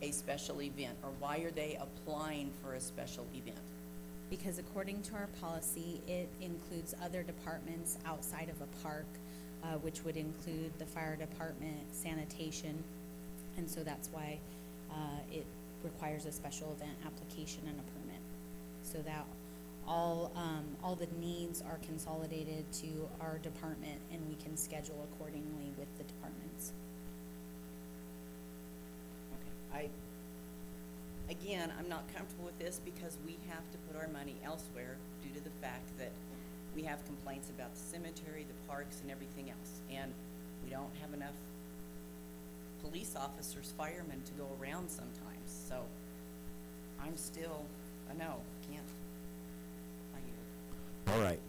a special event, or why are they applying for a special event? Because according to our policy, it includes other departments outside of a park, which would include the fire department, sanitation, and so that's why it requires a special event application and a permit. So that all the needs are consolidated to our department, and we can schedule accordingly with the departments. Okay, again, I'm not comfortable with this because we have to put our money elsewhere due to the fact that we have complaints about the cemetery, the parks, and everything else. And we We don't have enough police officers, firemen to go around sometimes, so I'm still a no, can't. I yield. All right.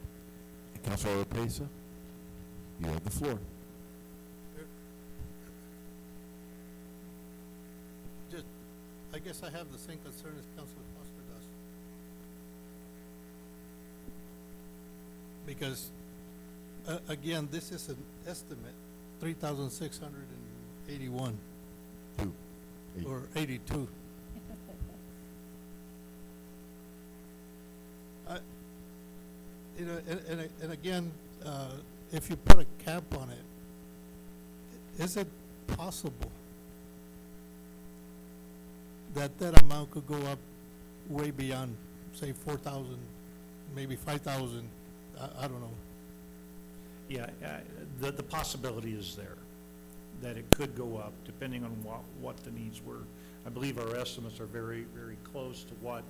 Councilor Pesa, you have the floor. Just, I guess I have the same concern as Councilor Foster does. Because, again, this is an estimate, 3,681. Or 82. You know, and again, if you put a cap on it, is it possible that that amount could go up way beyond, say, 4,000, maybe 5,000? I don't know. Yeah, the possibility is there, that it could go up depending on what the needs were. I believe our estimates are very, very close to what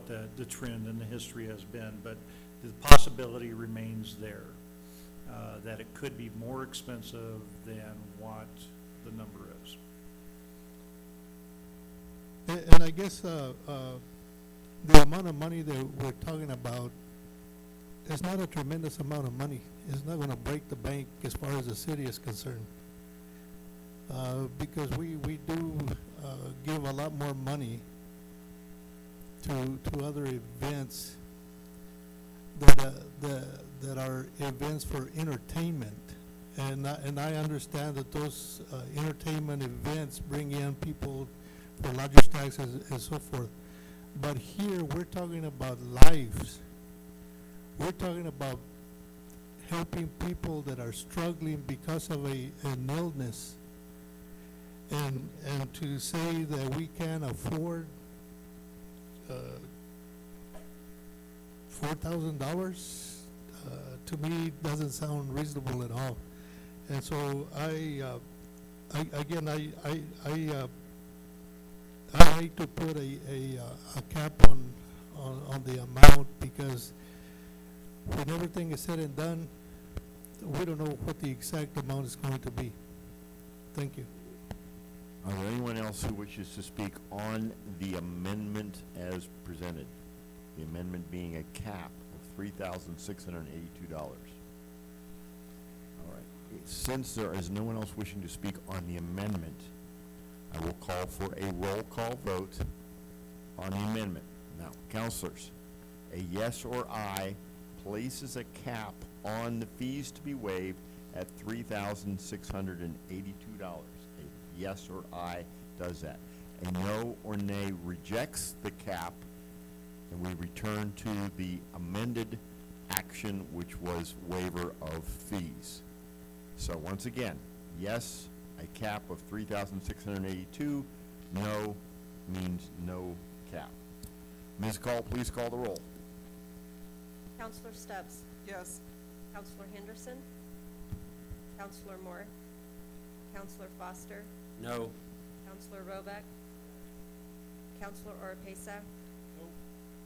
the trend and the history has been, but the possibility remains there, that it could be more expensive than what the number is. And I guess the amount of money that we're talking about is not a tremendous amount of money. It's not going to break the bank as far as the city is concerned. Because we do give a lot more money to other events that are events for entertainment. And I understand that those entertainment events bring in people for lodgers tax and so forth. But here we're talking about lives. We're talking about helping people that are struggling because of an illness. And to say that we can't afford $4,000 to me doesn't sound reasonable at all. And so I hate to put a cap on the amount, because when everything is said and done, we don't know what the exact amount is going to be. Thank you. Are there anyone else who wishes to speak on the amendment as presented? The amendment being a cap of $3,682. All right. Since there is no one else wishing to speak on the amendment, I will call for a roll call vote on the amendment. Now, councilors, a yes or aye places a cap on the fees to be waived at $3,682. A yes or aye does that. A no or nay rejects the cap, and we return to the amended action, which was waiver of fees. So once again, yes, a cap of $3,682. No means no cap. Ms. Call, please call the roll. Counselor Stubbs. Yes. Counselor Henderson. Counselor Moore. Counselor Foster. No. Counselor Roebuck. Counselor Oropesa. No.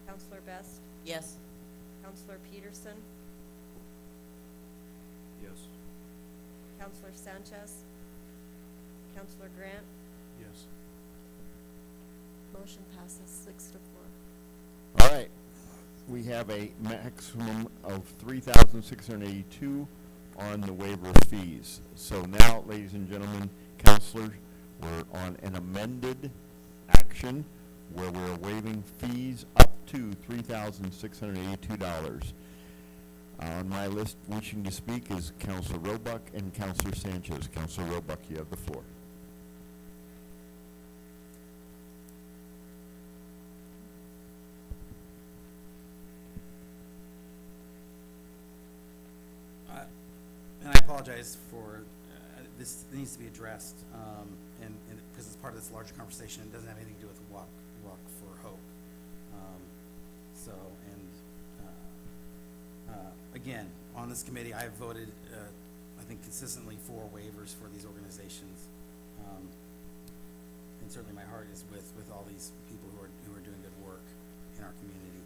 Counselor Best. Yes. Counselor Peterson. Yes. Counselor Sanchez. Counselor Grant. Yes. Motion passes 6-4. All right. We have a maximum of $3,682 on the waiver of fees. So now, ladies and gentlemen, councilors, we're on an amended action where we're waiving fees up to $3,682. On my list, wishing to speak is Councilor Roebuck and Councilor Sanchez. Councilor Roebuck, you have the floor. And I apologize for, this needs to be addressed, and because it's part of this larger conversation. It doesn't have anything to do with Walk for Hope. So, again, on this committee, I have voted, I think consistently for waivers for these organizations. And certainly my heart is with all these people who are doing good work in our community.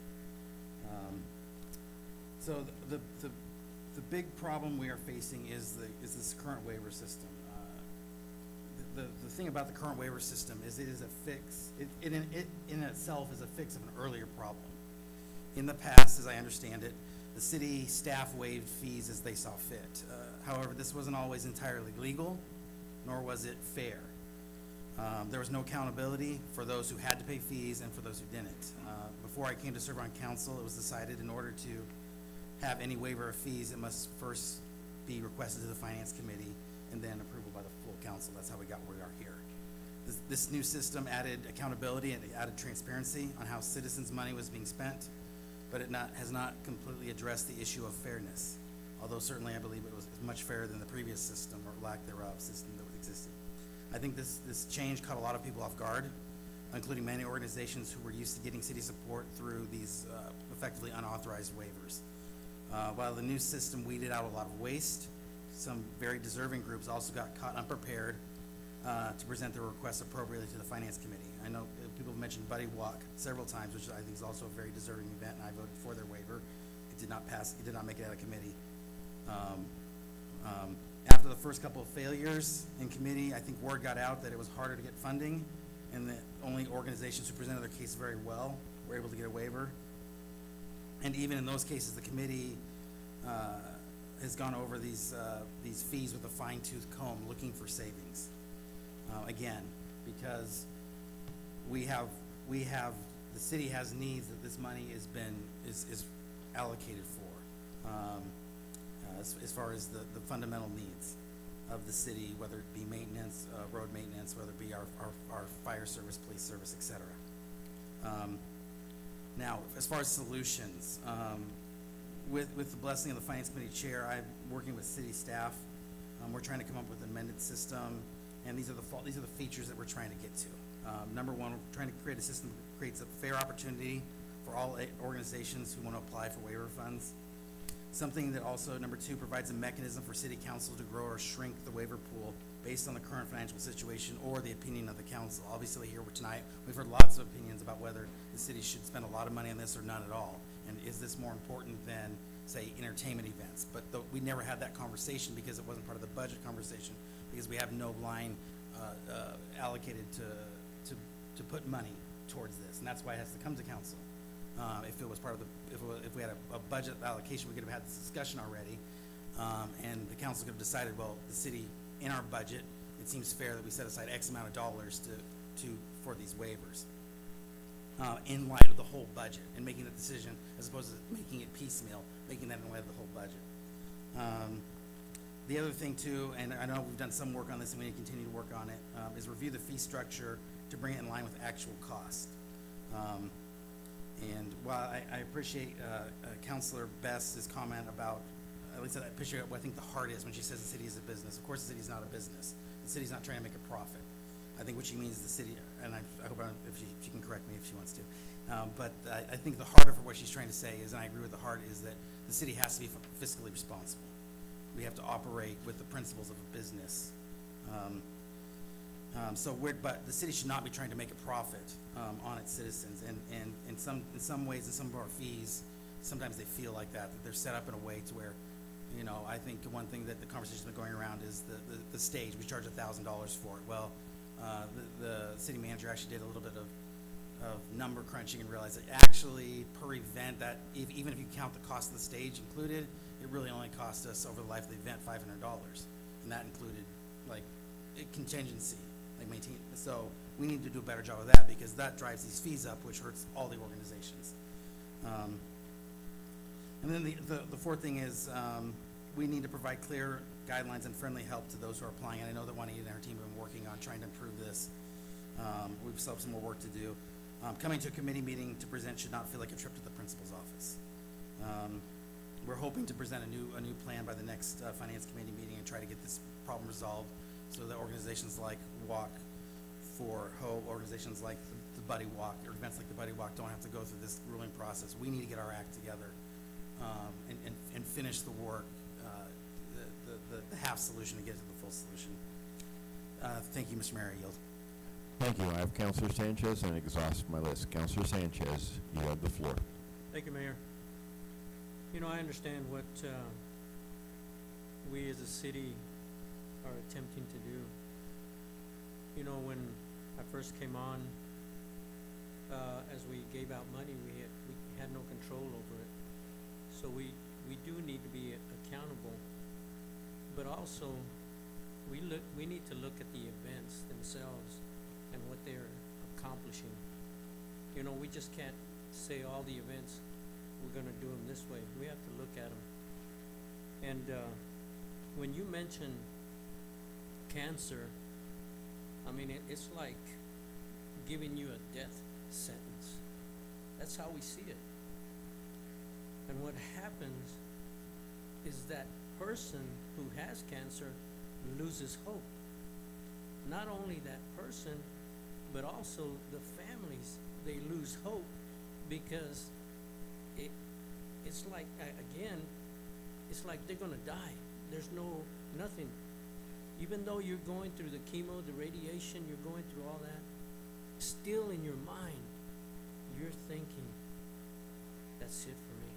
So the the big problem we are facing is this current waiver system. The thing about the current waiver system is it is a fix, it in itself is a fix of an earlier problem. In the past, as I understand it, the city staff waived fees as they saw fit. However, this wasn't always entirely legal, nor was it fair. There was no accountability for those who had to pay fees and for those who didn't. Before I came to serve on council, it was decided in order to have any waiver of fees, it must first be requested to the finance committee and then approval by the full council. That's how we got where we are here. This new system added accountability and it added transparency on how citizens' money was being spent, but it has not completely addressed the issue of fairness. Although certainly I believe it was much fairer than the previous system or lack thereof system that existed. I think this change caught a lot of people off guard, including many organizations who were used to getting city support through these effectively unauthorized waivers. While the new system weeded out a lot of waste, some very deserving groups also got caught unprepared to present their requests appropriately to the finance committee. I know people have mentioned Buddy Walk several times, which I think is also a very deserving event, and I voted for their waiver. It did not pass, it did not make it out of committee. After the first couple of failures in committee, I think word got out that it was harder to get funding and that only organizations who presented their case very well were able to get a waiver. And even in those cases, the committee has gone over these fees with a fine-tooth comb looking for savings. Again, because the city has needs that this money is allocated for. As far as the fundamental needs of the city, whether it be maintenance, road maintenance, whether it be our fire service, police service, et cetera. Now, as far as solutions, with the blessing of the Finance Committee Chair, I'm working with city staff. We're trying to come up with an amended system, and these are the features that we're trying to get to. Number one, we're trying to create a system that creates a fair opportunity for all organizations who want to apply for waiver funds. Something that also, number two, provides a mechanism for city council to grow or shrink the waiver pool based on the current financial situation or the opinion of the council. Obviously here tonight, we've heard lots of opinions about whether the city should spend a lot of money on this or none at all. And is this more important than, say, entertainment events? But we never had that conversation because it wasn't part of the budget conversation, because we have no line allocated to put money towards this. And that's why it has to come to council. If it was part of if we had a budget allocation, we could have had this discussion already, and the council could have decided, well, the city, in our budget, it seems fair that we set aside X amount of dollars for these waivers, in light of the whole budget, and making the decision as opposed to making it piecemeal, making that in light of the whole budget. The other thing too, and I know we've done some work on this and we need to continue to work on it, is review the fee structure to bring it in line with actual cost. And while I appreciate Councilor Best's comment about, at least I appreciate what I think the heart is when she says the city is a business. Of course, the city is not a business. The city's not trying to make a profit. I think what she means is the city, and I hope if she can correct me if she wants to, but I think the heart of what she's trying to say is, and I agree with the heart, is that the city has to be fiscally responsible. We have to operate with the principles of a business. But the city should not be trying to make a profit on its citizens, and in some ways, in some of our fees, sometimes they feel like that they're set up in a way to where, you know, I think one thing that the conversation's been going around is the stage. We charge $1,000 for it. Well, the city manager actually did a little bit of number crunching and realized that actually per event, that even if you count the cost of the stage included, it really only cost us over the life of the event $500, and that included like contingency. So we need to do a better job of that, because that drives these fees up, which hurts all the organizations. And then the fourth thing is we need to provide clear guidelines and friendly help to those who are applying. And I know that Juanita and her team have been working on trying to improve this. We still have some more work to do. Coming to a committee meeting to present should not feel like a trip to the principal's office. We're hoping to present a new plan by the next finance committee meeting and try to get this problem resolved, so that organizations like Walk for Hope, organizations like the Buddy Walk, or events like the Buddy Walk don't have to go through this grueling process. We need to get our act together and finish the work, the half solution to get to the full solution. Thank you, Mr. Mayor. I yield. Thank you. I have Councilor Sanchez and exhaust my list. Councilor Sanchez, you have the floor. Thank you, Mayor. You know, I understand what we as a city are attempting to do. You know, when I first came on, as we gave out money, we had no control over it. So we do need to be accountable, but also we need to look at the events themselves and what they're accomplishing. You know, we just can't say all the events, we're gonna do them this way. We have to look at them. And when you mention cancer, I mean, it's like giving you a death sentence. That's how we see it. And what happens is that person who has cancer loses hope. Not only that person, but also the families, they lose hope because it's like, again, it's like they're gonna die. There's nothing. Even though you're going through the chemo, the radiation, you're going through all that, still in your mind, you're thinking, that's it for me.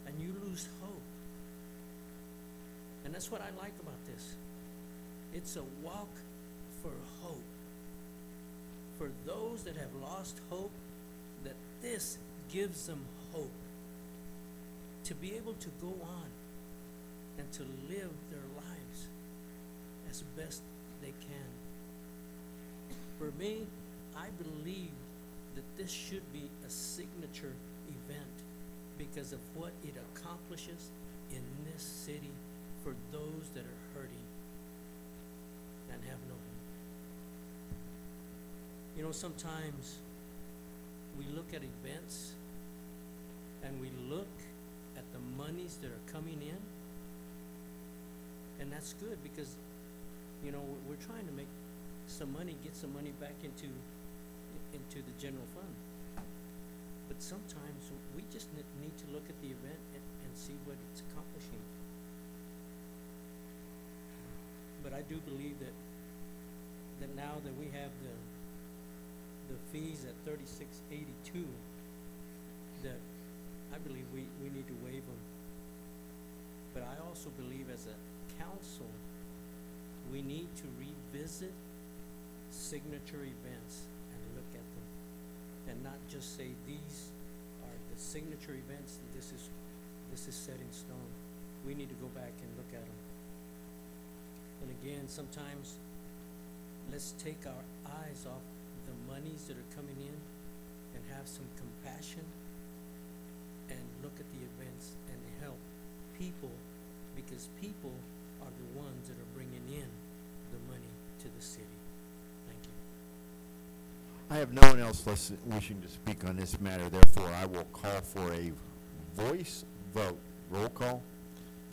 And you lose hope. And that's what I like about this. It's a walk for hope. For those that have lost hope, that this gives them hope to be able to go on and to live their lives as best they can. For me, I believe that this should be a signature event because of what it accomplishes in this city for those that are hurting and have no hope. You know, sometimes we look at events and we look at the monies that are coming in, and that's good because, you know, we're trying to make some money, get some money back into the general fund. But sometimes we just need to look at the event and see what it's accomplishing. But I do believe that now that we have the fees at $36.82, that I believe we need to waive them. But I also believe as a council, we need to revisit signature events and look at them. And not just say these are the signature events, this is set in stone. We need to go back and look at them. And again, sometimes let's take our eyes off the monies that are coming in and have some compassion and look at the events and help people, because people are the ones that are bringing in the money to the city. Thank you. I have no one else wishing to speak on this matter, therefore I will call for a voice vote. Roll call?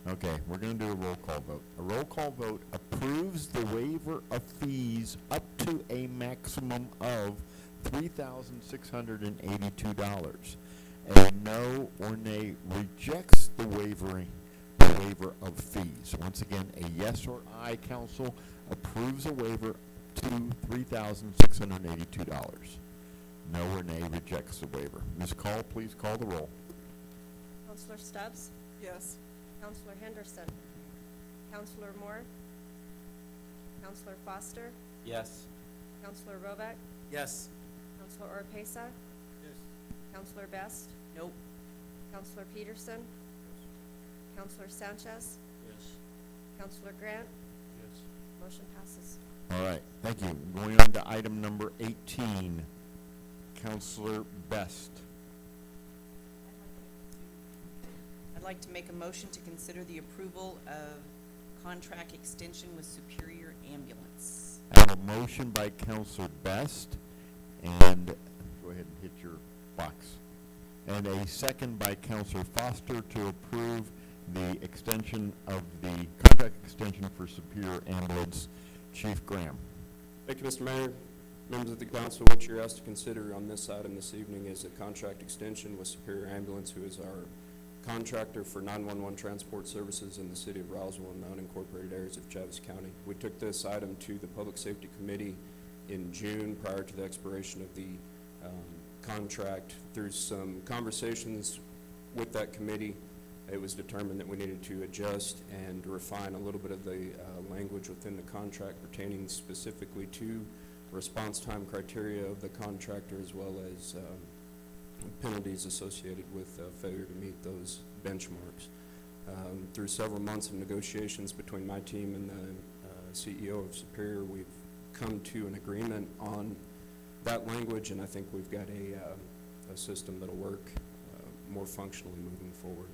Okay, we're going to do a roll call vote. A roll call vote approves the waiver of fees up to a maximum of $3,682. A no or nay rejects the waiver of fees. Once again, a yes or aye council approves a waiver to $3,682. No or nay rejects the waiver. Ms. Call, please call the roll. Counselor Stubbs? Yes. Counselor Henderson? Counselor Moore? Counselor Foster? Yes. Counselor Robeck? Yes. Counselor Orpesa? Yes. Counselor Best? Nope. Counselor Peterson? Counselor Sanchez? Yes. Counselor Grant? Yes. Motion passes. All right, thank you. Going on to item number 18, Counselor Best. I'd like to make a motion to consider the approval of contract extension with Superior Ambulance. I have a motion by Counselor Best, and go ahead and hit your box. And a second by Counselor Foster to approve the extension of the contract extension for Superior Ambulance. Chief Graham. Thank you, Mr. Mayor. Members of the council, what you're asked to consider on this item this evening is a contract extension with Superior Ambulance, who is our contractor for 911 transport services in the city of Roswell and the unincorporated areas of Chaves County. We took this item to the Public Safety Committee in June prior to the expiration of the contract. Through some conversations with that committee, it was determined that we needed to adjust and refine a little bit of the language within the contract pertaining specifically to response time criteria of the contractor, as well as penalties associated with failure to meet those benchmarks. Through several months of negotiations between my team and the CEO of Superior, we've come to an agreement on that language, and I think we've got a system that'll work more functionally moving forward.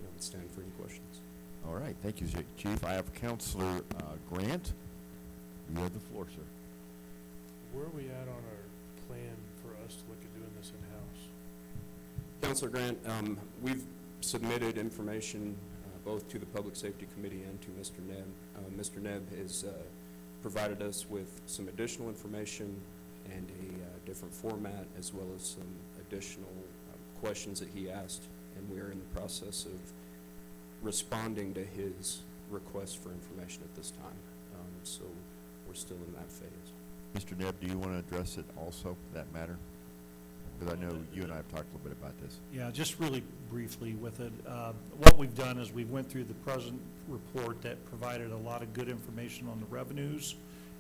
I would stand for any questions. All right, thank you, Chief. I have Counselor Grant. You have the floor, sir. Where are we at on our plan for us to look at doing this in-house? Counselor Grant, we've submitted information both to the Public Safety Committee and to Mr. Nebb. Mr. Nebb has provided us with some additional information and a different format, as well as some additional questions that he asked, and we are in the process of responding to his request for information at this time. So we're still in that phase. Mr. Nebb, do you want to address it also, that matter? Because I know you and I have talked a little bit about this. Yeah, just really briefly with it. What we've done is we've went through the present report that provided a lot of good information on the revenues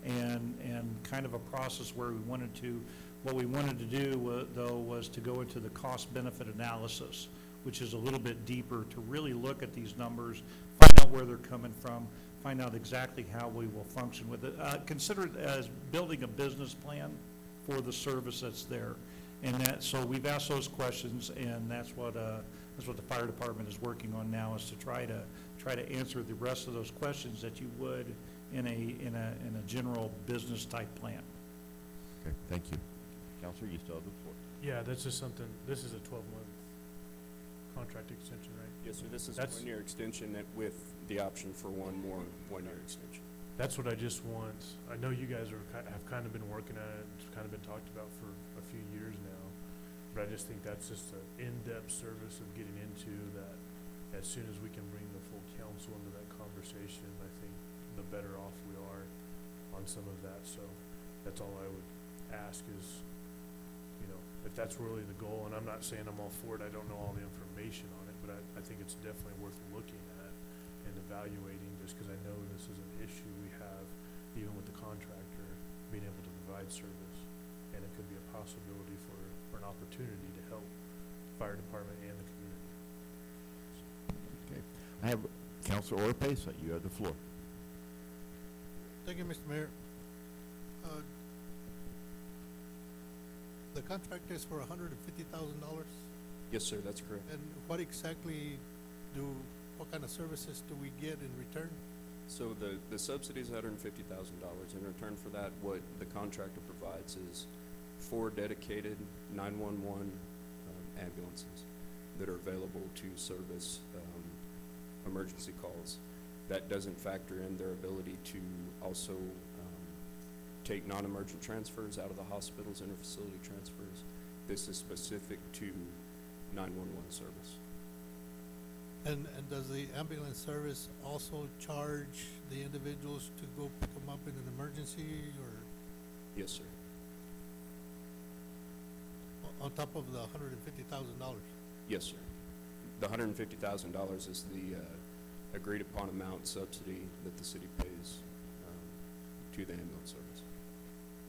and kind of a process where we wanted to, what we wanted to do though was to go into the cost benefit analysis, which is a little bit deeper to really look at these numbers, find out where they're coming from, find out exactly how we will function with it. Consider it as building a business plan for the service that's there. And so we've asked those questions, and that's what the fire department is working on now, is to try to answer the rest of those questions that you would in a general business type plan. Okay, thank you. Counselor, you still have the floor. Yeah, that's just something, this is a 12-month contract extension, right? Yes, sir. This is a one-year extension with the option for one more one-year extension. That's what I just want. I know you guys have kind of been working at it, it's kind of been talked about for a few years now, but I just think that's just an in-depth service of getting into that. As soon as we can bring the full council into that conversation, I think the better off we are on some of that. So that's all I would ask is, you know, if that's really the goal, and I'm not saying I'm all for it, I don't know all the information on it, but I think it's definitely worth looking at and evaluating, just because I know this is an issue we have, even with the contractor being able to provide service, and it could be a possibility for an opportunity to help fire department and the community. Okay. I have Counselor Orpesa. You have the floor. Thank you, Mr. Mayor. The contract is for $150,000. Yes, sir, that's correct. And what exactly what kind of services do we get in return? So the subsidy is $150,000. In return for that, what the contractor provides is 4 dedicated 911 ambulances that are available to service emergency calls. That doesn't factor in their ability to also take non-emergent transfers out of the hospitals, inter-facility transfers. This is specific to 911 service. And does the ambulance service also charge the individuals to go pick them up in an emergency, or? Yes, sir. On top of the $150,000? Yes, sir. The $150,000 is the agreed upon amount subsidy that the city pays to the ambulance service.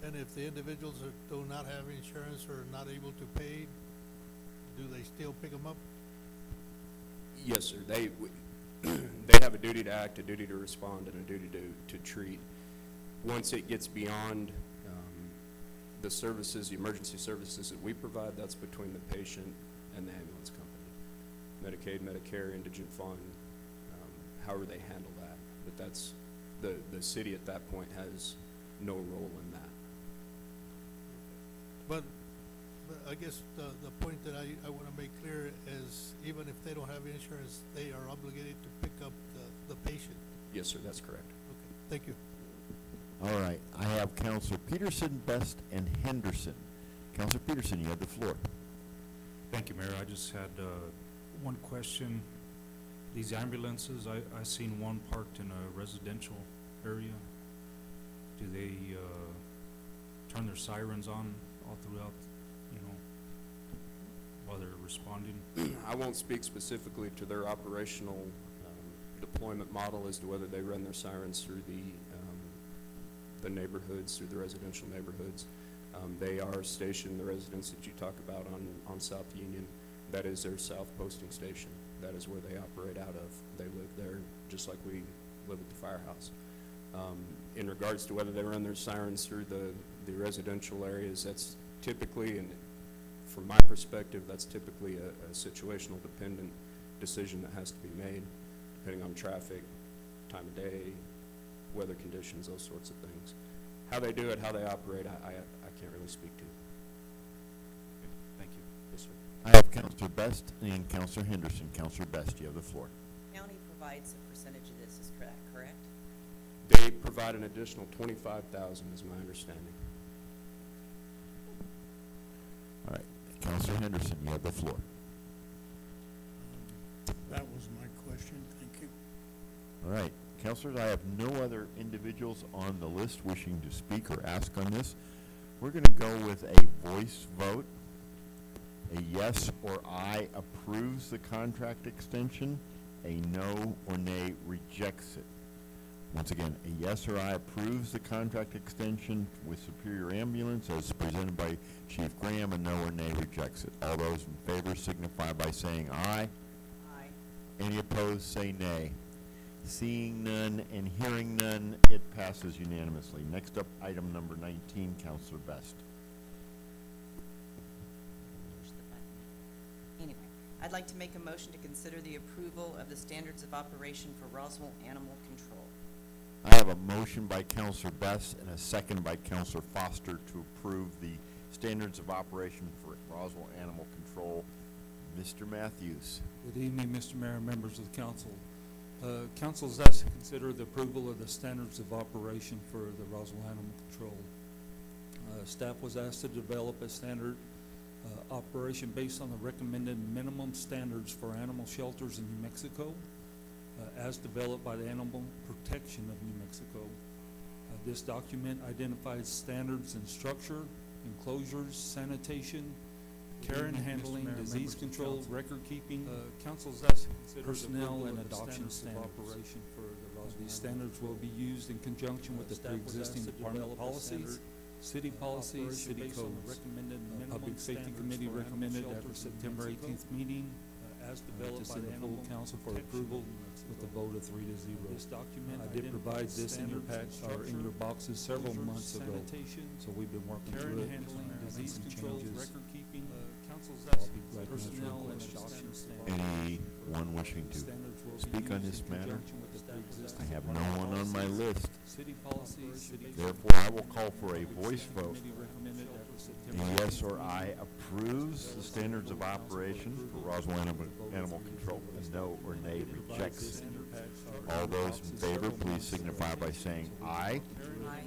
And if the individuals do not have insurance or not able to pay, do they still pick them up? Yes, sir. They have a duty to act, a duty to respond, and a duty to treat. Once it gets beyond the services, the emergency services that we provide, that's between the patient and the ambulance company. Medicaid, Medicare, indigent fund, however they handle that. But that's, the city at that point has no role in that. But I guess the point that I want to make clear is, even if they don't have insurance, they are obligated to pick up the patient. Yes, sir, that's correct. Okay, thank you. All right. I have Counselor Peterson, Best, and Henderson. Counselor Peterson, you have the floor. Thank you, Mayor. I just had one question. These ambulances, I seen one parked in a residential area. Do they turn their sirens on all throughout, while they're responding? I won't speak specifically to their operational deployment model as to whether they run their sirens through the neighborhoods, through the residential neighborhoods. They are stationed, the residents that you talk about on South Union, that is their south posting station. That is where they operate out of. They live there just like we live at the firehouse. In regards to whether they run their sirens through the residential areas, that's typically, and from my perspective, that's typically a situational dependent decision that has to be made, depending on traffic, time of day, weather conditions, those sorts of things. How they do it, how they operate, I can't really speak to. Thank you. Yes, sir. I have Counselor Best and Counselor Henderson. Counselor Best, you have the floor. County provides a percentage of this, is correct? They provide an additional 25,000 is my understanding. All right. Counselor Henderson, you have the floor. That was my question, thank you. All right. Counselors, I have no other individuals on the list wishing to speak or ask on this. We're going to go with a voice vote. A yes or aye approves the contract extension. A no or nay rejects it. Once again, a yes or aye approves the contract extension with Superior Ambulance as presented by Chief Graham. A no or nay rejects it. All those in favor signify by saying aye. Aye. Any opposed, say nay. Seeing none and hearing none, it passes unanimously. Next up, item number 19, Counselor Best. Push the button. Anyway, I'd like to make a motion to consider the approval of the standards of operation for Roswell Animal Control. I have a motion by Counselor Best and a second by Counselor Foster to approve the standards of operation for Roswell Animal Control. Mr. Matthews. Good evening, Mr. Mayor and members of the council. Council is asked to consider the approval of the standards of operation for the Roswell Animal Control. Staff was asked to develop a standard operation based on the recommended minimum standards for animal shelters in New Mexico, as developed by the Animal Protection of New Mexico. This document identifies standards in structure, enclosures, sanitation, care and handling, disease control, record keeping, council's asked to consider personnel and adoption standards. Operation for the Roswell. These standards will be used in conjunction with the pre-existing department policies, city policies, city codes. Public Safety Committee recommended at the September 18th meeting as developed by the full council for approval with a vote of 3-0. This document I did provide this in your pack or in your boxes several months ago, so we've been working through it, making some changes. Personnel and adoption standards. Anyone wishing to speak on this matter? I have no one on my list. Therefore, I will call for a voice vote. A yes or aye approves the standards of operation for Roswell Animal Control. A no or nay rejects it. All those in favor, please signify by saying aye. Aye.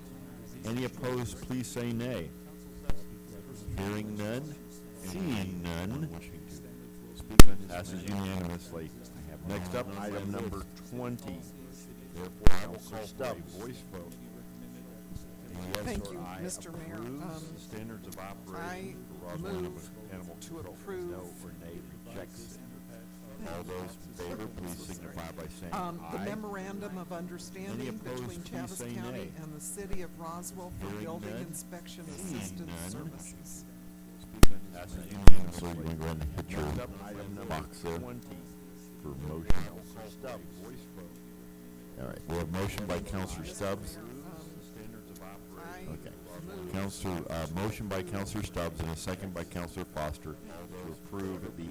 Any opposed, please say nay. Hearing none, seeing none, passes unanimously. Next up, item number 20. Therefore, I will call for a voice vote. A yes Thank or you, aye Mr. Mayor. approves the standards of operation for I Roswell move Animal to Control. approve- No or nay rejects it. All those in favor, please signify by saying The aye. memorandum of Any understanding opposed, between please Chaves say County nay. and the city of Roswell for Hearing building none, inspection seeing assistance none. services. Passes unanimously. You're going to go ahead and hit your box there for motion. All right, we have motion by Counselor Stubbs. Okay. Motion by Counselor Stubbs and a second by Counselor Foster to approve the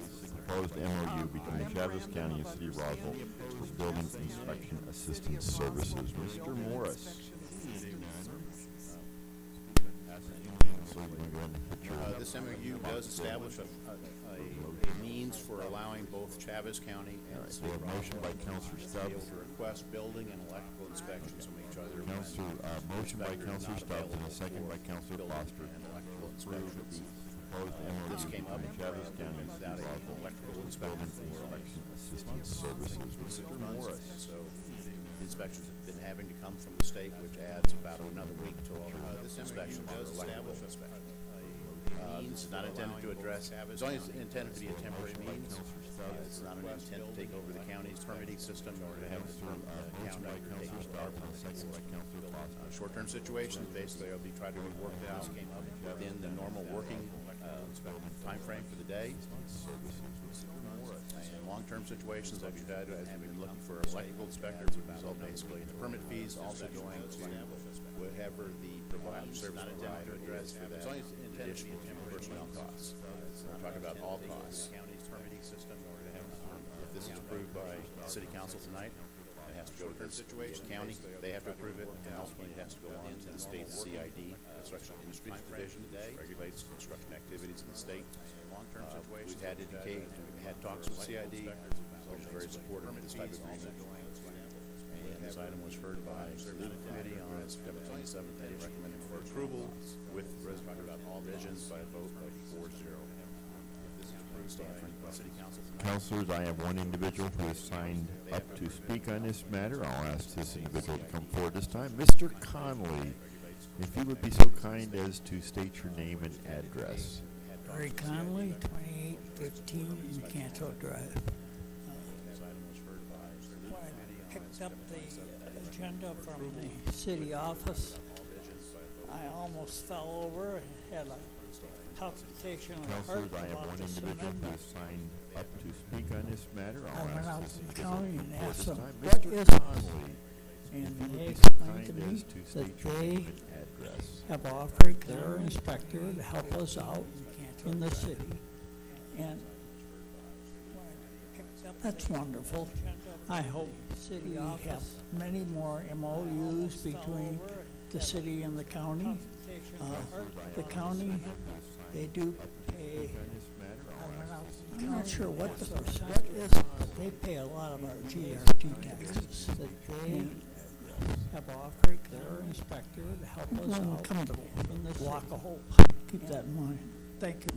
proposed MOU between Chaves County and City of Roswell for building inspection assistance services. Mr. Morris. This MOU does establish a means for allowing both Chaves County and the city of Motion by Roswell Counselor to be Stubbs. able to request building and electrical inspections on each other. Motion by Counselor Stubbs and a second by Counselor Foster to approve the proposed MOU This came up between Chaves County and without City a of Roswell electrical for building inspection. inspection assistance services. Mr. Morris. So the inspections have been having to come from the state, which adds about another week to all this inspection. Does establish means, it's not intended to address, it's only intended to be a temporary means. It's not an intent to take over the county's permitting system or to have the county take short-term situations, basically, it'll be tried to be worked out within the normal working timeframe for the day. And long-term situations, like you had, and we've been looking for electrical inspectors, would result basically in the permit fees also going to whatever the provider service provider address for that additional personnel costs. We're talking about all costs. If this is approved by the city council tonight, it has to go to the county, they have to approve it, and ultimately it has to go on to the state CID, Construction Industries Division, which regulates construction activities in the state. We've had talks with CID, which is very supportive of this type of agreement. And this item was heard by the legal committee on September 27th. They recommended for approval with all visions by a vote of 4-0. This is approved by city council tonight. Councilors, I have one individual who has signed up to speak on this matter. I'll ask this individual to come forward this time. Mr. Conley, if you would be so kind as to state your name and address. Barry Conley, 2815 Canto Drive. When I picked up the agenda from the city office, I almost fell over and had a palpitation of the heart. Councilors, I have one individual who has signed up to speak on this matter. I went I'll out ask to this the county individual and to come asked forward them, this what time. is Mr. it? Conley, And if you would they be so explained kind to me as to that state your they name and address. have offered their inspector to help us out in the city. And that's wonderful. I hope we have many more MOUs between the city and the county. The county, they do pay, I'm not sure what the percent is, but they pay a lot of our GRT taxes. That they have offered their inspector to help us out in the block of hope. Keep that in mind. Thank you.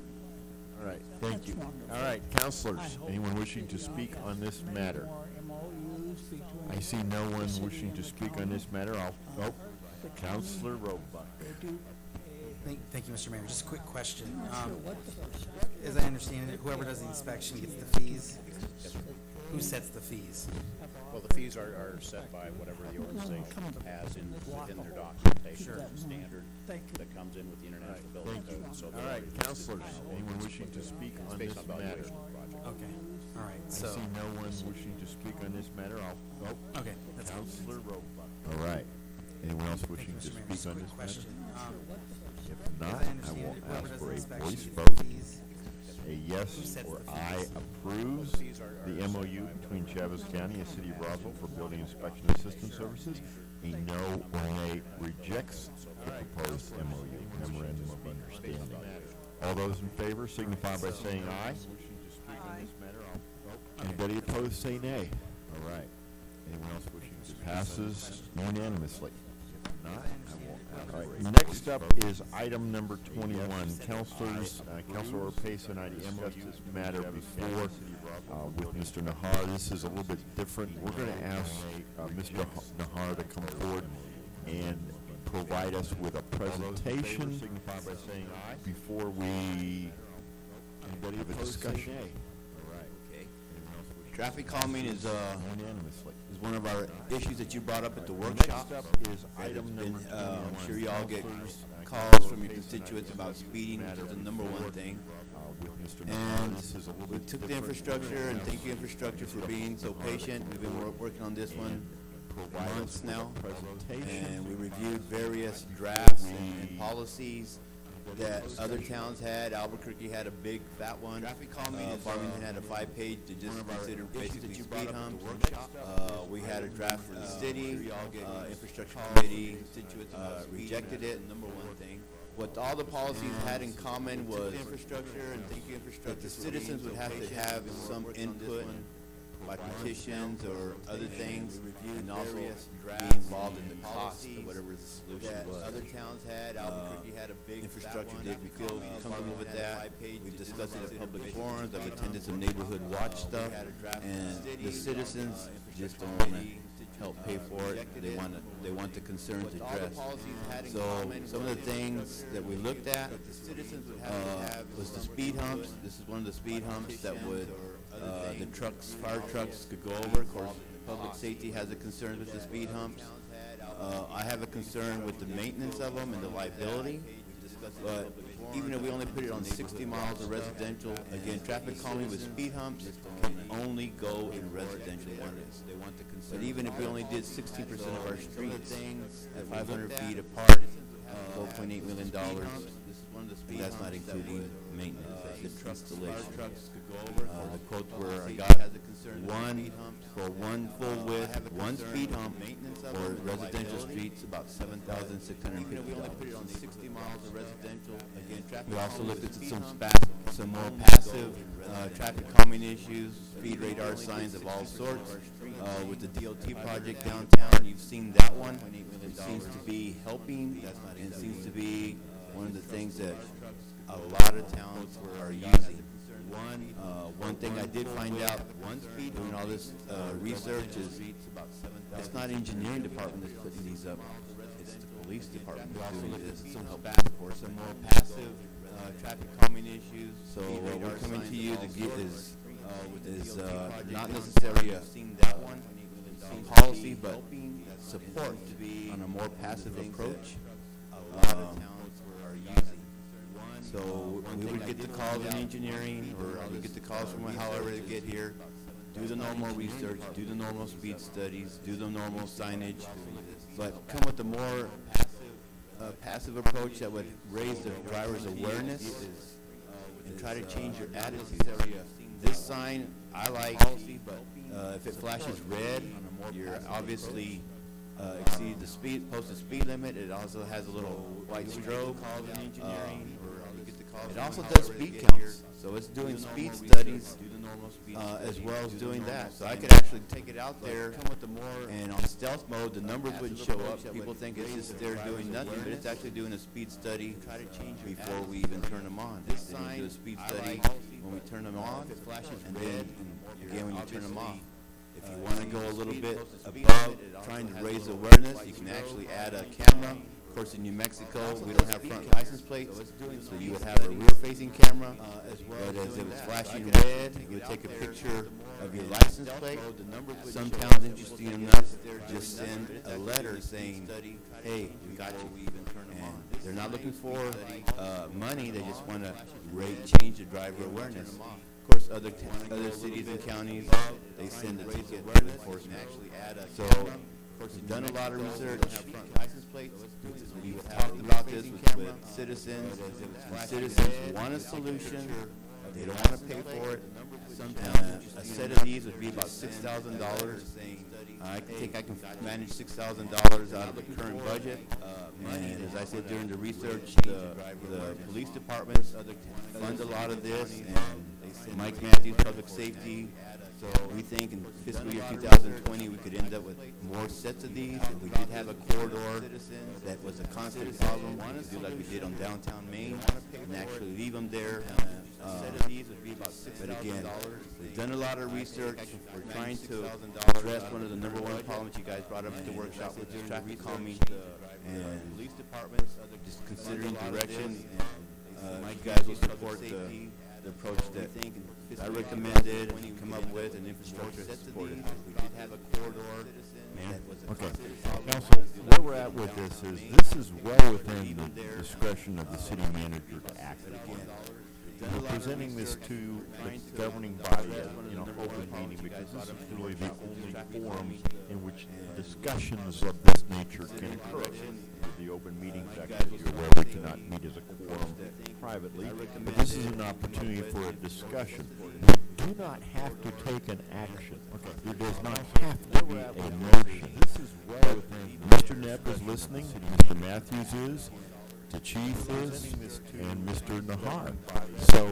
All right, thank you. All right, councilors, anyone wishing to speak on this matter? I see no one wishing to speak on this matter. Councilor Roebuck. Thank you, Mr. Mayor. Just a quick question. As I understand it, whoever does the inspection gets the fees. Who sets the fees? Well, the fees are set by whatever the organization has within their documentation, standard that comes in with the International Building Code. So All right, councilors, anyone wishing to speak on this matter? Okay, all right, I so. see no one wishing to speak on this matter. Okay, that's good. Councilor Roebuck. All right. Anyone else wishing to speak on this matter? If not, I will ask for a voice vote. A yes or aye approves the MOU between Chavez County and City of Roswell for building inspection assistance services. A no or nay rejects the proposed MOU, memorandum of understanding. All those in favor signify by saying aye. Anybody opposed, say nay. All right. Anyone else wishing to passes unanimously? If not, I won't. All right. Next up is item number 21. Councilors, Councilor Pace and I discussed this matter before with Mr. Nahar. This is a little bit different. We're going to ask Mr. Nahar to come forward and provide us with a presentation before we have a discussion. Traffic calming is one of our issues that you brought up at the workshop. I'm sure you all get calls from your constituents about speeding, which is the number one thing. And we took the infrastructure, and thank you infrastructure for being so patient. We've been working on this one for months now, and we reviewed various drafts and policies that other towns had. Albuquerque had a big fat one. Farmington had a 5-page to just consider basically speed humps. We had a draft for the city. Infrastructure committee rejected it. Number one thing. What all the policies had in common was that the citizens would have to have some input by petitions or other things, and also be involved in the cost of whatever the solution was. Other towns had, Albuquerque had a big infrastructure. Did we feel comfortable with that? We discussed it at public forums. I've attended some neighborhood watch stuff, and the citizens just don't want to help pay for it. They want the concerns addressed. So some of the things that we looked at, the speed humps. This is one of the speed humps that would, the trucks, fire trucks could go over. Of course, public safety has a concern with the speed humps. I have a concern with the maintenance of them and the liability. But even if we only put it on 60 miles of residential, again, traffic calming with speed humps can only go in residential areas. But even if we only did 60% of our streets at 500 feet apart, $4.8 million, and that's not including maintenance, the installation. The quotes were, I got for one full width, one speed hump for residential streets, about $7,650. We also looked at some more passive traffic calming issues, speed radar signs of all sorts. With the DOT project downtown, you've seen that one. It seems to be helping, and it seems to be one of the things that a lot of towns are using. One thing I did find out doing all this research is it's not engineering department that's putting these up. It's the police department that's doing this. Some help for some more passive traffic calming issues. So what we're coming to you to get is not necessarily a policy, but support on a more passive approach. So we would get the calls in engineering, or I would get the calls from however they get here, do the normal research, do the normal speed studies, do the normal signage, but come with a more passive approach that would raise the driver's awareness and try to change your attitude. This sign I like, but if it flashes red, you're obviously exceed the posted speed limit. It also has a little white strobe. It also does speed counts, so it's doing speed studies as well as doing that. So I could actually take it out there, and on stealth mode, the numbers wouldn't show up. People think it's just there doing nothing, but it's actually doing a speed study before we even turn them on. Then you do a speed study when we turn them on, and then again when you turn them off. If you want to go a little bit above trying to raise awareness, you can actually add a camera. Of course, in New Mexico, we don't have front license plates, so you would have a rear-facing camera, but as it was flashing red, you would take a picture of your license plate. Some towns, interesting enough, just send a letter saying, hey, we got you. And they're not looking for money, they just want to change the driver awareness. Of course, other cities and counties, they send a ticket to enforcement. So, we've done a lot of research. We've talked about this with citizens. Citizens want a solution. They don't want to pay for it. A set of these would be about $6,000. I think I can manage $6,000 out of the current budget. And as I said during the research, the police departments fund a lot of this, and Mike Matthews, Public Safety. So we think in fiscal year 2020 we could end up with more sets of these. If we did have a corridor that was a constant problem, we could do like we did on downtown Main and actually leave them there. But again, we've done a lot of research. We're trying to address one of the number one problems you guys brought up at the workshop, which is traffic calming, and just considering direction. You guys will support the approach that I recommended and come up with, and infrastructure has supported. We did have a corridor. Okay. Council, where we're at with this is well within the discretion of the city manager to act upon. We're presenting this to the governing body as, open meeting, because this is really the only forum in which discussions of this nature can occur. The open meeting section, where we cannot meet as a quorum privately, but this is an opportunity for a discussion. We do not have to take an action. There does not have to be a motion. This is well within. Mr. Knapp is listening. Mr. Matthews is. The chief is, and Mr. Nahar. So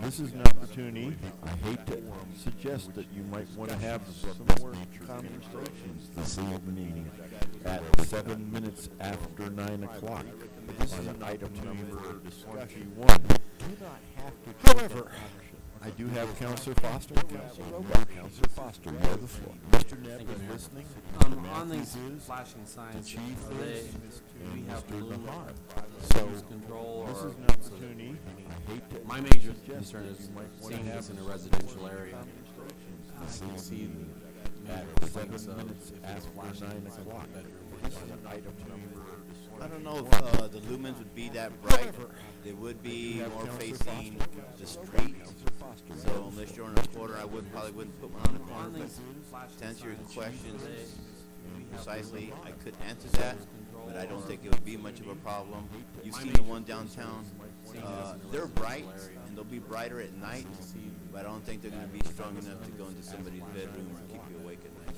this is an opportunity. I hate to suggest that you might want to have some more conversations this evening at 7 minutes after 9 o'clock. This is an item number 21. However, I do have Councilor Foster. Councilor Foster, you have the floor. Mr. Knapp is listening. On these flashing signs, the chief we have Mr. blue Nahar. So this is an opportunity. I hate to My major concern is seeing this in a residential area. I can see that things of flashing I don't know if the lumens would be that bright. They would be more facing the street. So unless you're on a quarter, I probably wouldn't put one on the corner. But to answer your question precisely, I could answer that, but I don't think it would be much of a problem. You've seen the one downtown. They're bright, and they'll be brighter at night, but I don't think they're going to be strong enough to go into somebody's bedroom or keep you awake at night.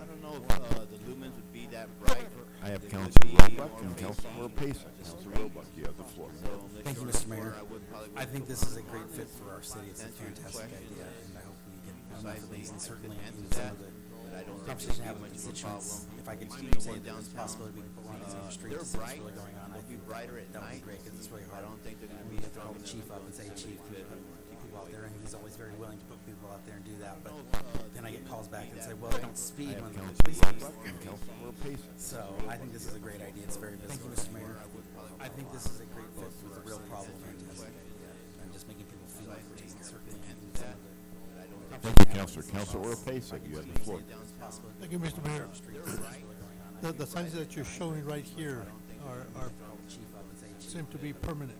I don't know if the lumens would be that bright. I have Councilor Roebuck and Councilor Payson. Councilor Roebuck, you have the floor. Thank you, Mr. Mayor. I think this is a great fit for our city. It's a fantastic idea, and I hope we get enough of these, and certainly in some of the conversation I have with constituents, if I could say that there's a possibility we can put one on the street to see what's really going on, I think that would be great, because it's really hard. I don't think they're going to be call the chief up and say, Chief, can you keep people out there? And he's always very willing to put people out there and do that, but then I get calls back and say, well, don't speed when the police speed. So I think this is a great idea. It's very visible. Thank you, Mr. Mayor. I think this is a great fit for the real problem and just making people feel like we're taking certainly and some of the Thank you, Councilor. Councilor Payson, you have the floor. Thank you, Mr. Mayor. The signs that you're showing right here seem to be permanent.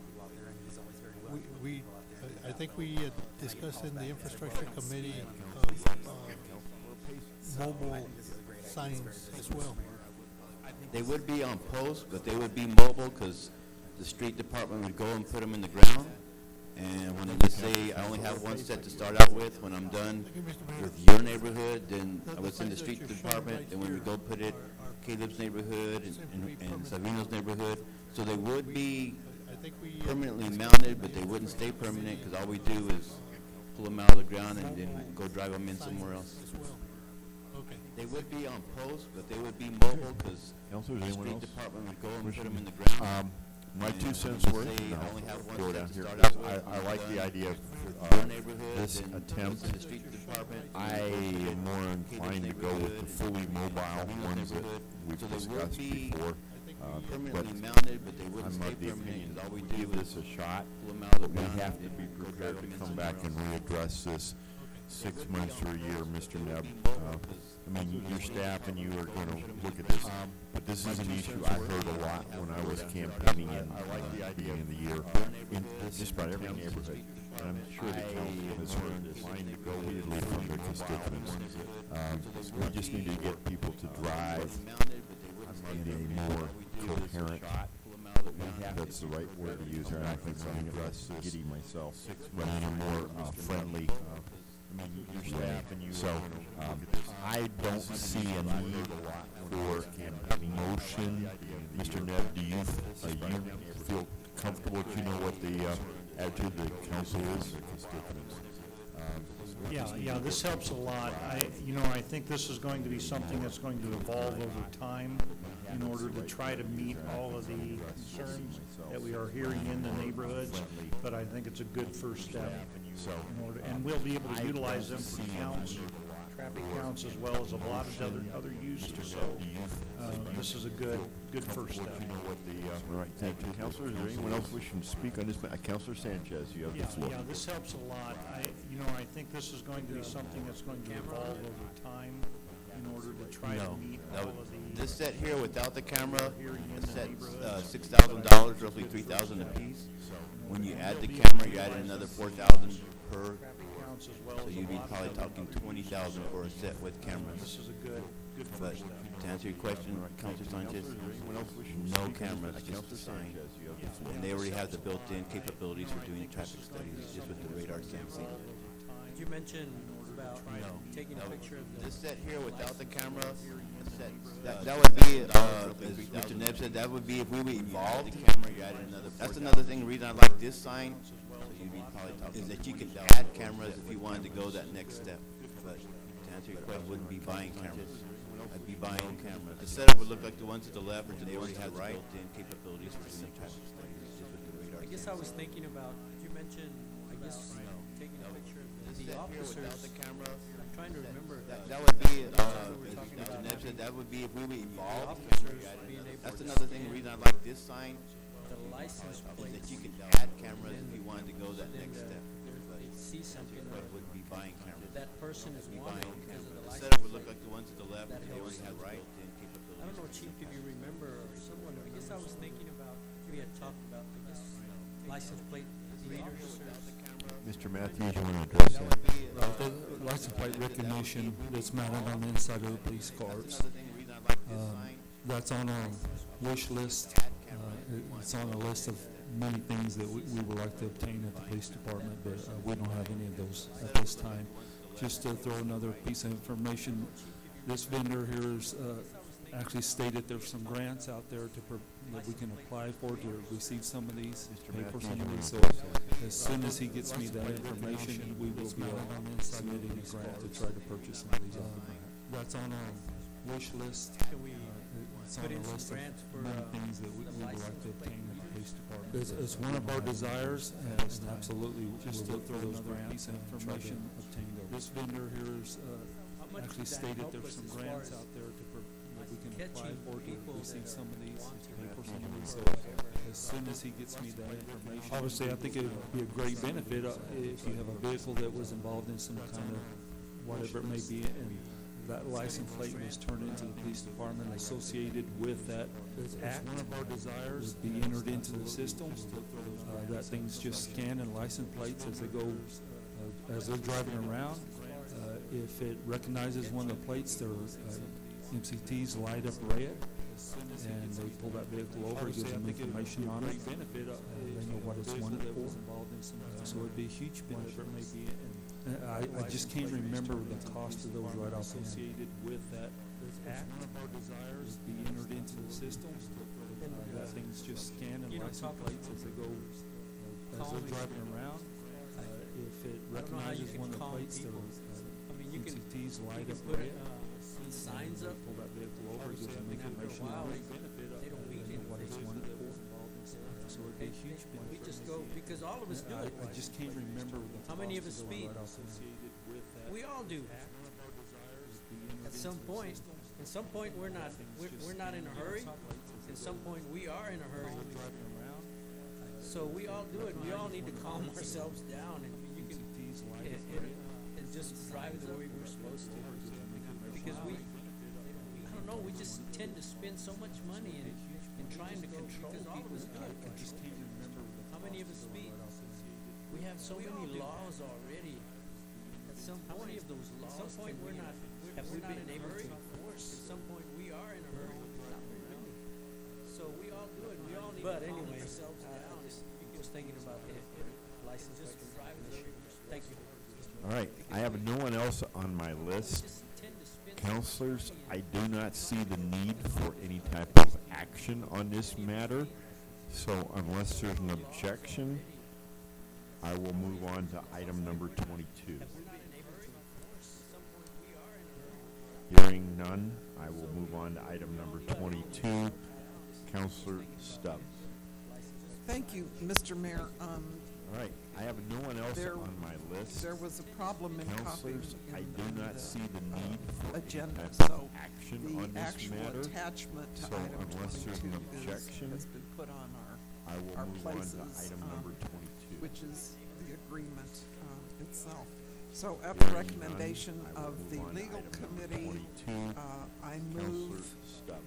I think we discussed in the infrastructure committee mobile signs as well. They would be on posts, but they would be mobile because the street department would go and put them in the ground. And when let's say I only have one set to start out with, when I'm done with your neighborhood, then I would send the street department, then when we go put it Caleb's neighborhood and Savino's neighborhood. So they would be permanently mounted, but they wouldn't stay permanent because all we do is pull them out of the ground and then go drive them in somewhere else. They would be on posts, but they would be mobile because the street department would go and put them in the ground. My 2 cents worth, and I'll throw it out here. I like the idea of this attempt. I am more inclined to go with the fully mobile ones that we've discussed before. But I'm of the opinion that we give this a shot. We have to be prepared to come back and readdress this 6 months or a year, Mr. Nebb. I mean, your staff and you are going to look at this, but this is an issue I heard a lot when I was campaigning in the beginning of the year in just about every neighborhood. And I'm sure the council has heard this line to go immediately from their constituents. We just need to get people to drive in a more coherent, that's the right word to use, and I think I'm giddy myself, but in a more friendly so I don't see a need for motion. Mr. Nebb, do you feel comfortable that you know what the attitude of the council is? Yeah, this helps a lot. I think this is going to be something that's going to evolve over time in order to try to meet all of the concerns that we are hearing in the neighborhoods, but I think it's a good first step. And we'll be able to utilize them for counts, traffic counts, as well as a lot of other uses. So this is a good first step. All right, thank you, Councilor. Is there anyone else wishing to speak on this? Councilor Sanchez, you have the floor. Yeah, this helps a lot. I think this is going to be something that's going to evolve over time in order to try to meet all of the. This set here without the camera, set $6,000, roughly $3,000 a piece. When you add the camera, you add another $4,000 per. So you'd be probably talking $20,000 for a set with cameras. This is a good But to answer your question, Councilor Sanchez, no cameras, just the sign. And they already have the built-in capabilities for doing traffic studies, just with the radar sensing. Did you mention about taking a picture of this set here without the camera? That would be, as Mr. Nebb said, that would be if we were involved. That's another thing, the reason I like this sign is that you can add cameras if you wanted to go that next step. But to answer your question, I wouldn't be buying cameras. I'd be buying cameras. The setup would look like the ones to the left, but they already have the built-in capabilities for doing traffic studies just with the radar. I guess I was thinking about, you mentioned, taking a picture of the officers. I'm trying to remember. That would be, Mr. Nebb said, that would be if we were involved. That's another thing, the reason I like this sign the license is plate that you can add cameras person is we wanting buy on because of camera. the The license. setup would look like the ones to the left, That but they helps already have as well. built-in capabilities. I don't know, Chief, if you remember, or someone, I guess I was thinking about, we had talked about, I guess, license plate readers or. Mr. Matthews, you want to address that? The license plate recognition that's mounted on the inside of the police cars. That's on our wish list. It's on a list of many things that we would like to obtain at the police department, but we don't have any of those at this time. Just to throw another piece of information, this vendor here is actually stated there's some grants out there that we can apply for to receive some of these, pay for some of these. So as soon as he gets me that information, we will be submitting a grant to try to purchase some of these. That's on our wish list. Can we It's on put a in some list of grants for, many things that we the would like license to plate obtain at the police department. readers? It's one of our desires, and absolutely, just to throw those grants and information, obtain those. This vendor here is How much actually does that stated help there's us some as far grants as out there that we can apply catching for to people receive that some of these, want to to pay for some of these. So whatever. as soon as he gets me that information, obviously, I think it would be a great benefit if you have a vehicle that was involved in some kind of whatever it may be, and that license plate was turned into the police department associated with that act. One of our desires would be entered into the system. That things just scan and license plates as they go, as they're driving around. If it recognizes one of the plates, their MCTs light up red, and they pull that vehicle over, it gives them information on it. They know what it's wanted for. So it'd be a huge benefit, maybe. I just can't remember the cost of those right off associated with that act. One of our desires be entered into the system. That things just scan and license plates as they go, as they're driving around. If it recognizes one of the plates, their MCTs light up Put red. signs up. Pull that vehicle over, gives them information on it. They don't mean They know what it's anything. wanted for. So it'd be a huge benefit. We just go, because all of us do it. I just can't remember the How many of cost us of those speed? right associated with that. We all do. At some point, we're not in a hurry. At some point, we are in a hurry. So we all do it. We all need to calm ourselves down, and you can, and just drive the way we're supposed to. Because I don't know, we just tend to spend so much money in trying to control people's vehicles. How many of us speed? We have so many laws already. How many of those laws? At some point, have we been able to enforce? At some point, we are in a hurry. Not really. So we all do it. We all need to calm ourselves down. Just thinking about the license just for driving the street. Thank you. All right, I have no one else on my list. Counselors, I do not see the need for any type of action on this matter. So unless there's an objection, I will move on to item number 22. Hearing none, I will move on to item number 22. Counselor Stubbs. Thank you, Mr. Mayor. All right, I have no one else on my list. There was a problem in copying Counselors, I do not see the need for any agenda, type so of action the on this actual matter. attachment to So item unless there's an 22 objection, has been put on I will our move on places, to item number 22. which is the agreement itself. So at Hearing the none, recommendation I will of move the on to legal item number committee, 22. I Counselor move Stubbs.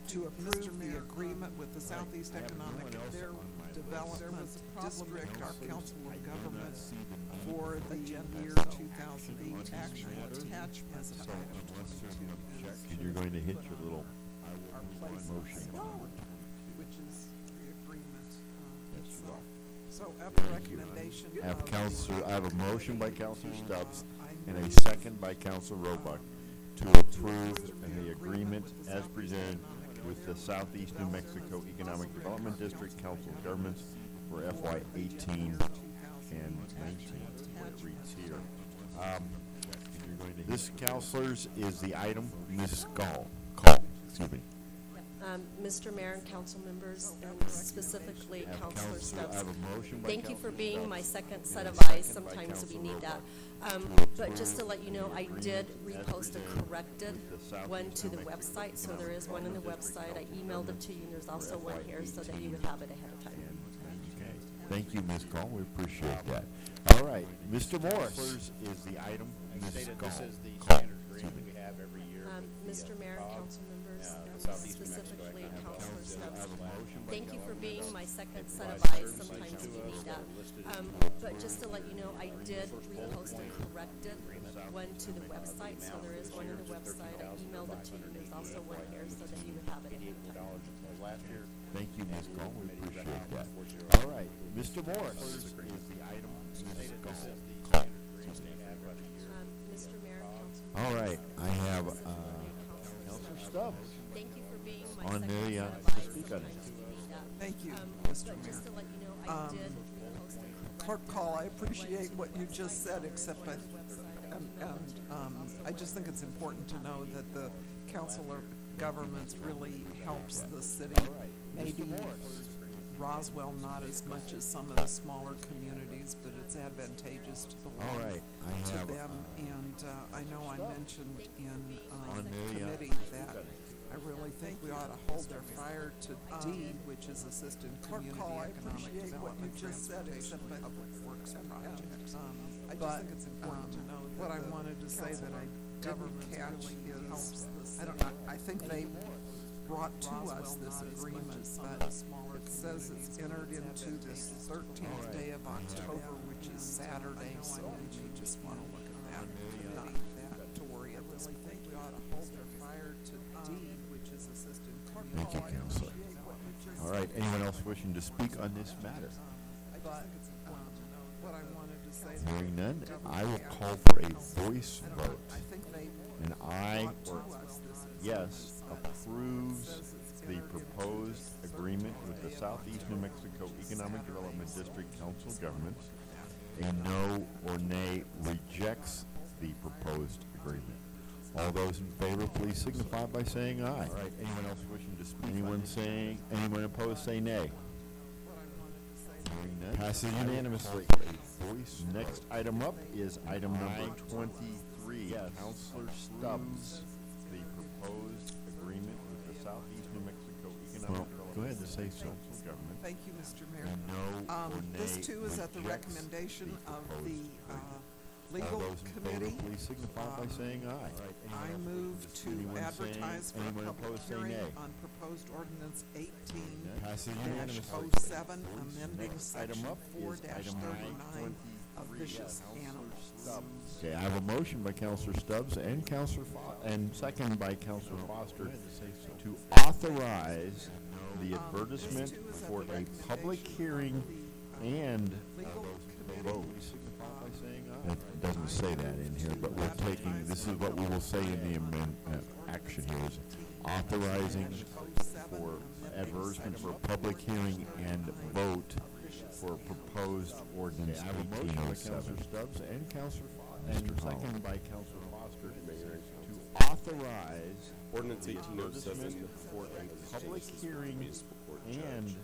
to approve the agreement with the Southeast I have no Economic one else on my list. Development District, our Counselors, council I of do government, not see the need for the any year type of 2008 action on this actual matter. attachment to So item unless there's an objection, you're going to hit your little our motion places, on number 22. which is the agreement Yes, you itself. are. So at the Thank you. recommendation I have of Counselor, I have a motion by Counselor Stubbs I and a move, second by Counselor Roebuck to approve the agreement as presented with the Southeast New Mexico Economic Development District Council of Governments for FY 18 and 19, what it reads here. This, counselors, is the item, Ms. Call, excuse me. Mr. Mayor and council members, and specifically I have Councilor Counselor- Stubbs. I have a motion by Thank you for Counselor being Stubbs my second set and of a eyes. second by Sometimes we Counselor need that. Roebuck But just to let you know, I did repost a corrected one to the website, so there is one on the website. I emailed it to you, and there's also one here so that you would have it ahead of time. Okay. Thank you, Ms. Call, we appreciate that. All right, Mr. Morris is the item. Ms. Call. This is the Call. standard agreement we have every year. Mr. Mayor, council members, specifically Councilor Stubbs, thank you for being my second set of eyes. Sometimes you need that. But just to let you know, I did repost a corrected one to the website, so there is one on the website. I emailed it to you. There's also one here so that you would have it. Last year. Thank you, Ms. Call, we appreciate that. All right, Mr. Morris is the item. Ms. Call. Call. Mr. Mayor, council. All right, I have Councilor Stubbs Thank you for being my on second the, set of to eyes. speak on it. Sometimes you need that. Thank you, But Mr. Mayor. just to let you know, I did repost a Clerk corrected Call, I one appreciate to what the you just website, said, so except there's one on the website. I just think it's important to know that the council of governments really helps the city. Maybe Roswell not as much as some of the smaller communities, but it's advantageous to the All right, I to have them. And I know I mentioned in on the, committee that I really think we ought to hold their fire to D, which is Assistant Community Economic Development Transportation Public Works Project. I just think it's important to know what I wanted to say that I didn't catch is, I don't know, I think they brought to us this agreement, but it says it's entered into this 13th day of October, which is Saturday, so we may just want to look at that, not that to worry at this point. We ought to hold their fire to D, which is Assistant Thank you, Councilor. All right, anyone else wishing to speak on this matter? But what I wanted to say. Hearing none, I will call for a voice vote. I think they And I, brought or to us this yes, approves the proposed agreement with the Southeast New Mexico Economic Development District Council of Governments. A no or nay rejects the proposed agreement. All those in favor, please signify by saying aye. All right, anyone else wishing to speak? Anyone opposed, say nay. Hearing none, passes unanimously. Next item up is item number 23. Councilor Stubbs, the proposed agreement with the Southeast New Mexico Economic Development. Go ahead and say so. Government. Thank you, Mr. Mayor. And no or This nay too is at the rejects recommendation the of proposed the agreement. legal Those in favor, committee. please signify by saying aye. I move to advertise for a anyone public opposed, say hearing nay. on proposed ordinance 18-07, Passes unanimously. amending Next item section up is item 4-39 of vicious animals. Okay, I have a motion by Counselor Stubbs and and second by Counselor Foster to authorize the advertisement for a public hearing and vote. It doesn't say that in here, but we're taking, this is what we will say in the action here is authorizing for advertisement for a public hearing and vote for proposed ordinance 1807. I have a motion by Counselor Stubbs and Counselor Foster, and second by Counselor Foster, to authorize Ordinance 1807 for a public hearing and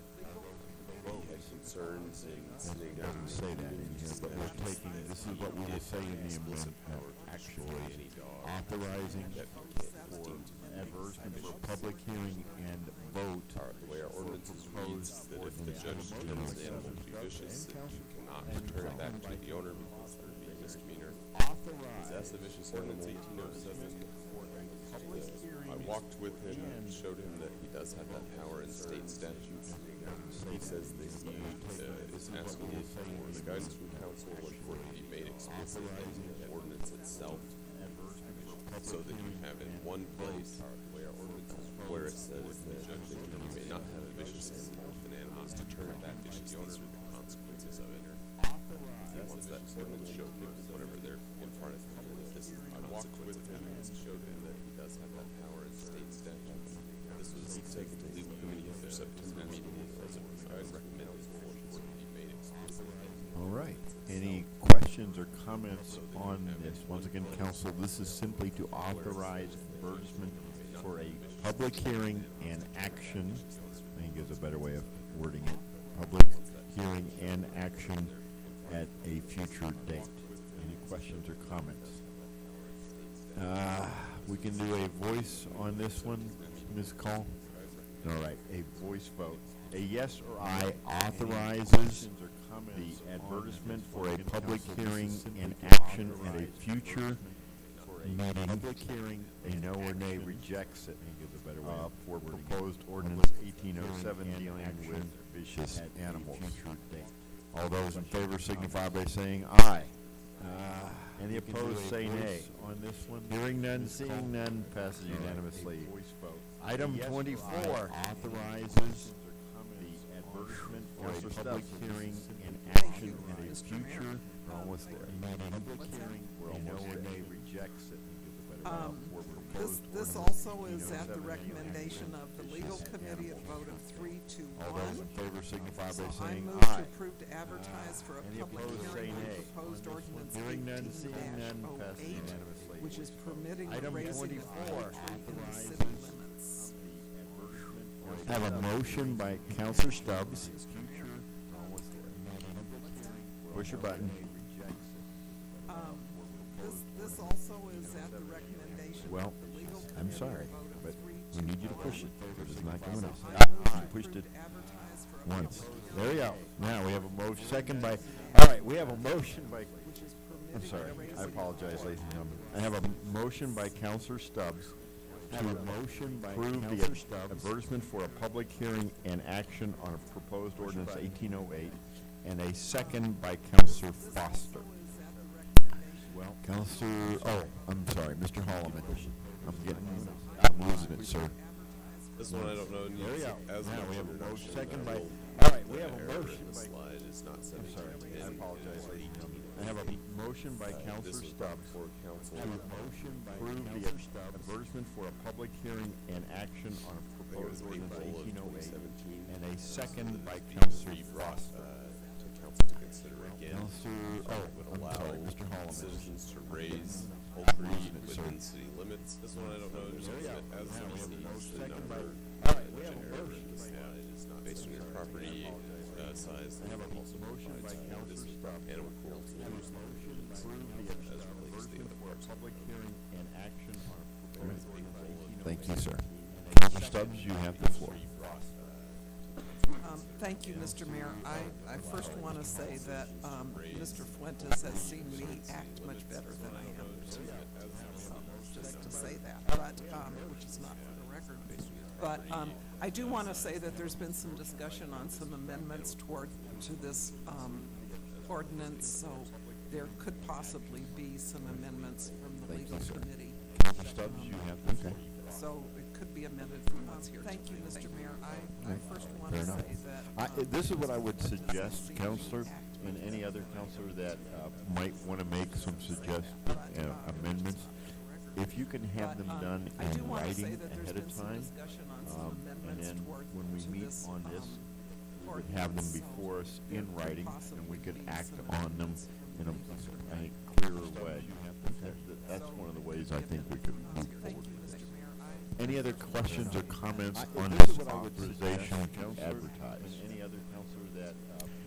vote. Concerns and It doesn't say that in here, but we're taking, this is what we will say in the action is authorizing for advertisement for public hearing and vote. The way our ordinances reads, that if the judge determines the animal to be vicious, that you cannot return it back to the owner because there would be a misdemeanor. That's the vicious ordinance 1807. I walked with him and showed him that he does have that power in state statutes. He says that he is asking for the guidance from council and for it to be made explicit in the ordinance itself, so that you have in one place where it says that you may not have a vicious animal if an animal is to turn it back to the owner with the consequences of it. He wants that ordinance showed him whenever they're in front of him. I walked with him and showed him that he does have that power in state statutes. This was taken to legal committee at their September meeting as I recommended for it to be made explicit. All right. Any questions or comments on this? Once again, council, this is simply to authorize advertisement for a public hearing and action. I think is a better way of wording it. Public hearing and action at a future date. Any questions or comments? We can do a voice on this one, Ms. Call. All right, a voice vote. A yes or aye authorizes the advertisement for a public hearing and action at a future meeting. Public hearing, a no or nay rejects it. For proposed ordinance 1807 dealing with vicious animals. All those in favor signify by saying aye. Any opposed, say nay. On this one, hearing none, seeing none, passes unanimously. Item 24 authorizes the advertisement for a public hearing and action at a future, almost there. Public hearing, a no or nay rejects it. This also is at the recommendation of the legal committee at a vote of 3 to 1. All those in favor signify by So I saying move to aye. approve to advertise for a Any public opposed, say hearing on nay. proposed ordinance Hearing none, seeing none, passes 18-08, unanimously. which is permitting the Item raising 24 of poultry in the authorizes city limits. I have a motion by Counselor Stubbs. Push your button. This also is at the recommendation Well, of the legal committee. I'm sorry, but we need you to push it, because it's not going up. You pushed it once. There we go. Now, we have a motion, second by, all right, we have a motion by, I'm sorry, I apologize, ladies and gentlemen. I have a motion by Counselor Stubbs to approve the advertisement for a public hearing and action on a proposed ordinance 1808, and a second by Counselor Foster. Well, Counselor, oh, I'm sorry, Mr. Holloman. I'm losing it, sir. This one I don't know There we needs go. as Now much we have a introduction. motion, second by, I will- all right, we the have a error motion in the by, slide is not I'm 17, sorry, I 10, apologize, ladies and gentlemen. 18. I have a motion by Counselor This is Stubbs for council. to approve the advertisement for a public hearing and action on a I think it proposed was ordinance April of 1808, 2017. and a second by Being Counselor brought, Foster. to council to consider again. Counselor, oh, Would I'm allow sorry, Mr. Holloman. citizens to raise poultry losing it, sir. within city limits. This one I don't know, just There we go. as Now we have a the motion, second by, number, all right, we have a generated motion in the by, slide is not based on your property, size. I have a and also motion by provides Counselor this Stubbs. animal cruelty To rules approve the as relates to the advertisement other for a parts. public hearing and action on a proposed ordinance Thank 1808. Thank you, sir. Counselor Stubbs, you have the floor. Thank you, Mr. Mayor. I first want to say that Mr. Fuentes has seen me act much better than I am. So, just to say that, but, which is not for the record. But I do want to say that there's been some discussion on some amendments to this ordinance, so there could possibly be some amendments from the legal committee. Counselor Stubbs, you have the floor. So it could be amended from what's here. Thank you, Mr. Mayor. I first want to Fair enough. say that. This is what I would suggest, Counselor, and any other counselor that might want to make some amendments. If you can have them done I do in want to say writing that there's ahead been of some time, discussion on some and amendments then when we to meet this, on this, we would have them ordinance, so before us there in could writing, and possibly we could be act some on them amendments in a, from the I think, legal clearer way. That's one of the ways I think we could move Thank forward. you, Mr. Mayor. Any other questions or comments on this this is what I would authorization suggest, to Counselor, advertise? Any other counselor that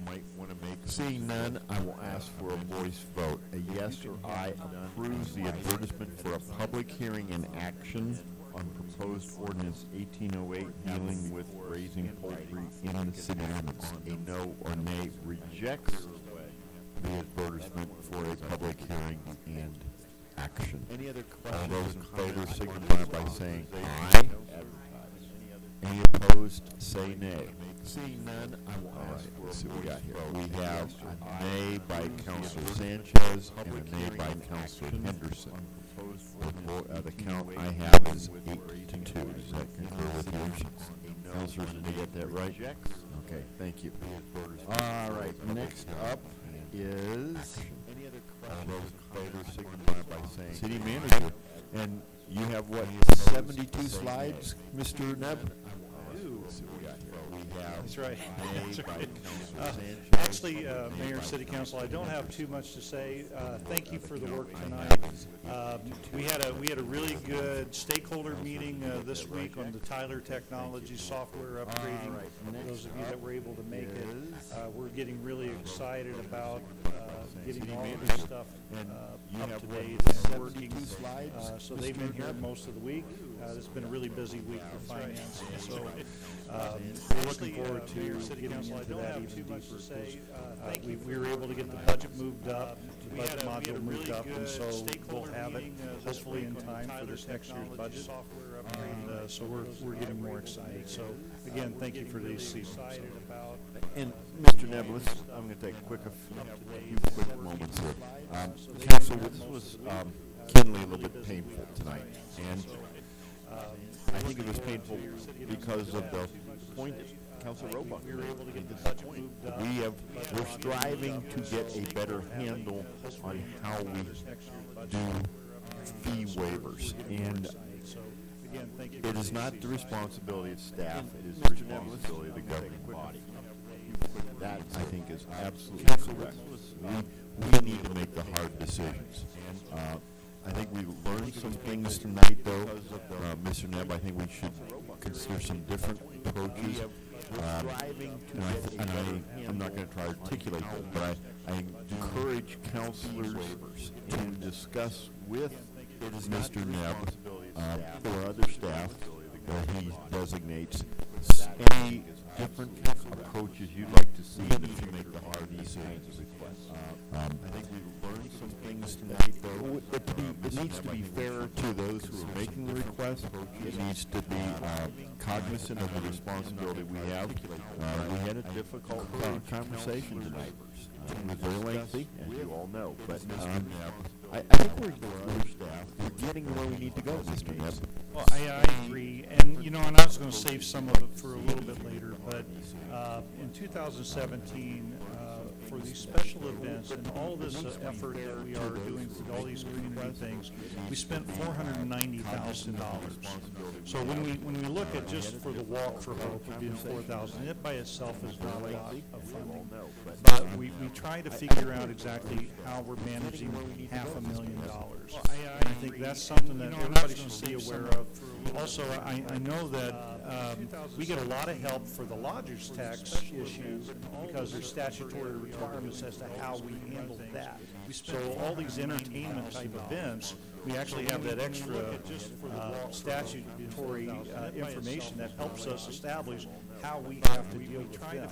might want to make? Seeing none, I will ask for a voice vote. A yes or aye approves the advertisement for a public hearing and action on proposed ordinance 1808 dealing with raising poultry in the city limits. A no or nay rejects the advertisement for a public hearing and action. Any other questions? All those in favor signify by saying aye. Any opposed, say nay. Seeing none, I will ask for a voice vote. We have a nay by Counselor Sanchez and a nay by Counselor Henderson. The count I have is 8 to 2. Does that concur with you? Counselors, did you get that right? Okay, thank you. All right, next up is, all those in favor signify by saying city manager. And you have what, 72 slides, Mr. Neb? That's right. That's right. Actually, Mayor, City Council, I don't have too much to say. Thank you for the work tonight. We had a really good stakeholder meeting this week on the Tyler Technology software upgrading. For those of you that were able to make it, we're getting really excited about getting all City of this manager. stuff And you up have to what, date 72 and working. slides, So they've been Mr. here Knapp? most of the week. It's been a really busy week for finance. So we're looking forward to getting into that even deeper. Of course, we were able to get the budget moved up, the budget module moved up, and so we'll have it hopefully in time for this next year's budget. And so we're getting more excited. So again, thank you for these seasons. And Mr. Neb, I'm going to take a few quick moments here. Council, this was keenly a little bit painful tonight, and I think it was painful because of the point that Council Roebuck made. We're striving to get a better handle on how we do fee waivers, and it is not the responsibility of staff, it is the responsibility of the governing body. That, I think, is absolutely correct. We need to make the hard decisions. I think we learned some things tonight, though. Mr. Neb, I think we should consider some different approaches. I'm not going to try to articulate them, but I encourage counselors to discuss with Mr. Neb or other staff that he designates any different approaches you'd like to see if you make the hard decisions. I think we've learned some things tonight, though. It needs to be fair to those who are making the request. It needs to be cognizant of the responsibility we have. We had a difficult conversation tonight. It was very lengthy, as you all know, but I think we're getting where we need to go, Mr. Neb. Well, I agree, and and I was going to save some of it for a little bit later, but in 2017, for these special events and all this effort that we are doing through all these community things, we spent $490,000. So when we look at just for the Walk for Hope, being $4,000, it by itself is not a lot of funding. But we try to figure out exactly how we're managing $500,000. And I think that's something that everybody should be aware of. Also, I know that we get a lot of help for the lodger's tax issue because there's statutory requirements as to how we handle that. So all these entertainment type events, we actually have that extra statutory information that helps us establish how we have to deal with that.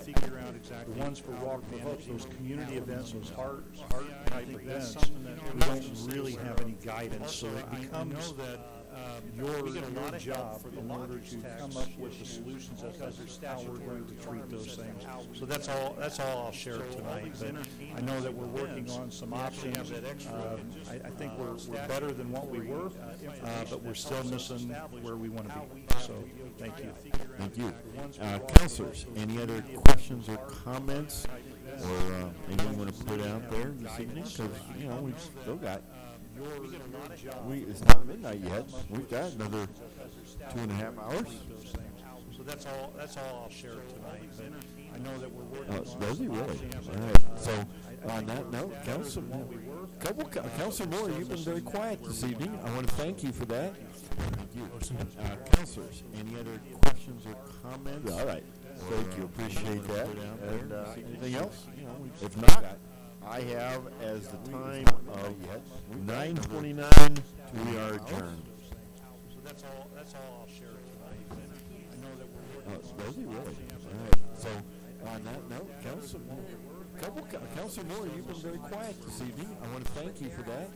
The ones for Walk for Hope, those community events, those heart type events, we don't really have any guidance, so it becomes your job in order to come up with the solutions as to how we're going to treat those things. So that's all I'll share tonight. But I know that we're working on some options. I think we're better than what we were, but we're still missing where we want to be. So thank you. Thank you. Councilors, any other questions or comments, or anything you want to put out there this evening? Because we've still got. It's not midnight yet. We've got another 2.5 hours. So that's all I'll share tonight. But I know that we're working. Does he really? All right. So on that note, Councilor Moore, you've been very quiet this evening. I want to thank you for that. Thank you. Councilors, any other questions or comments? All right. Thank you. Appreciate that. And anything else? If not, I have as the time of 9:29. We are adjourned. So that's all I'll share tonight. I know that we're working. Does he really? All right. So on that note, Councilor Moore, you've been very quiet this evening. I want to thank you for that.